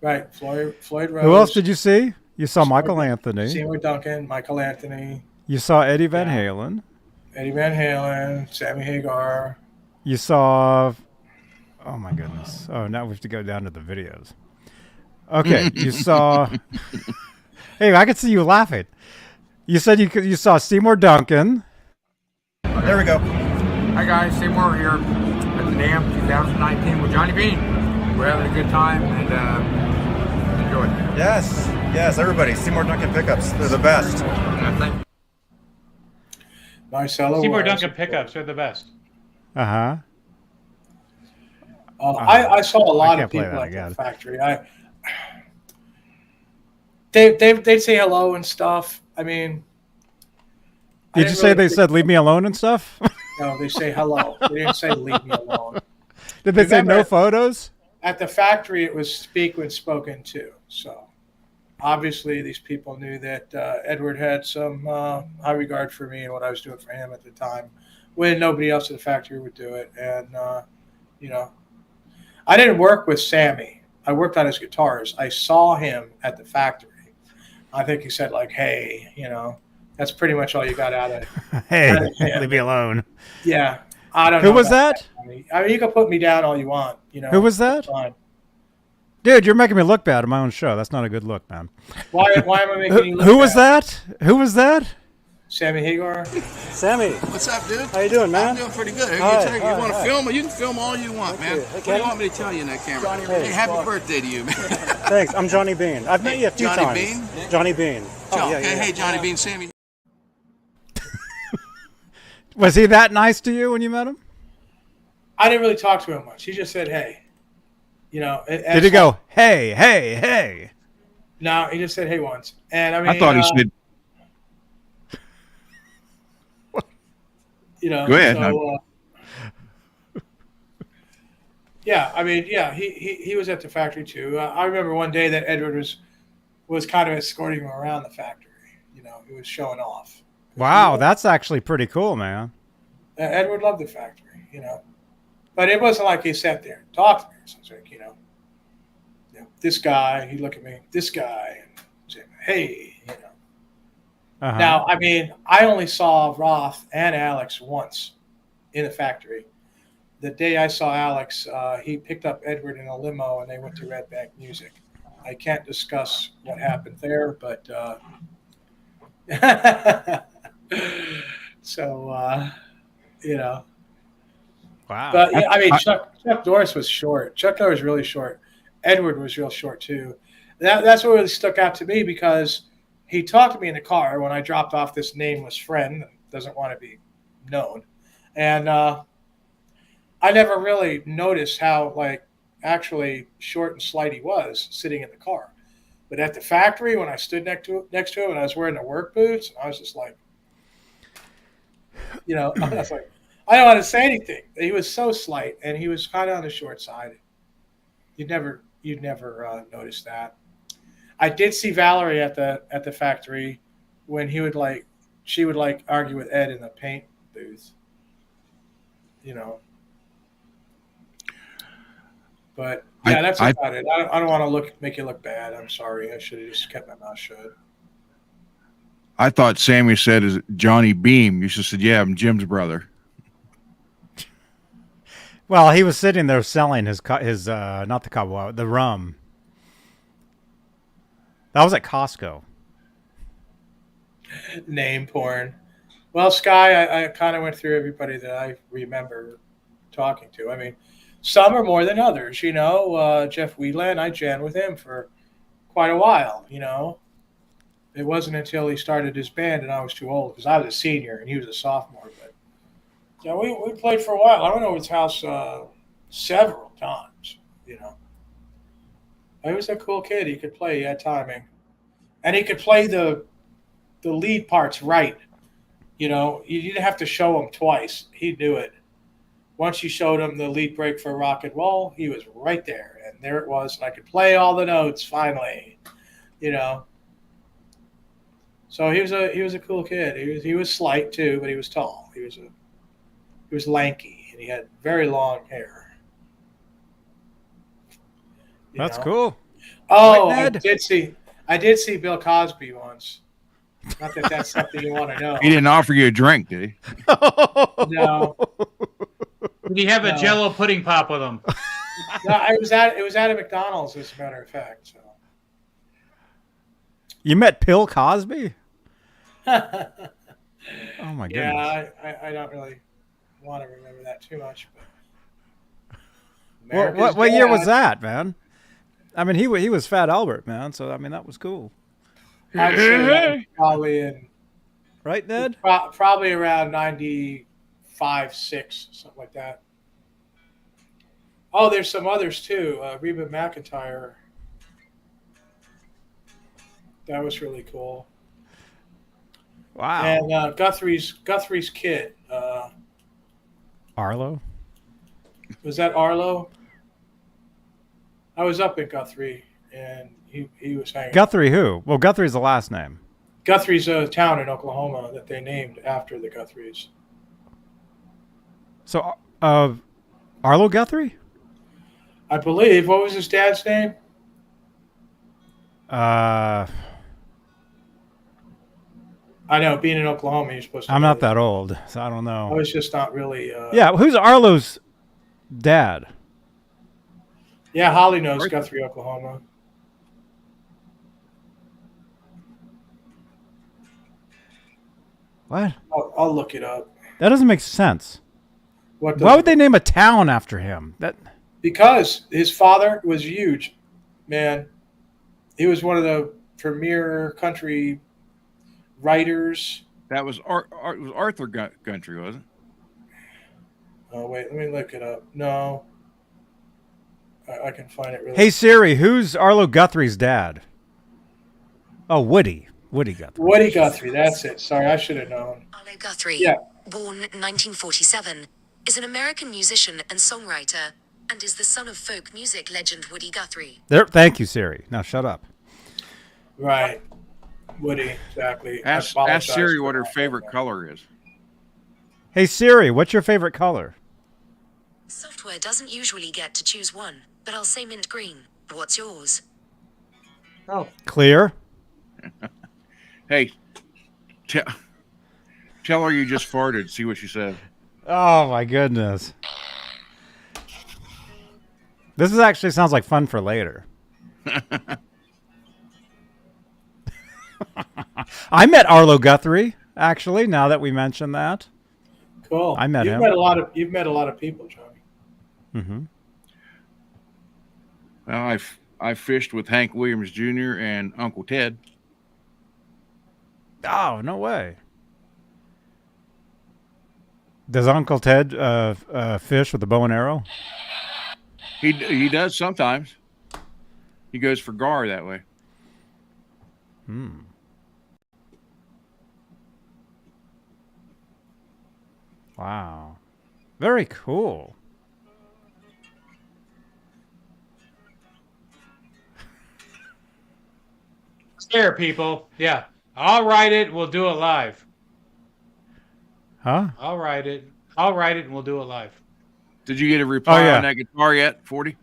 Right, Floyd Rose. Who else did you see? You saw Michael Anthony. Seymour Duncan, Michael Anthony. You saw Eddie Van Halen. Eddie Van Halen, Sammy Hagar. You saw... Oh, my goodness. Oh, now we have to go down to the videos. Okay, you saw... Hey, I could see you laughing. You said you saw Seymour Duncan. There we go. Hi, guys. Seymour here at the NAMM 2019 with Johnny Bean. We're having a good time and enjoy it. Yes, everybody. Seymour Duncan pickups. They're the best. Marcelo Seymour Duncan pickups are the best. Uh-huh. I saw a lot of people at the factory. They'd say hello and stuff. I mean... Did you say they said leave me alone and stuff? No, they say hello. They didn't say leave me alone. Did they say no photos? At the factory, it was speak when spoken to. So obviously, these people knew that Edward had some high regard for me and what I was doing for him at the time, when nobody else at the factory would do it. And I didn't work with Sammy. I worked on his guitars. I saw him at the factory. I think he said like, "Hey, that's pretty much all you got out of it." Hey, leave me alone. Yeah. I don't know. Who was that? I mean, you can put me down all you want. Who was that? Dude, you're making me look bad on my own show. That's not a good look, man. Why am I making you look Who was bad? that? Who was that? Sammy Hagar. Sammy. What's up, dude? How you doing, man? I'm doing pretty good. Hi, You want to film? You can film all you want, man. What do you want me to tell you in that camera? Hey, happy birthday to you, man. Thanks. I'm Johnny Bean. I've met you a few times. Johnny Bean? Johnny Bean. Hey, Johnny Bean, Sammy. Was he that nice to you when you met him? I didn't really talk to him much. He just said, "Hey." Did he go, "Hey, hey, hey"? No, he just said, "Hey" once. And I mean, I thought he said. Go ahead. So, I mean, he was at the factory too. I remember one day that Edward was kind of escorting him around the factory. He was showing off. Wow, that's actually pretty cool, man. Edward loved the factory, but it wasn't like he sat there and talked to me or something. This guy, he'd look at me, this guy, and say, "Hey," Uh-huh. Now, I mean, I only saw Roth and Alex once in the factory. The day I saw Alex, he picked up Edward in a limo and they went to Red Bank Music. I can't discuss what happened there, but so, Wow. But I mean, Chuck Norris was short. Chuck Norris was really short. Edward was real short too. That's what really stuck out to me because he talked to me in the car when I dropped off this nameless friend that doesn't want to be known. And I never really noticed how actually short and slight he was sitting in the car. But at the factory, when I stood next to him and I was wearing the work boots, I was just like, I was like, I don't want to say anything. He was so slight, and he was kind of on the short side. You'd never notice that. I did see Valerie at the factory when she would argue with Ed in the paint booth. But yeah, that's about it. I don't want to make you look bad. I'm sorry. I should have just kept my mouth shut. I thought Sammy said is Johnny Beam. You should have said, yeah, I'm Jim's brother. Well, he was sitting there selling his not the cowboy, the rum. That was at Costco. Name porn. Well, Sky, I kind of went through everybody that I remember talking to. I mean, some are more than others, Jeff Wheatland, I jammed with him for quite a while, It wasn't until he started his band and I was too old because I was a senior and he was a sophomore. But yeah, we played for a while. I went over his house several times, He was a cool kid. He could play. He had timing. And he could play the lead parts right. You didn't have to show him twice. He knew it. Once you showed him the lead break for rock and roll, he was right there. And there it was. And I could play all the notes finally, So he was a cool kid. He was slight too, but he was tall. He was lanky and he had very long hair. That's cool. Oh, Right, I did see Bill Cosby once. Not that that's something you want to know. He didn't offer you a drink, did he? No. Did he have a Jello pudding pop with him? No, it was at a McDonald's, as a matter of fact. So. You met Bill Cosby? Oh my goodness. Yeah, I don't really want to remember that too much. But what year was that, man? I mean, he was Fat Albert, man. So I mean, that was cool. I'm sure that was probably in right, Ned. Probably around 95, 6, something like that. Oh, there's some others too. Reba McEntire. That was really cool. Wow. And Guthrie's kid. Arlo? Was that Arlo? I was up in Guthrie, and he was hanging. Guthrie who? Well, Guthrie's the last name. Guthrie's a town in Oklahoma that they named after the Guthries. So, Arlo Guthrie? I believe. What was his dad's name? I know, being in Oklahoma, you're supposed to. I'm not that old, so I don't know. I was just not really. Yeah, who's Arlo's dad? Yeah, Holly knows Guthrie, Oklahoma. What? I'll look it up. That doesn't make sense. Why would they name a town after him? Because his father was huge, man. He was one of the premier country writers. That was Arthur Country, wasn't it? Oh wait, let me look it up. No, I can find it really. Hey Siri, who's Arlo Guthrie's dad? Oh, Woody Guthrie. Woody Guthrie, that's it. Sorry, I should have known. Arlo Guthrie, yeah. born 1947, is an American musician and songwriter, and is the son of folk music legend Woody Guthrie. Thank you, Siri. Now shut up. Right. Woody, exactly. Ask Siri what her favorite color is. Hey Siri, what's your favorite color? Software doesn't usually get to choose one, but I'll say mint green. What's yours? Oh. Clear. Hey, tell her you just farted. See what she said. Oh my goodness. This actually sounds like fun for later. I met Arlo Guthrie, actually, now that we mentioned that. Cool. I met him. You've met a lot of people, Johnny. Mm-hmm. Well, I fished with Hank Williams Jr. and Uncle Ted. Oh, no way. Does Uncle Ted fish with a bow and arrow? He does sometimes. He goes for Gar that way. Wow. Very cool. There, people. Yeah. I'll write it. We'll do it live. Huh? I'll write it. I'll write it and we'll do it live. Did you get a reply on that guitar yet, 40?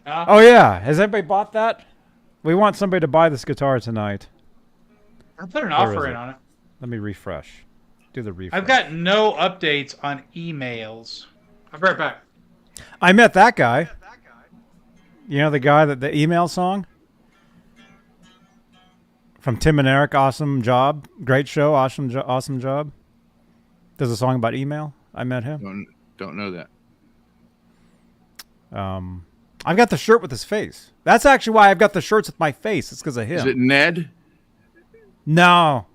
Oh, yeah. Has anybody bought that? We want somebody to buy this guitar tonight. I put an Where offer is in it? on it. Let me refresh. Do the refresh. I've got no updates on emails. I'll be right back. I met that guy. You know the guy that the email song? From Tim and Eric, awesome job. Great show, awesome job. There's a song about email. I met him. Don't know that. I've got the shirt with his face. That's actually why I've got the shirts with my face. It's because of him. Is it Ned? No.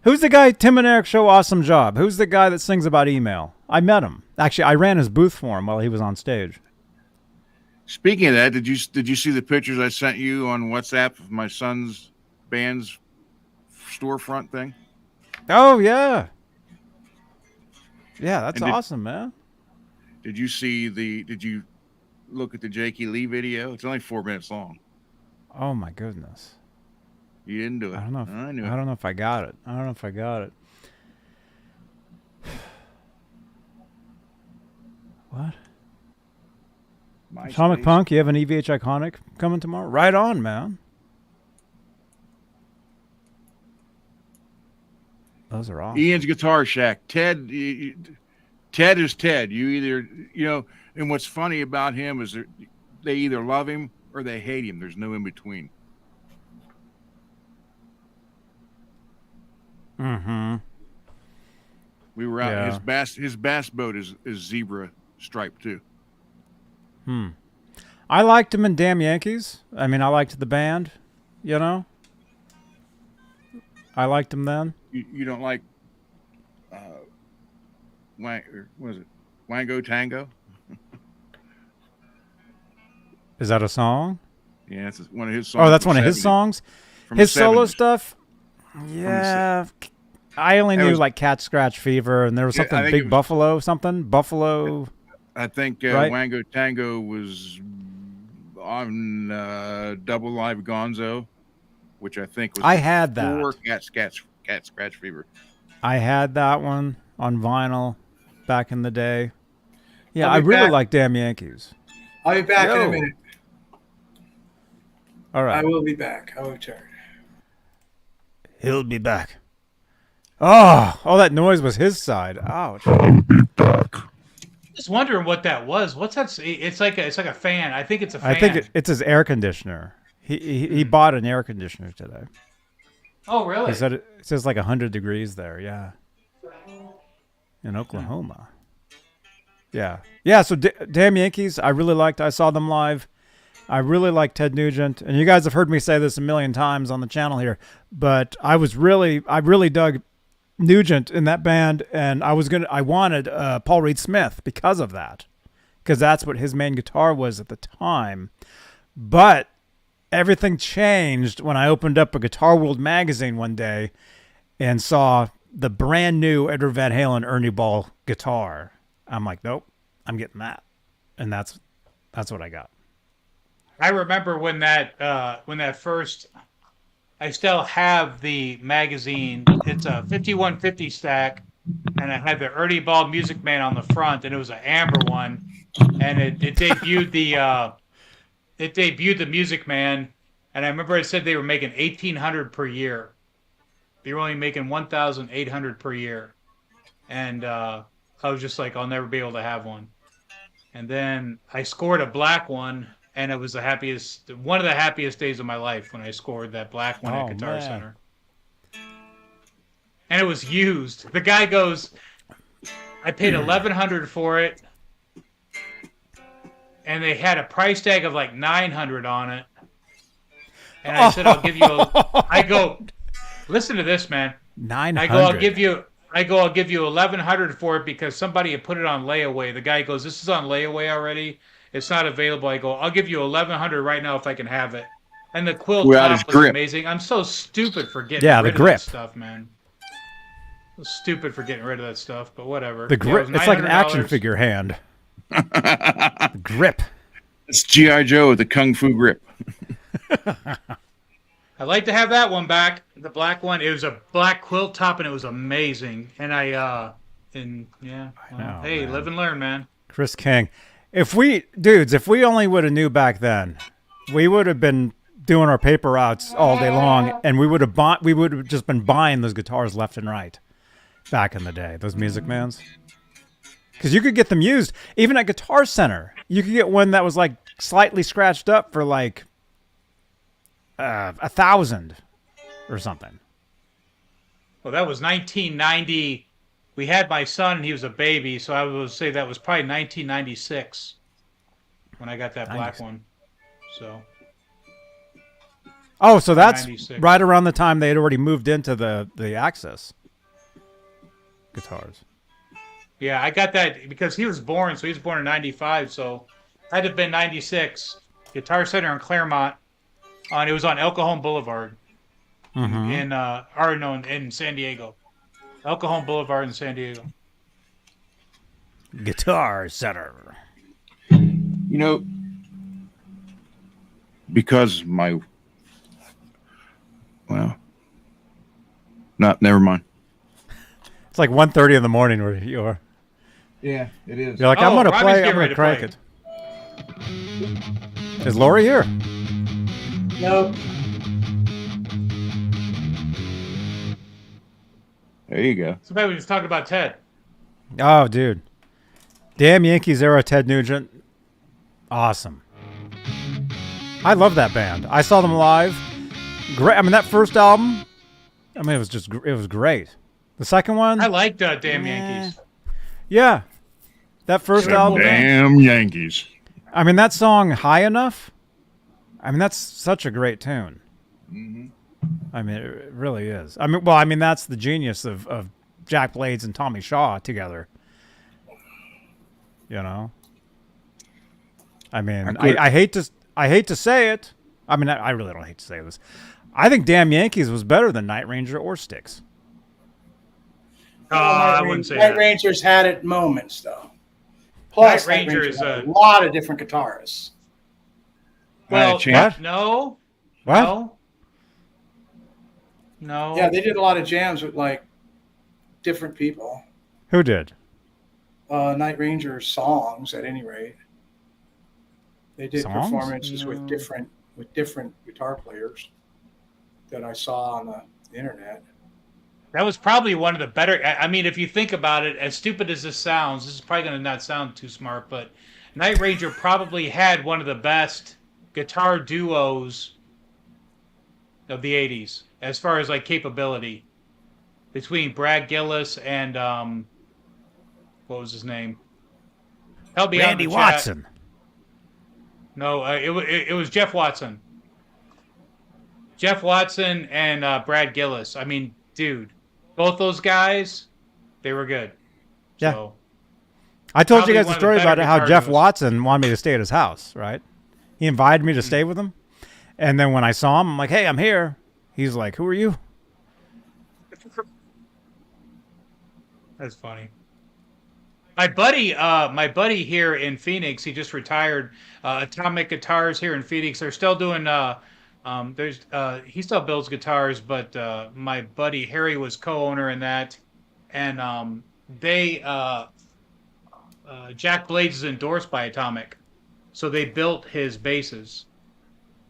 Who's the guy? Tim and Eric show, awesome job. Who's the guy that sings about email? I met him. Actually, I ran his booth for him while he was on stage. Speaking of that, did you see the pictures I sent you on WhatsApp of my son's band's storefront thing? Oh yeah. Yeah, that's awesome, man. Did you look at the Jakey Lee video? It's only 4 minutes long. Oh my goodness. You didn't do it. I don't know. I knew it. I don't know if I got it. What? Atomic Punk, you have an EVH Iconic coming tomorrow? Right on, man. Those are awesome. Ian's Guitar Shack. Ted is Ted. You either, and what's funny about him is they either love him or they hate him. There's no in between. Mm-hmm. We were out. His bass boat is zebra striped too. I liked him in Damn Yankees. I mean, I liked the band. I liked him then. You don't like what was it? Wango Tango? Is that a song? Yeah, it's one of his songs. Oh, that's one of his songs? His solo stuff? Yeah. I only knew like Cat Scratch Fever, and there was something Big Buffalo, something. Buffalo. I think right? Wango Tango was on Double Live Gonzo, which I think was I had that. Before Cat Scratch Fever. I had that one on vinyl back in the day. Yeah, I really like Damn Yankees. I'll be back in a minute. All right. I will be back. I'll return. He'll be back. Oh, all that noise was his side. Ouch. Just wondering what that was. What's that? It's like a fan. I think it's a fan. I think it's his air conditioner. He bought an air conditioner today. Oh, really? He said it says like 100 degrees there. Yeah. In Oklahoma. Yeah. Yeah. So Damn Yankees, I really liked. I saw them live. I really like Ted Nugent, and you guys have heard me say this a million times on the channel here, but I really dug Nugent in that band, and I wanted Paul Reed Smith because of that, because that's what his main guitar was at the time. But everything changed when I opened up a Guitar World magazine one day and saw the brand new Edward Van Halen Ernie Ball guitar. I'm like, nope, I'm getting that, and that's what I got. I remember when that first. I still have the magazine. It's a 5150 stack, and it had the Ernie Ball Music Man on the front, and it was an amber one, and it debuted the Music Man, and I remember it said they were making $1,800 per year. They were only making $1,800 per year, and I was just like, I'll never be able to have one. And then I scored a black one. And it was one of the happiest days of my life when I scored that black one at Guitar Center. And it was used. The guy goes, I paid $1,100 for it, and they had a price tag of like $900 on it. And I said, I'll give you I go, listen to this, man. $900. I go, I'll give you $1,100 for it because somebody had put it on layaway. The guy goes, this is on layaway already. it's not available. I go, I'll give you $1,100 right now if I can have it. And the quill Without his top was grip. amazing. I'm so stupid for getting Yeah, the rid of grip. that stuff, man. So stupid for getting rid of that stuff, but whatever. The Yeah, it grip. was It's like an action $900. figure hand. The grip. It's G.I. Joe with the Kung Fu grip. I'd like to have that one back. The black one. It was a black quilt top, and it was amazing. And yeah. Well, hey, man. live and learn, man. Chris King. If we only would have knew back then, we would have been doing our paper routes all day long, and we would have just been buying those guitars left and right back in the day, those Music Mans. Because you could get them used, even at Guitar Center. You could get one that was like slightly scratched up for like $1,000 or something. Well, that was 1990. We had my son, and he was a baby, so I would say that was probably 1996 when I got that black one. So. Oh, so that's 96. right around the time they had already moved into the Access guitars. Yeah, I got that because he was born, so he was born in 95, so had to have been 96. Guitar Center in Claremont. It was on El Cajon Boulevard in San Diego. El Cajon Boulevard in San Diego. Guitar Center. You know, because never mind. It's like 1:30 in the morning where you are. Yeah, it is. You're like, I'm gonna play. I'm gonna crank it. Is Lori here? Nope. There you go. Somebody was talking about Ted. Oh, dude. Damn Yankees era Ted Nugent. Awesome. I love that band. I saw them live. Great. I mean, that first album, it was great. The second one? I liked Damn Yankees. Yeah. That first album. Damn Yankees. I mean, that song, High Enough, I mean, that's such a great tune. Mm-hmm. I mean, it really is. I mean, that's the genius of Jack Blades and Tommy Shaw together. You know? I mean, I hate to say it. I mean, I really don't hate to say this. I think Damn Yankees was better than Night Ranger or Styx. I wouldn't say Night that. Rangers had it moments though. Plus, Night Ranger is had a lot of different guitarists. Well, What? no. What? No. Yeah, they did a lot of jams with like different people. Who did? Night Ranger songs, at any rate. They did Songs? performances with different guitar players that I saw on the internet. That was probably one of the better. I mean, if you think about it, as stupid as this sounds, this is probably going to not sound too smart, but Night Ranger probably had one of the best guitar duos of the 80s as far as like capability between Brad Gillis and what was his name? Help me out in the Randy chat. Watson. No, it was Jeff Watson. Jeff Watson and Brad Gillis. I mean, dude, both those guys, they were good. Yeah. So, I told you probably guys one the of story better about how guitar Jeff duos. Watson wanted me to stay at his house, right? He invited me to stay with him. And then when I saw him, I'm like, hey, I'm here. He's like, who are you? That's funny. My buddy here in Phoenix, he just retired. Atomic Guitars here in Phoenix. They're still doing. He still builds guitars, but my buddy Harry was co-owner in that, and Jack Blades is endorsed by Atomic, so they built his basses,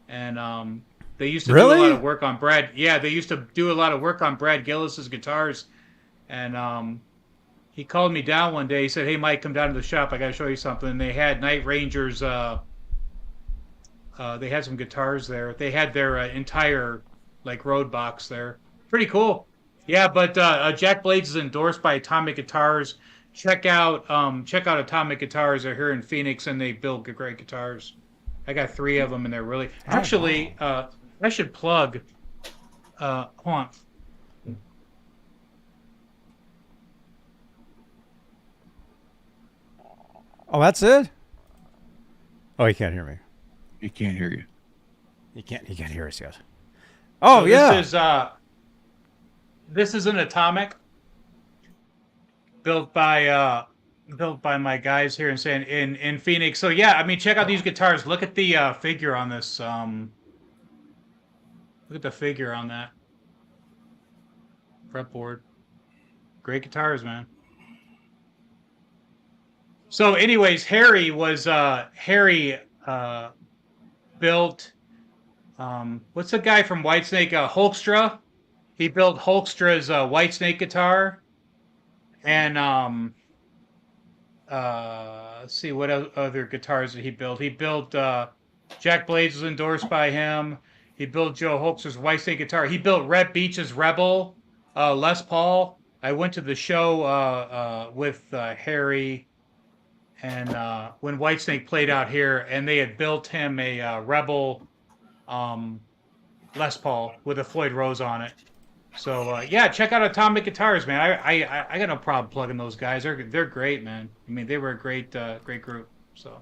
and they used to do a lot of work on Brad. Yeah, they used to do a lot of work on Brad Gillis's guitars, and he called me down one day. He said, "Hey, Mike, come down to the shop. I got to show you something." And they had Night Rangers. They had some guitars there. They had their entire like road box there. Pretty cool. Yeah, but Jack Blades is endorsed by Atomic Guitars. Check out Atomic Guitars. They're here in Phoenix, and they build great guitars. I got 3 of them, and they're really actually. I should plug. Hold on. Oh, that's it? Oh, he can't hear me. He can't hear you. He can't hear us yet. Oh, So yeah. This is an Atomic built by my guys here in Phoenix. So yeah, I mean, check out these guitars. Look at the figure on this. Look at the figure on that fretboard. Great guitars, man. So, anyways, Harry built. What's the guy from Whitesnake? Hulkstra. He built Hulkstra's Whitesnake guitar, and let's see what other guitars did he build. He built Jack Blades was endorsed by him. He built Joe Hulkstra's Whitesnake guitar. He built Rhett Beach's Rebel Les Paul. I went to the show with Harry. And when Whitesnake played out here, and they had built him a Rebel Les Paul with a Floyd Rose on it. So yeah, check out Atomic Guitars, man. I got no problem plugging those guys. They're great, man. I mean, they were a great group. So,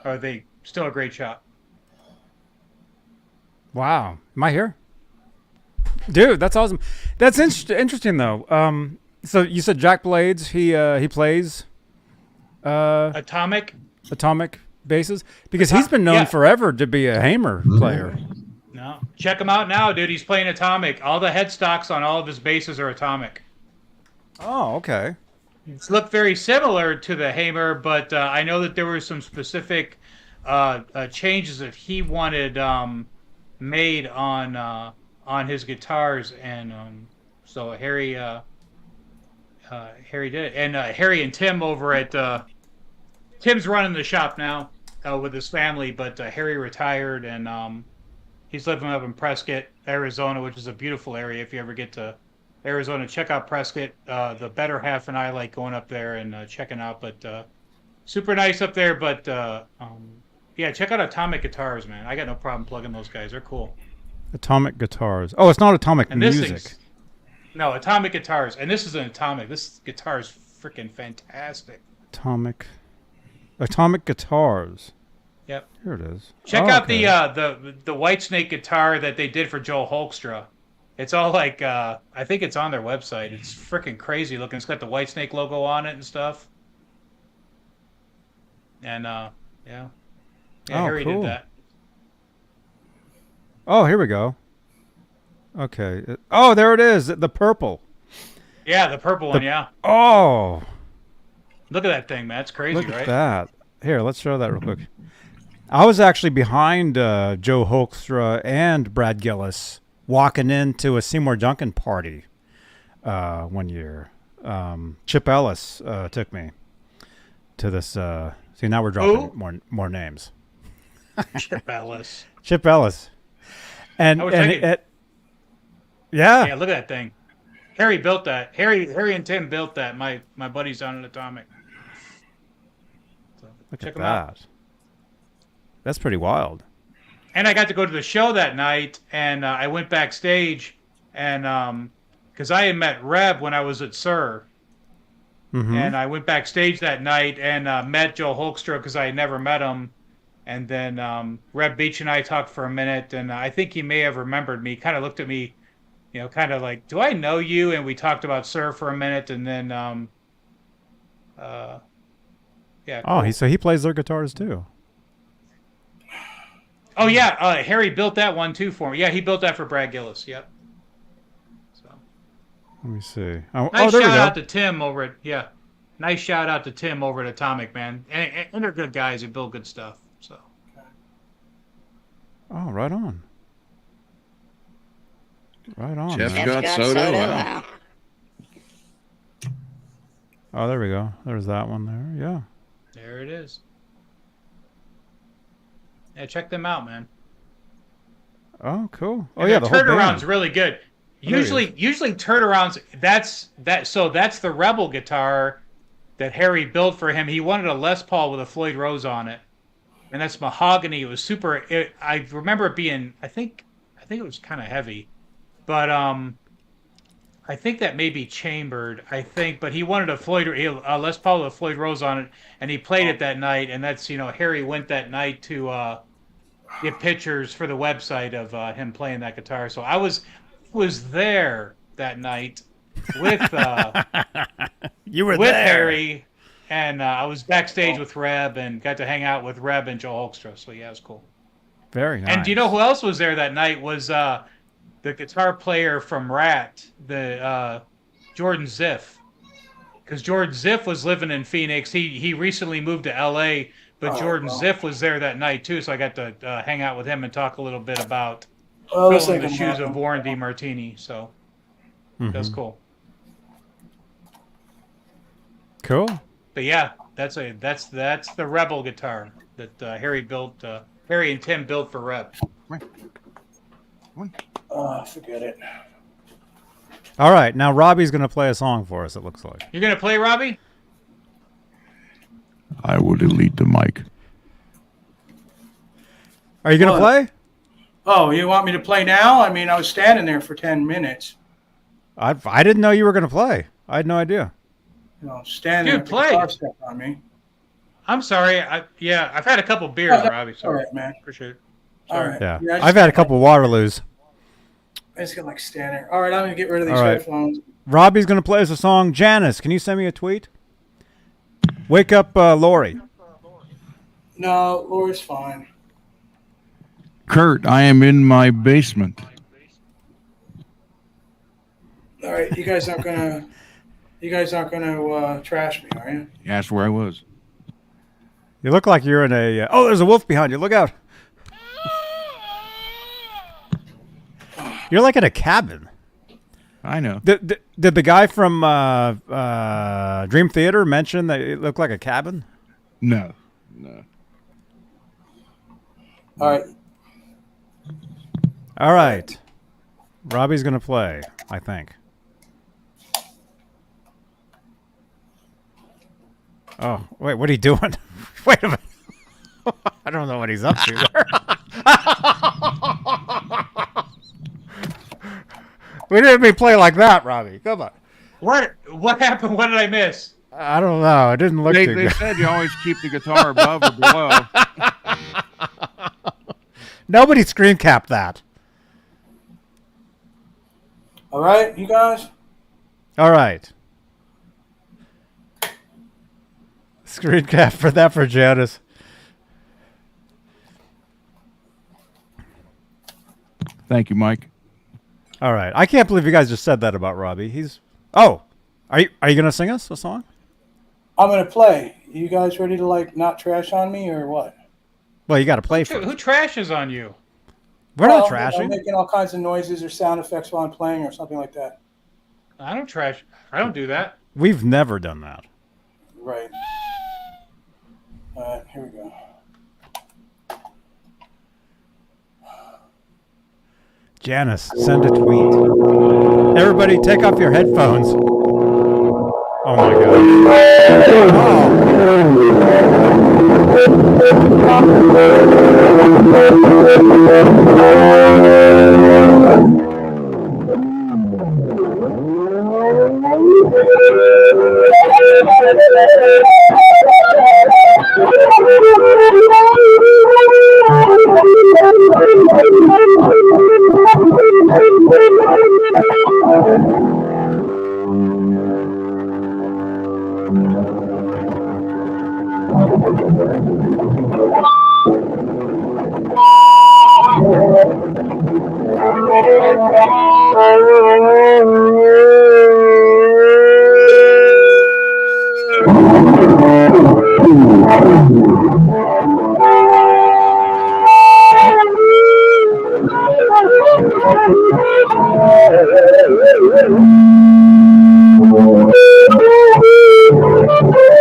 are they still a great shop? Wow, am I here, dude? That's awesome. That's interesting though. So you said Jack Blades. He plays. Atomic basses, because he's been known forever to be a Hamer player. No, check him out now, dude. He's playing Atomic. All the headstocks on all of his basses are Atomic. Oh, okay. It's looked very similar to the Hamer, but I know that there were some specific changes that he wanted made on his guitars, and so Harry did it. And Harry and Tim over at Tim's running the shop now with his family, but Harry retired, and he's living up in Prescott, Arizona, which is a beautiful area. If you ever get to Arizona, check out Prescott. The better half and I like going up there and checking out, but super nice up there. But yeah, check out Atomic Guitars, man. I got no problem plugging those guys. They're cool. Atomic Guitars. Oh, it's not Atomic Music. No, Atomic Guitars. And this is an Atomic. This guitar is freaking fantastic. Atomic Guitars. Yep. Here it is. Check out the Whitesnake guitar that they did for Joe Hulkstra. It's all like, I think it's on their website. It's freaking crazy looking. It's got the Whitesnake logo on it and stuff. And, yeah. Harry cool. did that. Oh, here we go. Okay. Oh, there it is. The purple. Yeah, the purple one, yeah. Oh. Look at that thing, man. It's crazy, Look right? at that. Here, let's show that real quick. I was actually behind Joe Hulkstra and Brad Gillis walking into a Seymour Duncan party one year. Chip Ellis took me to this. See, now we're dropping more names. Chip Ellis. Chip Ellis. And yeah. Yeah, look at that thing. Harry built that. Harry and Tim built that. My buddies down at Atomic. So check them out. That's pretty wild. And I got to go to the show that night, and I went backstage, and because I had met Reb when I was at Sir, and I went backstage that night and met Joe Hulkstra because I had never met him, and then Reb Beach and I talked for a minute, and I think he may have remembered me. Kind of looked at me, you know, kind of like, "Do I know you?" And we talked about Sir for a minute, and then yeah. Oh, so he plays their guitars too. Oh yeah, Harry built that one too for me. Yeah, he built that for Brad Gillis. Yep. So. Let me see. Nice there we shout go. out to Tim over at Nice shout out to Tim over at Atomic, man. And they're good guys who build good stuff. So. Oh, right on. Right on. Jeff man. got soda. Wow. Oh, there we go. There's that one there. Yeah. There it is. Yeah, check them out, man. Oh, cool. Oh, And yeah, their the whole turnaround's band. really good. Oh, there he Usually turnarounds. That's the Rebel guitar that Harry built for him. He wanted a Les Paul with a Floyd Rose on it, and that's mahogany. It was super. I remember it being. I think it was kind of heavy, but I I think that may be chambered. I think, but he wanted a Les Paul with Floyd Rose on it, and he played it that night. And that's Harry went that night to get pictures for the website of him playing that guitar. So I was there that night with You were with there. Harry, and I was backstage with Reb and got to hang out with Reb and Joe Hoekstra. So yeah, it was cool. Very nice. And do you know who else was there that night? Was the guitar player from Rat, the Jordan Ziff. Because Jordan Ziff was living in Phoenix. He recently moved to L.A., but Jordan Ziff was there that night too. So I got to hang out with him and talk a little bit about filling the shoes of Warren DeMartini. So that's cool. Cool. But yeah, that's the Rebel guitar that Harry built. Harry and Tim built for Reb. Forget it. All right, now Robbie's going to play a song for us, it looks like. You're going to play, Robbie? I will delete the mic. Are you going to play? Oh, you want me to play now? I mean, I was standing there for 10 minutes. I didn't know you were going to play. I had no idea. Standing Dude, there, play. the guitar stepped on me. I'm sorry. I've had a couple beers, Robbie. Sorry. All right, man. Appreciate it. All right. Yeah, I I've had a couple Waterloos. I just get standing. All right, I'm going to get rid of these All right. headphones. Robbie's going to play us a song. Janice, can you send me a tweet? Wake up, Lori. No, Laura's fine. Kurt, I am in my basement. All right, you guys aren't gonna trash me, are you? That's where I was. You look like you're in a... oh, there's a wolf behind you. Look out. You're like in a cabin. I know. Did the guy from Dream Theater mention that it looked like a cabin? No. All right. All right. Robbie's going to play, I think. Oh, wait, what are you doing? Wait a minute. I don't know what he's up to. We didn't even play like that, Robbie. Come on. What happened? What did I miss? I don't know. It didn't look too They good. said you always keep the guitar above or below. Nobody screen capped that. All right, you guys? All right. Screen cap for that for Janice. Thank you, Mike. All right. I can't believe you guys just said that about Robbie. He's... Oh, are you going to sing us a song? I'm going to play. You guys ready to, not trash on me or what? Well, you got to play first. Who trashes on you? We're not trashing. I'm making all kinds of noises or sound effects while I'm playing or something like that. I don't trash. I don't do that. We've never done that. Right. All right, here we go. Janice, send a tweet. Everybody, take off your headphones. Oh my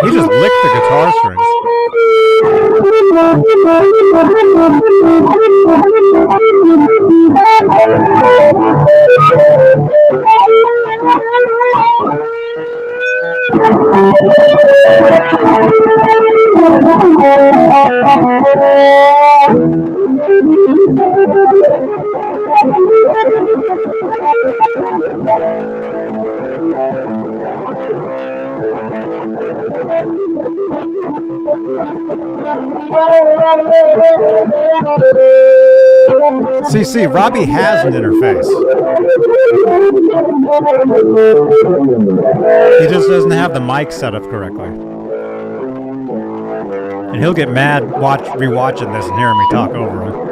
He just licked the guitar strings. See, Robbie has an interface. He just doesn't have the mic set up correctly. And he'll get mad rewatching this and hearing me talk over him.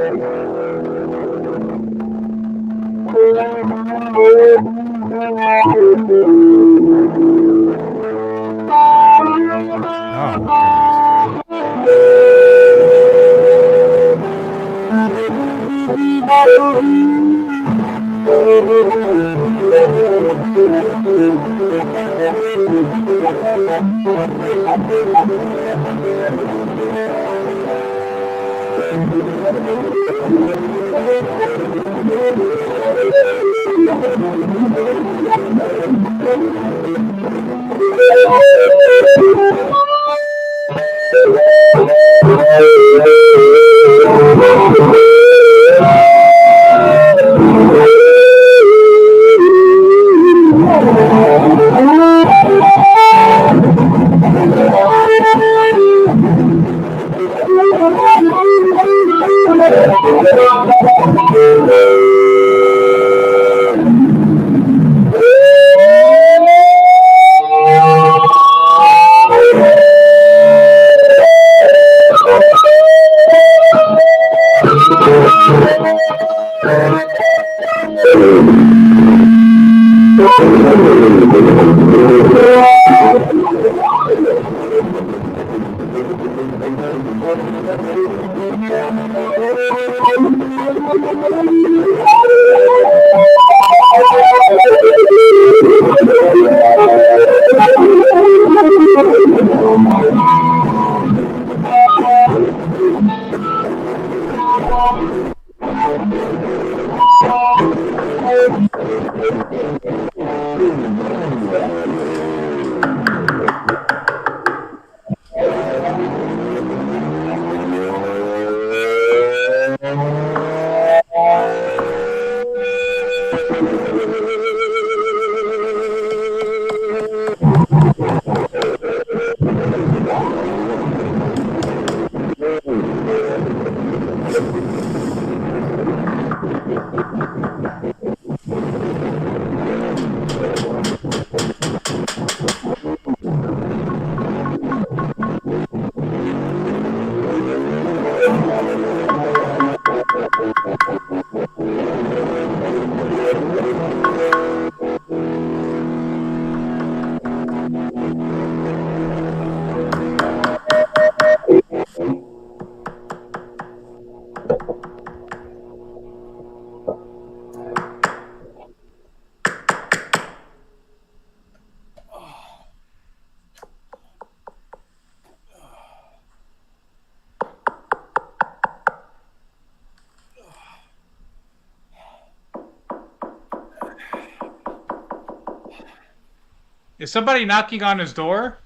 Is somebody knocking on his door?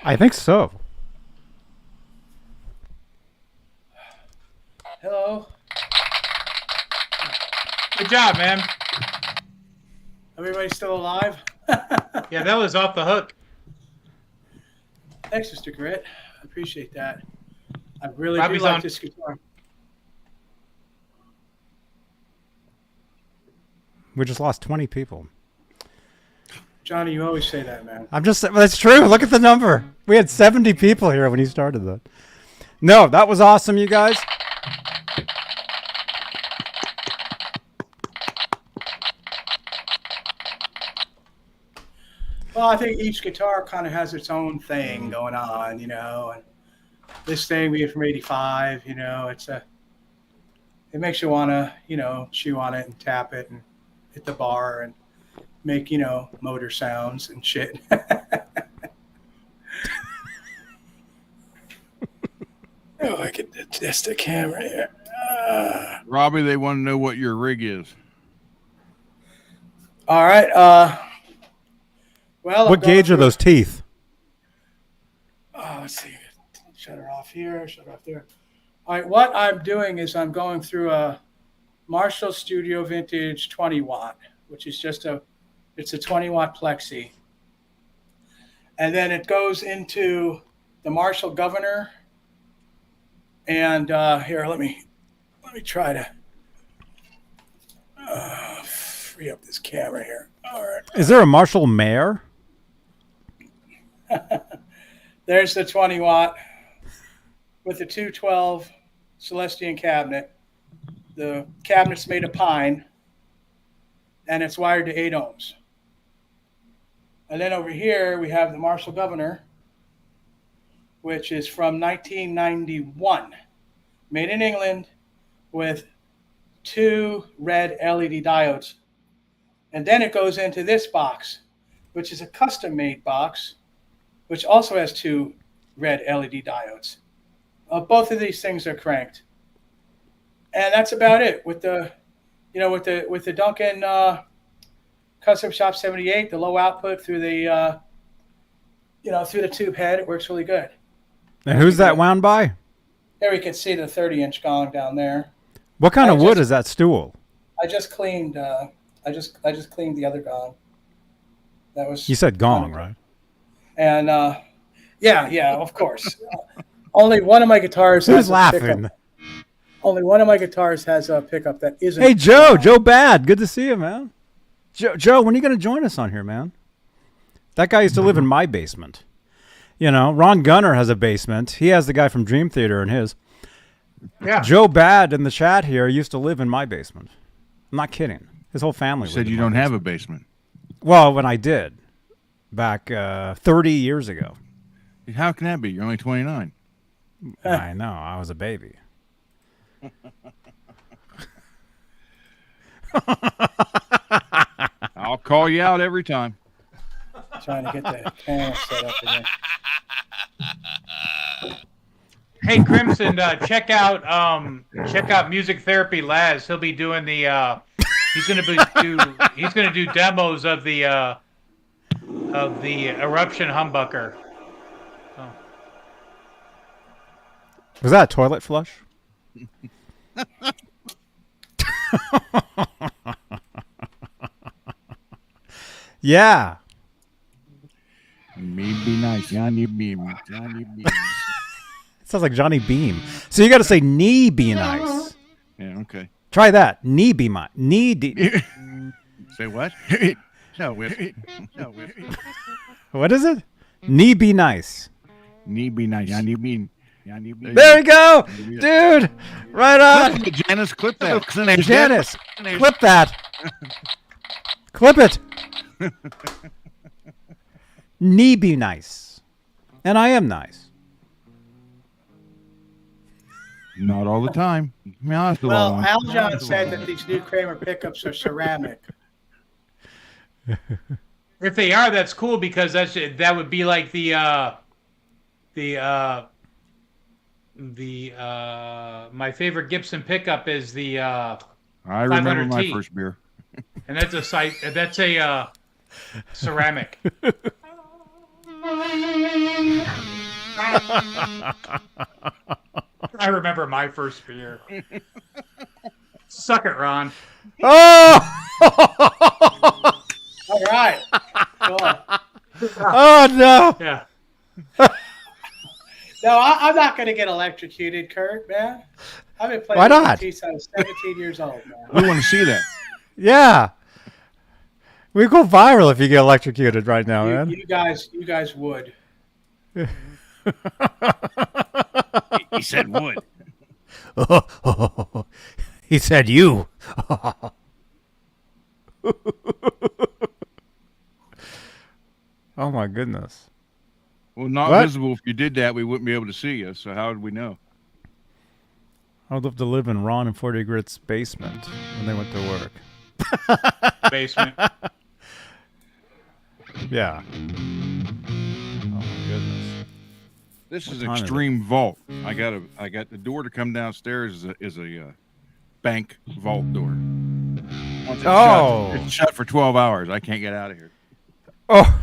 I think so. Hello. Good job, man. Everybody still alive? Yeah, that was off the hook. Thanks, Mr. Grit. I appreciate that. I really Robbie's do like on. this guitar. We just lost 20 people. Johnny, you always say that, man. That's true. Look at the number. We had 70 people here when you started that. No, that was awesome, you guys. Well, I think each guitar kind of has its own thing going on, you know. And this thing being from '85, you know, it makes you want to, you know, chew on it and tap it and hit the bar and make, you know, motor sounds and shit. Oh, I can adjust the camera here. Robbie, they want to know what your rig is. All right. Well, What gauge are those teeth? Oh, let's see. Shut her off here. Shut her off there. All right. What I'm doing is I'm going through a Marshall Studio Vintage 20 watt, which is just It's a 20-watt plexi. And then it goes into the Marshall Governor. And here, let me try to free up this camera here. All right. Is there a Marshall Mayor? There's the 20-watt with the 212 Celestian cabinet. The cabinet's made of pine, and it's wired to 8 ohms. And then over here, we have the Marshall Governor, which is from 1991, made in England with 2 red LED diodes. And then it goes into this box, which is a custom-made box, which also has 2 red LED diodes. Both of these things are cranked. And that's about it with the, with the Duncan Custom Shop 78, the low output through the, through the tube head. It works really good. And who's that wound by? There we can see the 30-inch gong down there. What kind of wood is that stool? I just cleaned. I just cleaned the other gong. That was. You said gong, right? And yeah, of course. Only one of my guitars has Who's laughing? a pickup. Only one of my guitars has a pickup that isn't. Hey, Joe Bad. Good to see you, man. Joe, when are you going to join us on here, man? That guy used to live in my basement. Ron Gunner has a basement. He has the guy from Dream Theater in his. Yeah. Joe Bad in the chat here used to live in my basement. I'm not kidding. His whole family You said you don't have a basement. Well, when I did, back 30 years ago. How can that be? You're only 29. I know. I was a baby. I'll call you out every time. Trying to get the camera set up again. Hey Crimson, check out Music Therapy Laz. He'll be doing the he's gonna do demos of the Eruption humbucker. Oh. Was that a toilet flush? Yeah. Me be nice, Johnny Beam. Sounds like Johnny Beam. So you got to say knee be nice. Yeah, okay. Try that. Knee be my knee. Say what? No. What is it? Knee be nice. Knee be nice. Johnny Beam. There we go, dude. Right on. Janice, clip that. Janice, clip that. Clip it. Knee be nice. And I am nice. Not all the time. Well, Aljon said that these new Kramer pickups are ceramic. If they are, that's cool because that would be like the my favorite Gibson pickup is the I remember my 500T. first beer. And that's a ceramic. I remember my first beer. Suck it, Ron. Oh! All right. Go on. Oh, no. Yeah. No, I'm not going to get electrocuted, Kurt, man. I've been playing Why not? since I was 17 years old, man. We want to see that. Yeah. We go viral if you get electrocuted right now, man. You guys would. He said would. He said you. Oh my goodness. Well, not What? visible. If you did that, we wouldn't be able to see you. So how would we know? I'd love to live in Ron and 40 Grit's basement when they went to work. Basement. Yeah. Oh my goodness. This is What time is extreme vault. I got the door to come downstairs is a bank vault door. Once it's shut for 12 hours. I can't get out of here. Oh.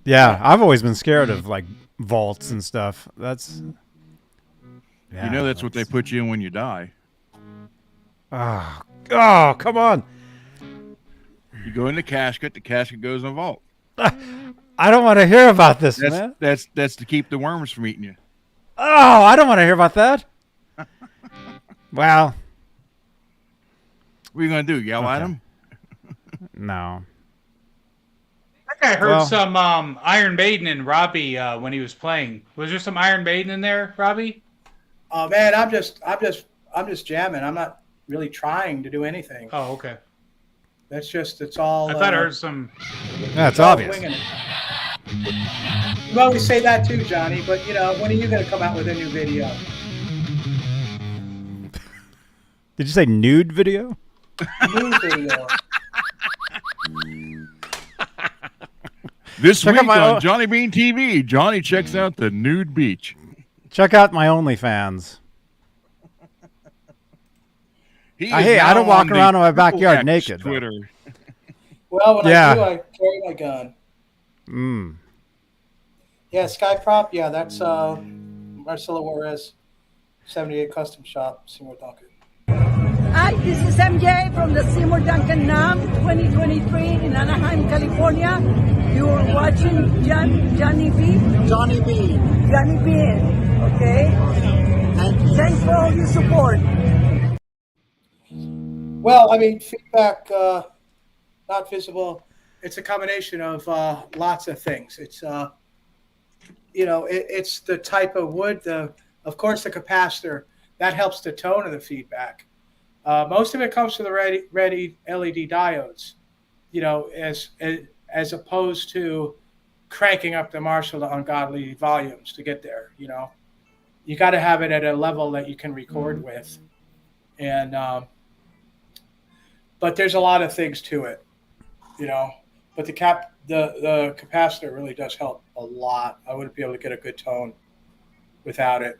Yeah, I've always been scared of like vaults and stuff. That's You know that's what they put you in when you die. Oh, come on. You go in the casket goes in the vault. I don't want to hear about this, man. That's to keep the worms from eating you. Oh, I don't want to hear about that. Well. What are you going to do, yell at him? No. I heard some Iron Maiden in Robbie when he was playing. Was there some Iron Maiden in there, Robbie? Oh man, I'm just jamming. I'm not really trying to do anything. Oh, okay. It's all. I thought I heard some. That's obvious. You always say that too, Johnny. But when are you going to come out with a new video? Did you say nude video? New video. This week on Johnny Bean TV, Johnny checks out the nude beach. Check out my OnlyFans. Hey, I don't walk around in my backyard naked. Twitter. Well, when I do, I carry my gun. Yeah, Sky Prop. Yeah, that's Marcelo Juarez, 78 Custom Shop, Seymour Duncan. Hi, this is MJ from the Seymour Duncan NAM 2023 in Anaheim, California. You're watching Johnny B. Johnny B. Johnny Bean. Okay? Thanks for all your support. Well, I mean, feedback not visible. It's a combination of lots of things. It's it's the type of wood. Of course, the capacitor that helps the tone of the feedback. Most of it comes from the red LED diodes. As opposed to cranking up the Marshall to ungodly volumes to get there. You got to have it at a level that you can record with, and but there's a lot of things to it, But the capacitor really does help a lot. I wouldn't be able to get a good tone without it,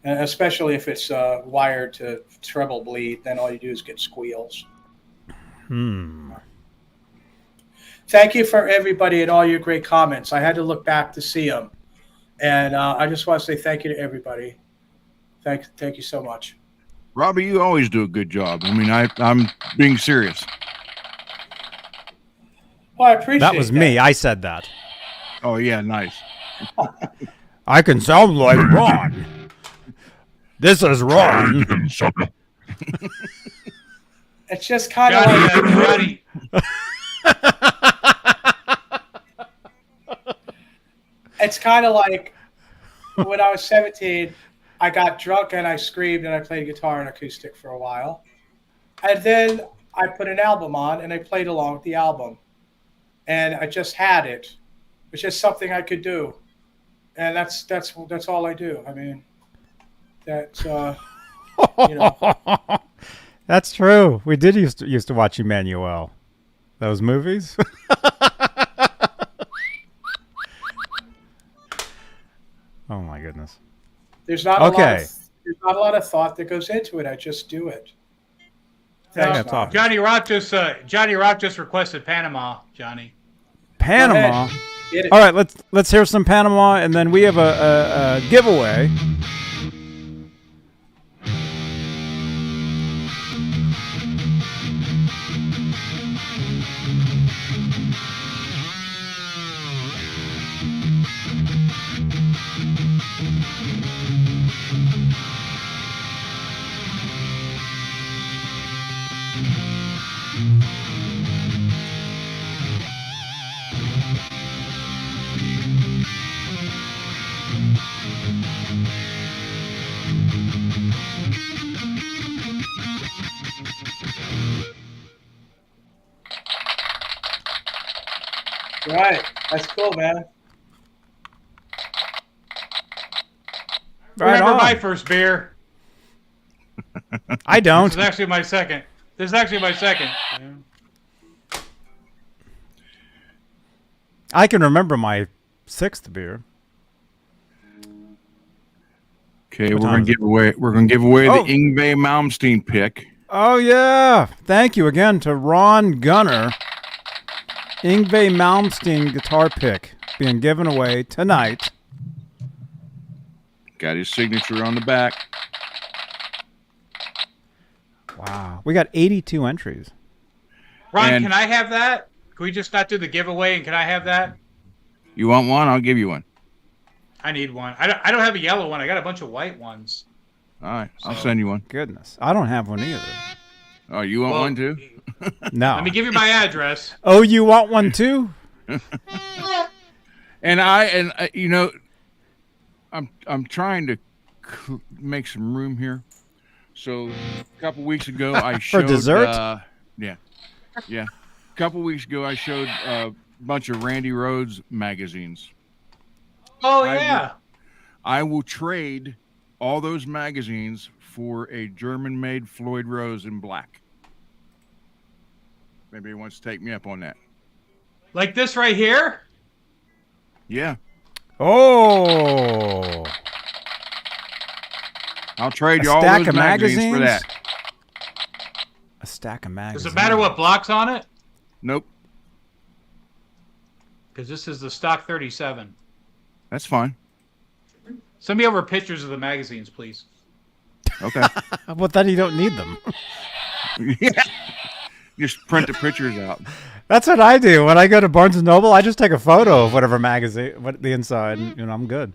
and especially if it's wired to treble bleed. Then all you do is get squeals. Thank you for everybody and all your great comments. I had to look back to see them, and I just want to say thank you to everybody. Thank you so much. Robbie, you always do a good job. I mean, I'm being serious. Well, I appreciate that. Was me. I said that. Oh, yeah, nice. I can sound like Ron. This is Ron. It's just kind of like... It's kind of like when I was 17, I got drunk and I screamed and I played guitar and acoustic for a while. And then I put an album on and I played along with the album. And I just had it. It's just something I could do. And that's all I do. I mean, that's, That's true. We did used to watch Emmanuel. Those movies. Oh my goodness. There's not a lot of thought that goes into it. I just do it. Johnny Rock just requested Panama, Johnny. Panama. All right, let's hear some Panama, and then we have a giveaway. Right. That's cool, man. Remember my first beer? I don't. This is actually my second. I can remember my 6th beer. Okay, we're gonna give away the Yngwie Malmsteen pick. Oh yeah! Thank you again to Ron Gunner. Yngwie Malmsteen guitar pick being given away tonight. Got his signature on the back. Wow. We got 82 entries. Ron, can I have that? Can we just not do the giveaway, and can I have that? You want one? I'll give you one. I need one. I don't have a yellow one. I got a bunch of white ones. All right, I'll send you one. Goodness, I don't have one either. Oh, you want one too? No. Let me give you my address. Oh, you want one too? And you know, I'm trying to make some room here. So a couple weeks ago, I showed for dessert. Yeah. A couple weeks ago, I showed a bunch of Randy Rhoads magazines. Oh yeah. I will trade all those magazines for a German-made Floyd Rose in black. Maybe he wants to take me up on that. Like this right here? Yeah. Oh. I'll trade you all those magazines for that. A stack of magazines. Does it matter what block's on it? Nope. Because this is the stock 37. That's fine. Send me over pictures of the magazines, please. Okay. Well, then you don't need them. Yeah. Just print the pictures out. That's what I do when I go to Barnes and Noble. I just take a photo of whatever magazine, what the inside, and I'm good.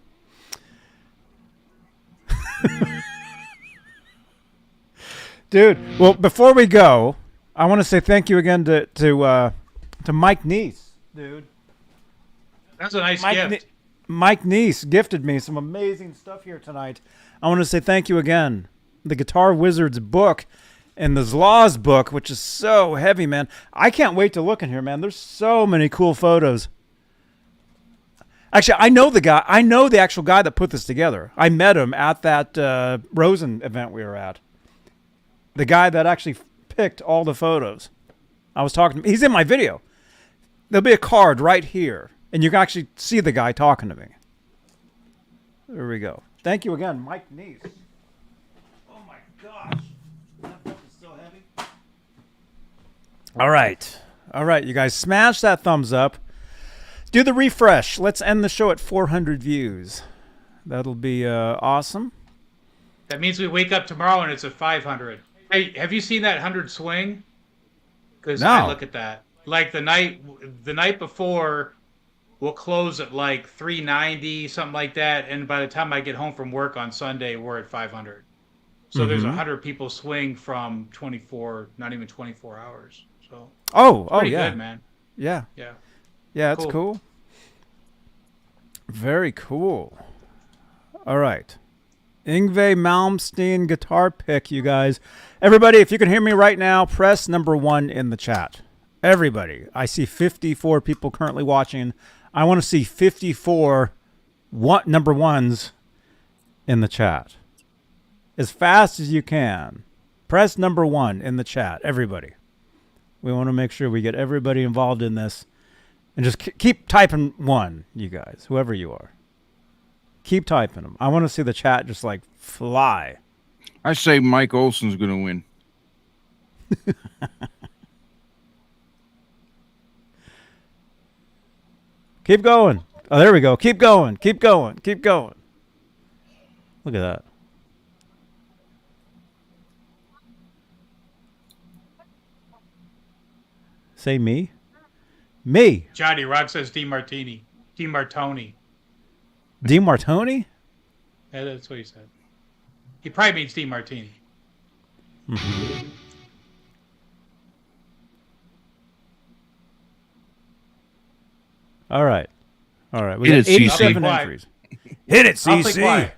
Dude, well, before we go, I want to say thank you again to Mike Neese, dude. That's a nice gift. Mike Neese gifted me some amazing stuff here tonight. I want to say thank you again. The Guitar Wizard's book and the Zlaw's book, which is so heavy, man. I can't wait to look in here, man. There's so many cool photos. Actually, I know the guy. I know the actual guy that put this together. I met him at that Rosen event we were at. The guy that actually picked all the photos. I was talking to him. He's in my video. There'll be a card right here, and you can actually see the guy talking to me. There we go. Thank you again, Mike Neese. Oh my gosh. That book is so heavy. All right. All right, you guys, smash that thumbs up. Do the refresh. Let's end the show at 400 views. That'll be awesome. That means we wake up tomorrow and it's at 500. Hey, have you seen that 100 swing? Because No. I look at that. Like the night before, we'll close at like 390, something like that. And by the time I get home from work on Sunday, we're at 500. So there's 100 people swing from 24, not even 24 hours. So pretty yeah, good, man. Yeah, Yeah. yeah, it's cool. Very cool. All right. Yngwie Malmsteen guitar pick, you guys. Everybody, if you can hear me right now, press number 1 in the chat. Everybody. I see 54 people currently watching. I want to see 54 number 1s in the chat. As fast as you can. Press number 1 in the chat, everybody. We want to make sure we get everybody involved in this. And just keep typing 1, you guys, whoever you are. Keep typing them. I want to see the chat just like fly. I say Mike Olson's going to win. Keep going. Oh, there we go. Keep going. Keep going. Keep going. Look at that. Say me. Me. Johnny Rock says DiMartini. DiMartoni. DiMartoni? Yeah, that's what he said. He probably means DiMartini. Mm-hmm. All right. All right. We got 87 entries. Hit it, CC.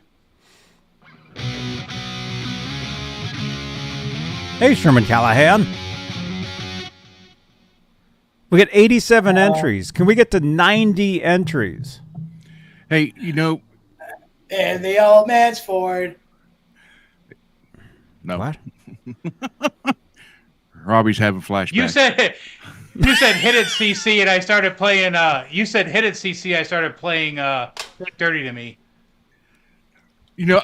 Hey, Sherman Callahan. We got 87 entries. Can we get to 90 entries? Hey, you know. And the old man's Ford. No. What? Robbie's having flashbacks. You said hit it, CC, and I started playing. You said hit it, CC. I started playing Dirty to Me. You know,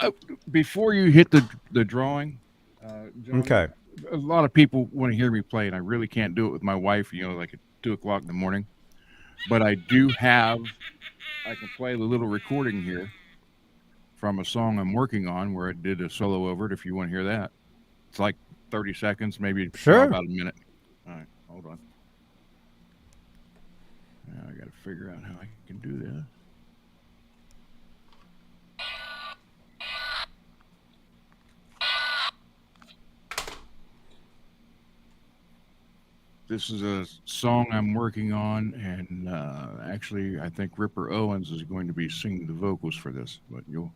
before you hit the drawing, John, okay. A lot of people want to hear me play, and I really can't do it with my wife. You know, like at 2:00 in the morning. But I do have. I can play the little recording here from a song I'm working on where I did a solo over it. If you want to hear that, it's like 30 seconds, maybe Sure. about a minute. All right, hold on. Now I got to figure out how I can do this. This is a song I'm working on, and actually, I think Ripper Owens is going to be singing the vocals for this. But you'll.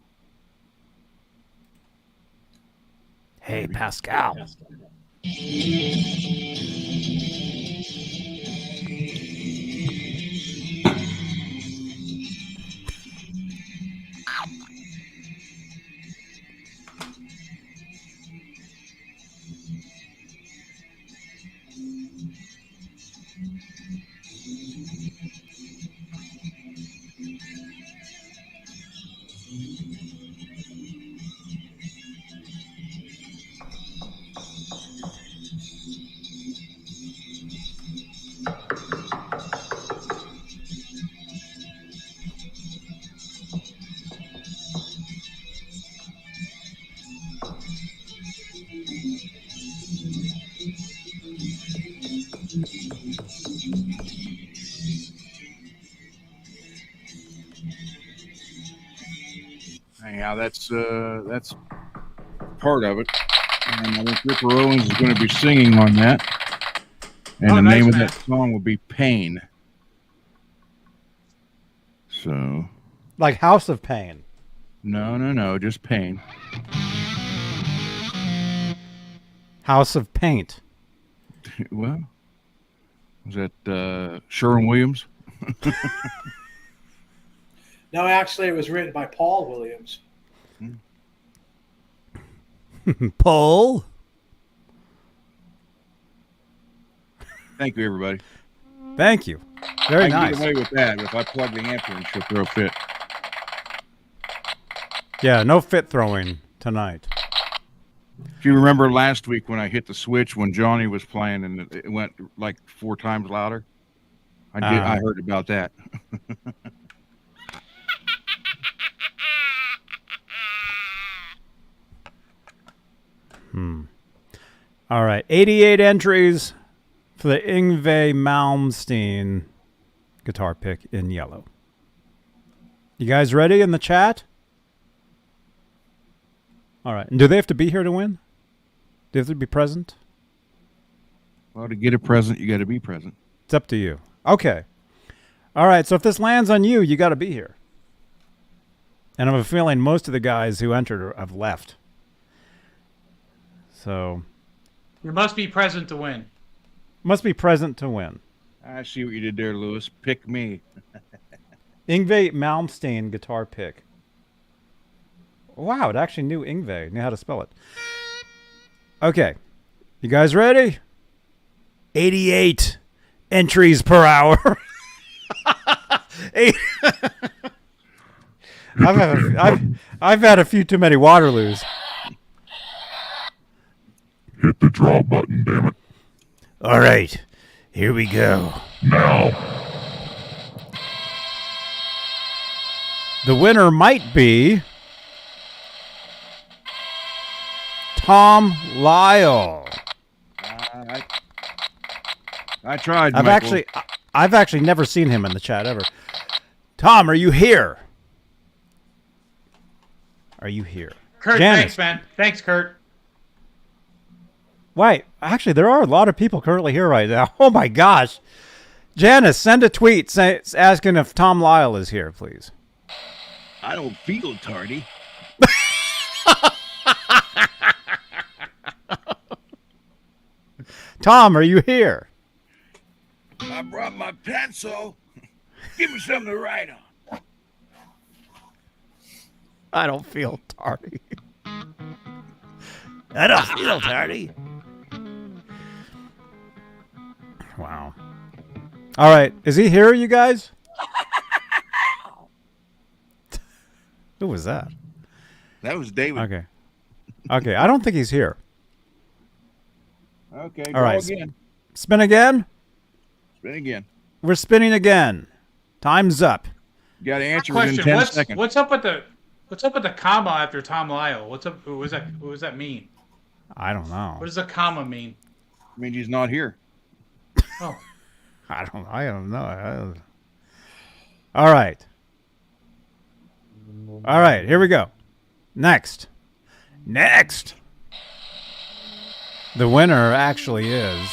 Hey, Pascal. Anyhow, that's part of it, and I think Ripper Owens is going to be singing on that. And the name of that song will be Pain. So, like House of Pain. No, just Pain. House of Paint. Well, was that Sherwin-Williams? No, actually, it was written by Paul Williams. Paul. Thank you, everybody. Thank you. Very I can nice. get away with that if I plug the amp in, she'll throw a fit. Yeah, no fit throwing tonight. If you remember last week when I hit the switch when Johnny was playing and it went like 4 times louder, I heard about that. All right, 88 entries for the Yngwie Malmsteen guitar pick in yellow. You guys ready in the chat? All right. And do they have to be here to win? Do they have to be present? Well, to get a present, you got to be present. It's up to you. Okay. All right. So if this lands on you, you got to be here. And I have a feeling most of the guys who entered have left. So. You must be present to win. Must be present to win. I see what you did there, Lewis. Pick me. Yngwie Malmsteen guitar pick. Wow, it actually knew Yngwie. Knew how to spell it. Okay. You guys ready? 88 entries per hour. I've had a few too many Waterloos. Hit the draw button, damn it. All right. Here we go. Now. The winner might be Tom Lyle. I tried. I've actually never seen him in the chat ever. Tom, are you here? Are you here? Kurt, Janice. thanks, man. Thanks, Kurt. Wait, actually, there are a lot of people currently here right now. Oh my gosh. Janice, send a tweet asking if Tom Lyle is here, please. I don't feel tardy. Tom, are you here? I brought my pencil. Give me something to write on. I don't feel tardy. I don't feel tardy. Wow. All right. Is he here, you guys? Who was that? That was David. Okay. Okay. I don't think he's here. Okay. All right. Again. Spin again? Spin again. We're spinning again. Time's up. You got to answer Question: within 10 seconds. What's up with the comma after Tom Lyle? What's up? What does that mean? I don't know. What does a comma mean? I mean, he's not here. Oh. I don't know. All right. All right, here we go. Next. The winner actually is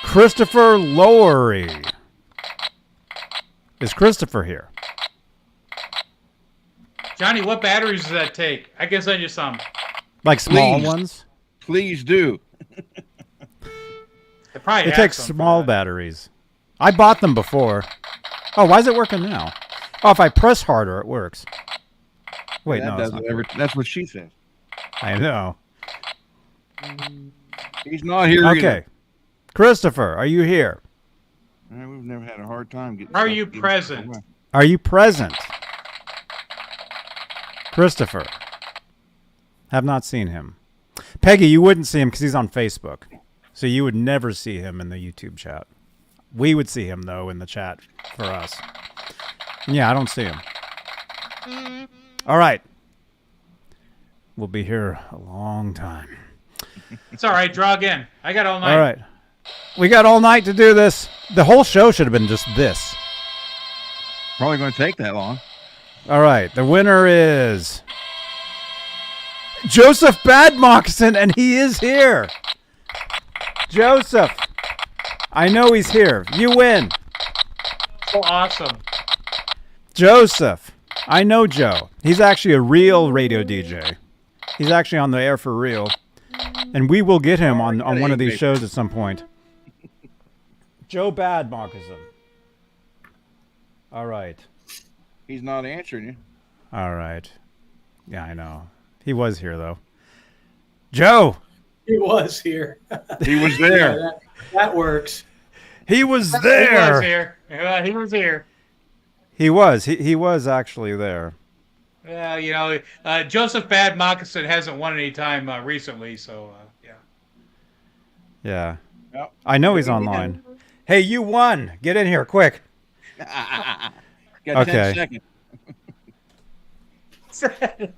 Christopher Lowery. Is Christopher here? Johnny, what batteries does that take? I can send you some. Like small Please. ones? Please do. It takes small batteries. I bought them before. Oh, why is it working now? Oh, if I press harder, it works. Wait, no, it's not. That's what she said. I know. He's not here. Okay. Either. Christopher, are you here? We've never had a hard time getting. Are you present? Are you present? Christopher. Have not seen him. Peggy, you wouldn't see him because he's on Facebook. So you would never see him in the YouTube chat. We would see him, though, in the chat for us. Yeah, I don't see him. All right. We'll be here a long time. It's all right. Draw again. I got all night. All right. We got all night to do this. The whole show should have been just this. Probably going to take that long. All right. The winner is Joseph Badmoccasin, and he is here. Joseph, I know he's here. You win. So awesome. Joseph, I know Joe. He's actually a real radio DJ. He's actually on the air for real. And we will get him on one of these shows at some point. Joe Badmoccasin. All right. He's not answering you. All right. Yeah, I know. He was here, though. Joe! He was here. He was there. Yeah, that works. He was there. He was here. Yeah, he was here. He was. He was actually there. Yeah, you know, Joseph Badmoccasin hasn't won any time recently, so yeah. Yeah. Yep. I know he's online. Hey, you won. Get in here, quick. Got Okay. 10 seconds.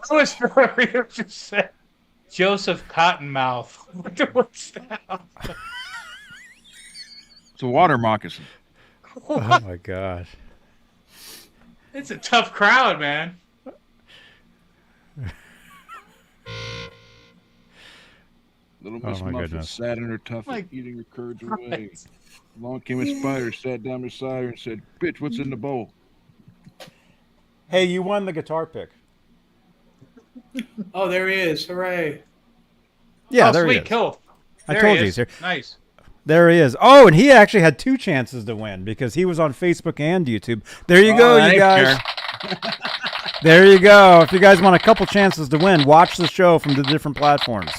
Louis Ferrari just said Joseph Cottonmouth. What's that? It's a water moccasin. Oh my gosh. It's a tough crowd, man. Little Miss my Muffet goodness. sat in her tuffet, eating her curds away. Along came a spider, sat down beside her, and said, "Bitch, what's in the bowl?" Hey, you won the guitar pick. Oh, there he is. Hooray. Yeah, oh, there sweet, he is. Cool. I There told he you is. he's here. Nice. There he is. Oh, and he actually had 2 chances to win because he was on Facebook and YouTube. There you go, you guys. There you go. If you guys want a couple chances to win, watch the show from the different platforms.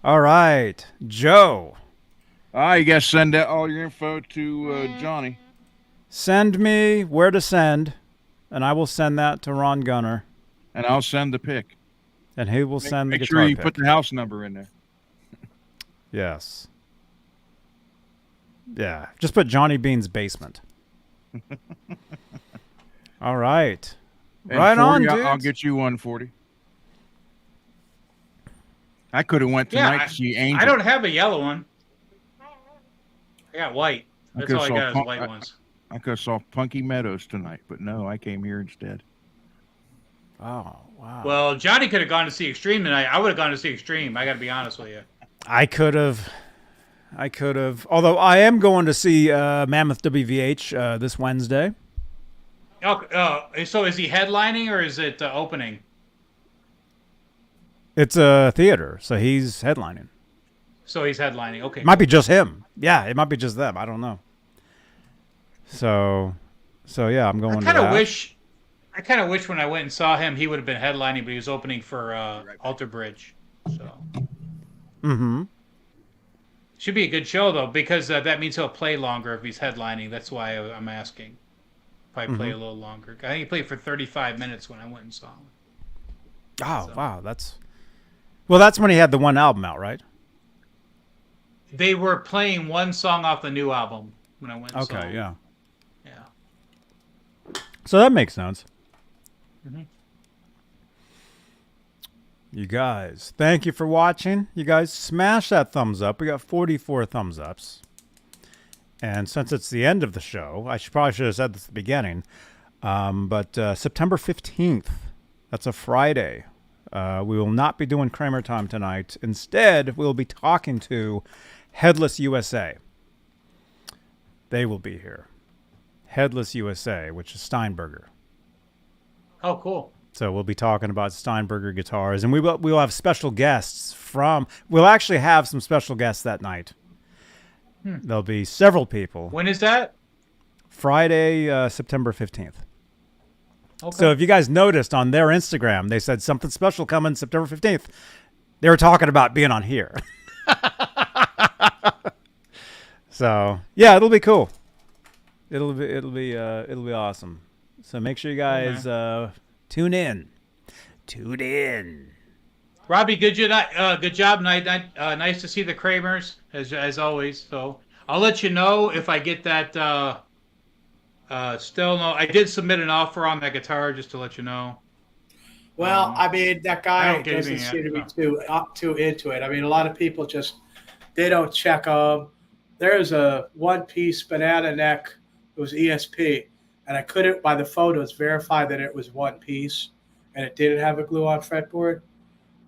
All right, Joe. You guys send out all your info to Johnny. Send me where to send, and I will send that to Ron Gunner. And I'll send the pick. And he will send the Make guitar sure you pick. put the house number in there. Yes. Yeah. Just put Johnny Bean's basement. All right. And Right 40, on, dude. I'll get you 140. I could have went tonight to see Angel. I don't have a yellow one. I got white. I That's could've all I saw got is Punk- white ones. I could have saw Punky Meadows tonight, but no, I came here instead. Oh, wow. Well, Johnny could have gone to see Extreme tonight. I would have gone to see Extreme. I got to be honest with you. I could have. Although I am going to see Mammoth WVH this Wednesday. Oh, so is he headlining or is it opening? It's a theater, so he's headlining. So he's headlining. Okay. It might be just him. Yeah, it might be just them. I don't know. So yeah, I'm going I to kind of that. wish when I went and saw him, he would have been headlining, but he was opening for Alter Bridge. So. Mm-hmm. Should be a good show though, because that means he'll play longer if he's headlining. That's why I'm asking. Probably play a little longer. I think he played for 35 minutes when I went and saw him. Oh, wow. That's when he had the one album out, right? They were playing one song off the new album when I went and saw him. Okay, yeah. Yeah. So that makes sense. Mhm. You guys, thank you for watching. You guys smash that thumbs up. We got 44 thumbs ups. And since it's the end of the show, I probably should have said this at the beginning. But September 15th, that's a Friday. We will not be doing Kramer Time tonight. Instead, we'll be talking to Headless USA. They will be here. Headless USA, which is Steinberger. Oh, cool. So we'll be talking about Steinberger guitars, and we'll have special guests from. We'll actually have some special guests that night. There'll be several people. When is that? Friday, September 15th. Okay. So if you guys noticed on their Instagram, they said something special coming September 15th. They were talking about being on here. So yeah, it'll be cool. It'll be awesome. So make sure you guys tune in. Tune in. Robbie, good job. Nice to see the Kramers as always. So I'll let you know if I get that. Still no. I did submit an offer on that guitar just to let you know. Well, I mean, that guy don't get doesn't anything seem to yet, be too into it. I mean, a lot of people just they don't check them. There's a one-piece banana neck. It was ESP, and I couldn't, by the photos, verify that it was one piece, and it didn't have a glue-on fretboard.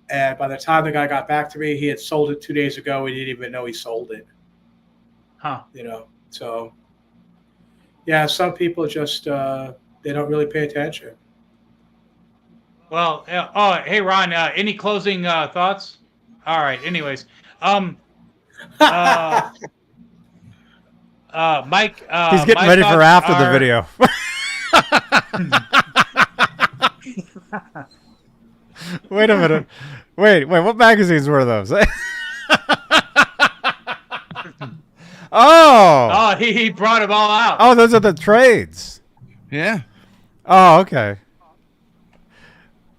And by the time the guy got back to me, he had sold it 2 days ago. We didn't even know he sold it. Huh. You know, so yeah, some people just they don't really pay attention. Well, hey Ron, any closing thoughts? All right. Anyways, Mike. He's getting ready for after the video. Wait a minute. Wait. What magazines were those? Oh, he brought them all out. Oh, those are the trades. Yeah. Oh, okay.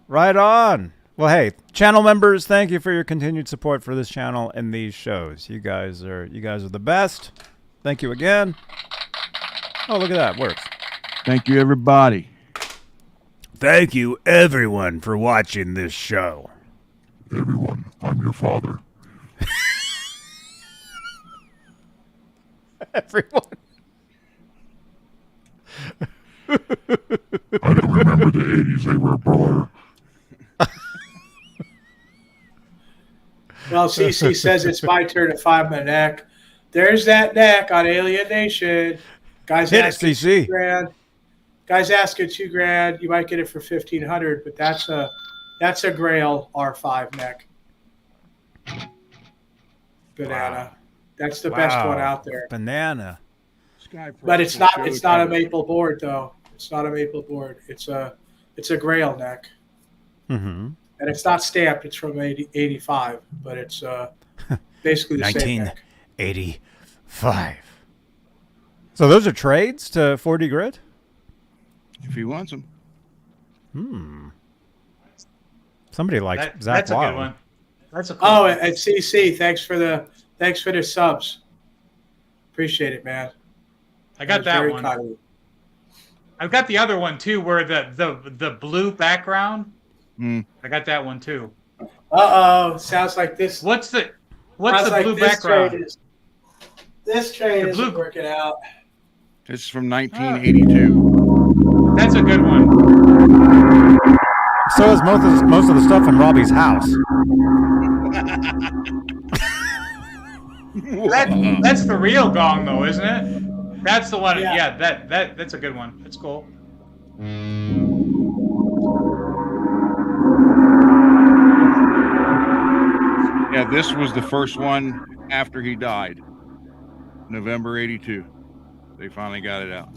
Right on. Well, hey, channel members, thank you for your continued support for this channel and these shows. You guys are the best. Thank you again. Oh, look at that. Works. Thank you, everybody. Thank you, everyone, for watching this show. Everyone, I'm your father. Everyone. I don't remember the 80s. They were a blur. Well, CC says it's my turn to find my neck. There's that neck on Alien Nation. Guys Hit it, asking CC. $2,000. Guys asking $2,000. You might get it for $1,500, but that's a Grail R5 neck. Banana. Wow. That's the best one out there. Banana. But it's not a maple board though. It's not a maple board. It's a Grail neck. Mm-hmm. And it's not stamped. It's from 85, but it's basically the same neck. 1985. So those are trades to 4D Grid? If he wants them. Somebody like Zach That's a Wild. good one. That's a cool Oh, one. and CC, thanks for the subs. Appreciate it, man. I got that one. I've got the other one too, where the blue background. I got that one too. Sounds like this. What's the sounds like blue this background? This trade The blue- isn't working out. This is from 1982. That's a good one. So is most of the stuff in Robbie's house. That's the real gong, though, isn't it? That's the one. Yeah, that's a good one. That's cool. Yeah, this was the first one after he died. November 82. They finally got it out.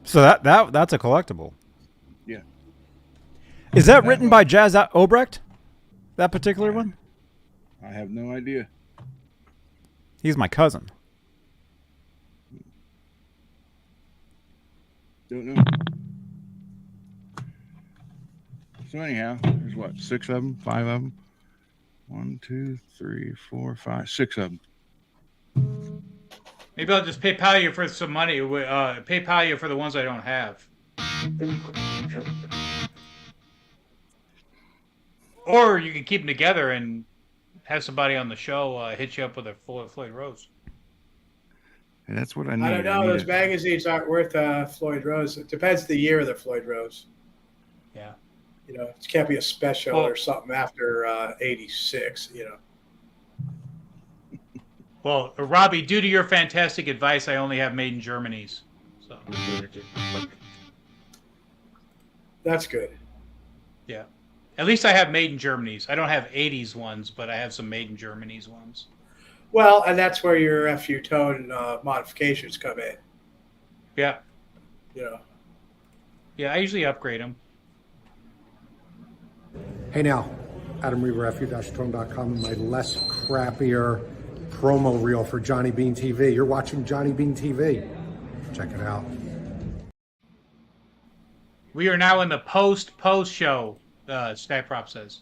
So that's a collectible. Yeah. Is that written by Jazz Obrecht? That particular one? I have no idea. He's my cousin. Don't know. So anyhow, there's what, 6 of them, 5 of them? 1, 2, 3, 4, 5, 6 of them. Maybe I'll just PayPal you for some money. PayPal you for the ones I don't have. Or you can keep them together and have somebody on the show hit you up with a Floyd Rose. And that's what I need. I don't know. Those magazines aren't worth Floyd Rose. It depends the year of the Floyd Rose. Yeah. You know, it can't be a special or something after 86, you know. Well, Robbie, due to your fantastic advice, I only have made in Germany's. So. That's good. Yeah. At least I have made in Germany's. I don't have 80s ones, but I have some made in Germany's ones. Well, and that's where your FU tone modifications come in. Yeah. You know. Yeah, I usually upgrade them. Hey now, Adam Reaver, fu-tone.com, my less crappier promo reel for Johnny Bean TV. You're watching Johnny Bean TV. Check it out. We are now in the post show, Stat Prop says.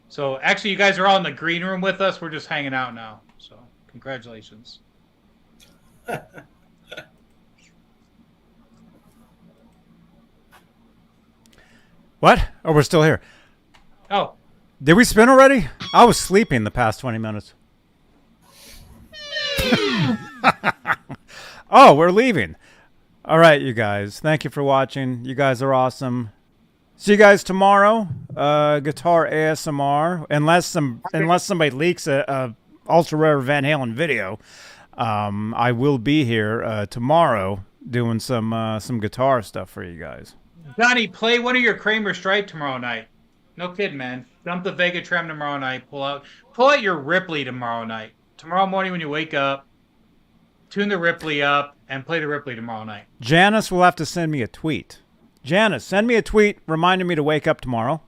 So actually, you guys are all in the green room with us. We're just hanging out now. So congratulations. What? Oh, we're still here. Oh. Did we spin already? I was sleeping the past 20 minutes. Oh, we're leaving. All right, you guys. Thank you for watching. You guys are awesome. See you guys tomorrow. Guitar ASMR. Unless somebody leaks a ultra rare Van Halen video, I will be here tomorrow doing some guitar stuff for you guys. Johnny, play one of your Kramer Stripe tomorrow night. No kidding, man. Dump the Vega-Trem tomorrow night. Pull out your Ripley tomorrow night. Tomorrow morning when you wake up, tune the Ripley up and play the Ripley tomorrow night. Janice will have to send me a tweet. Janice, send me a tweet reminding me to wake up tomorrow,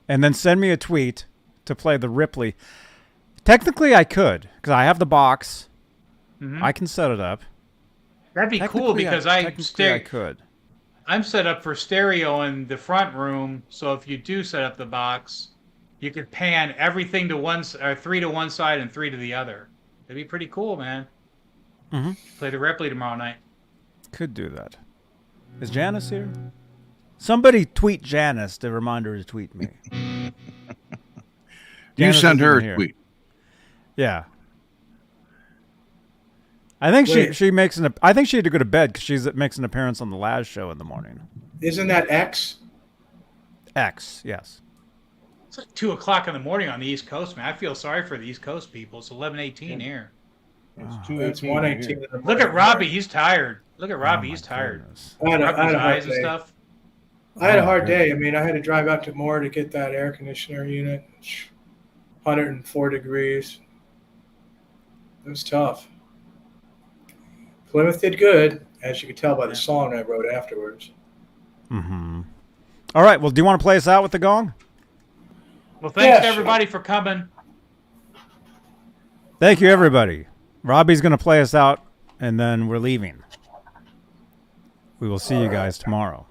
and then send me a tweet to play the Ripley. Technically, I could, because I have the box. Mm-hmm. I can set it up. That'd be cool because I could. I'm set up for stereo in the front room, so if you do set up the box, you could pan everything to one, or 3 to one side and 3 to the other. It'd be pretty cool, man. Mm-hmm. Play the Ripley tomorrow night. Could do that. Is Janice here? Somebody tweet Janice to remind her to tweet me. You send her a tweet. Yeah. I think she makes I think she had to go to bed because she makes an appearance on the Laz show in the morning. Isn't that X? X, yes. It's like 2 o'clock in the morning on the East Coast, man. I feel sorry for the East Coast people. It's 11:18 here. It's 1:18. Look at Robbie. He's tired. Look at Robbie. He's tired. I had a hard eyes and day. stuff. I had a hard day. I mean, I had to drive out to Moore to get that air conditioner unit. 104 degrees. It was tough. Plymouth did good, as you could tell by the song I wrote afterwards. Mm-hmm. All right. Well, do you want to play us out with the gong? Well, thanks to everybody for coming. Thank you, everybody. Robbie's going to play us out, and then we're leaving. We will see you guys tomorrow.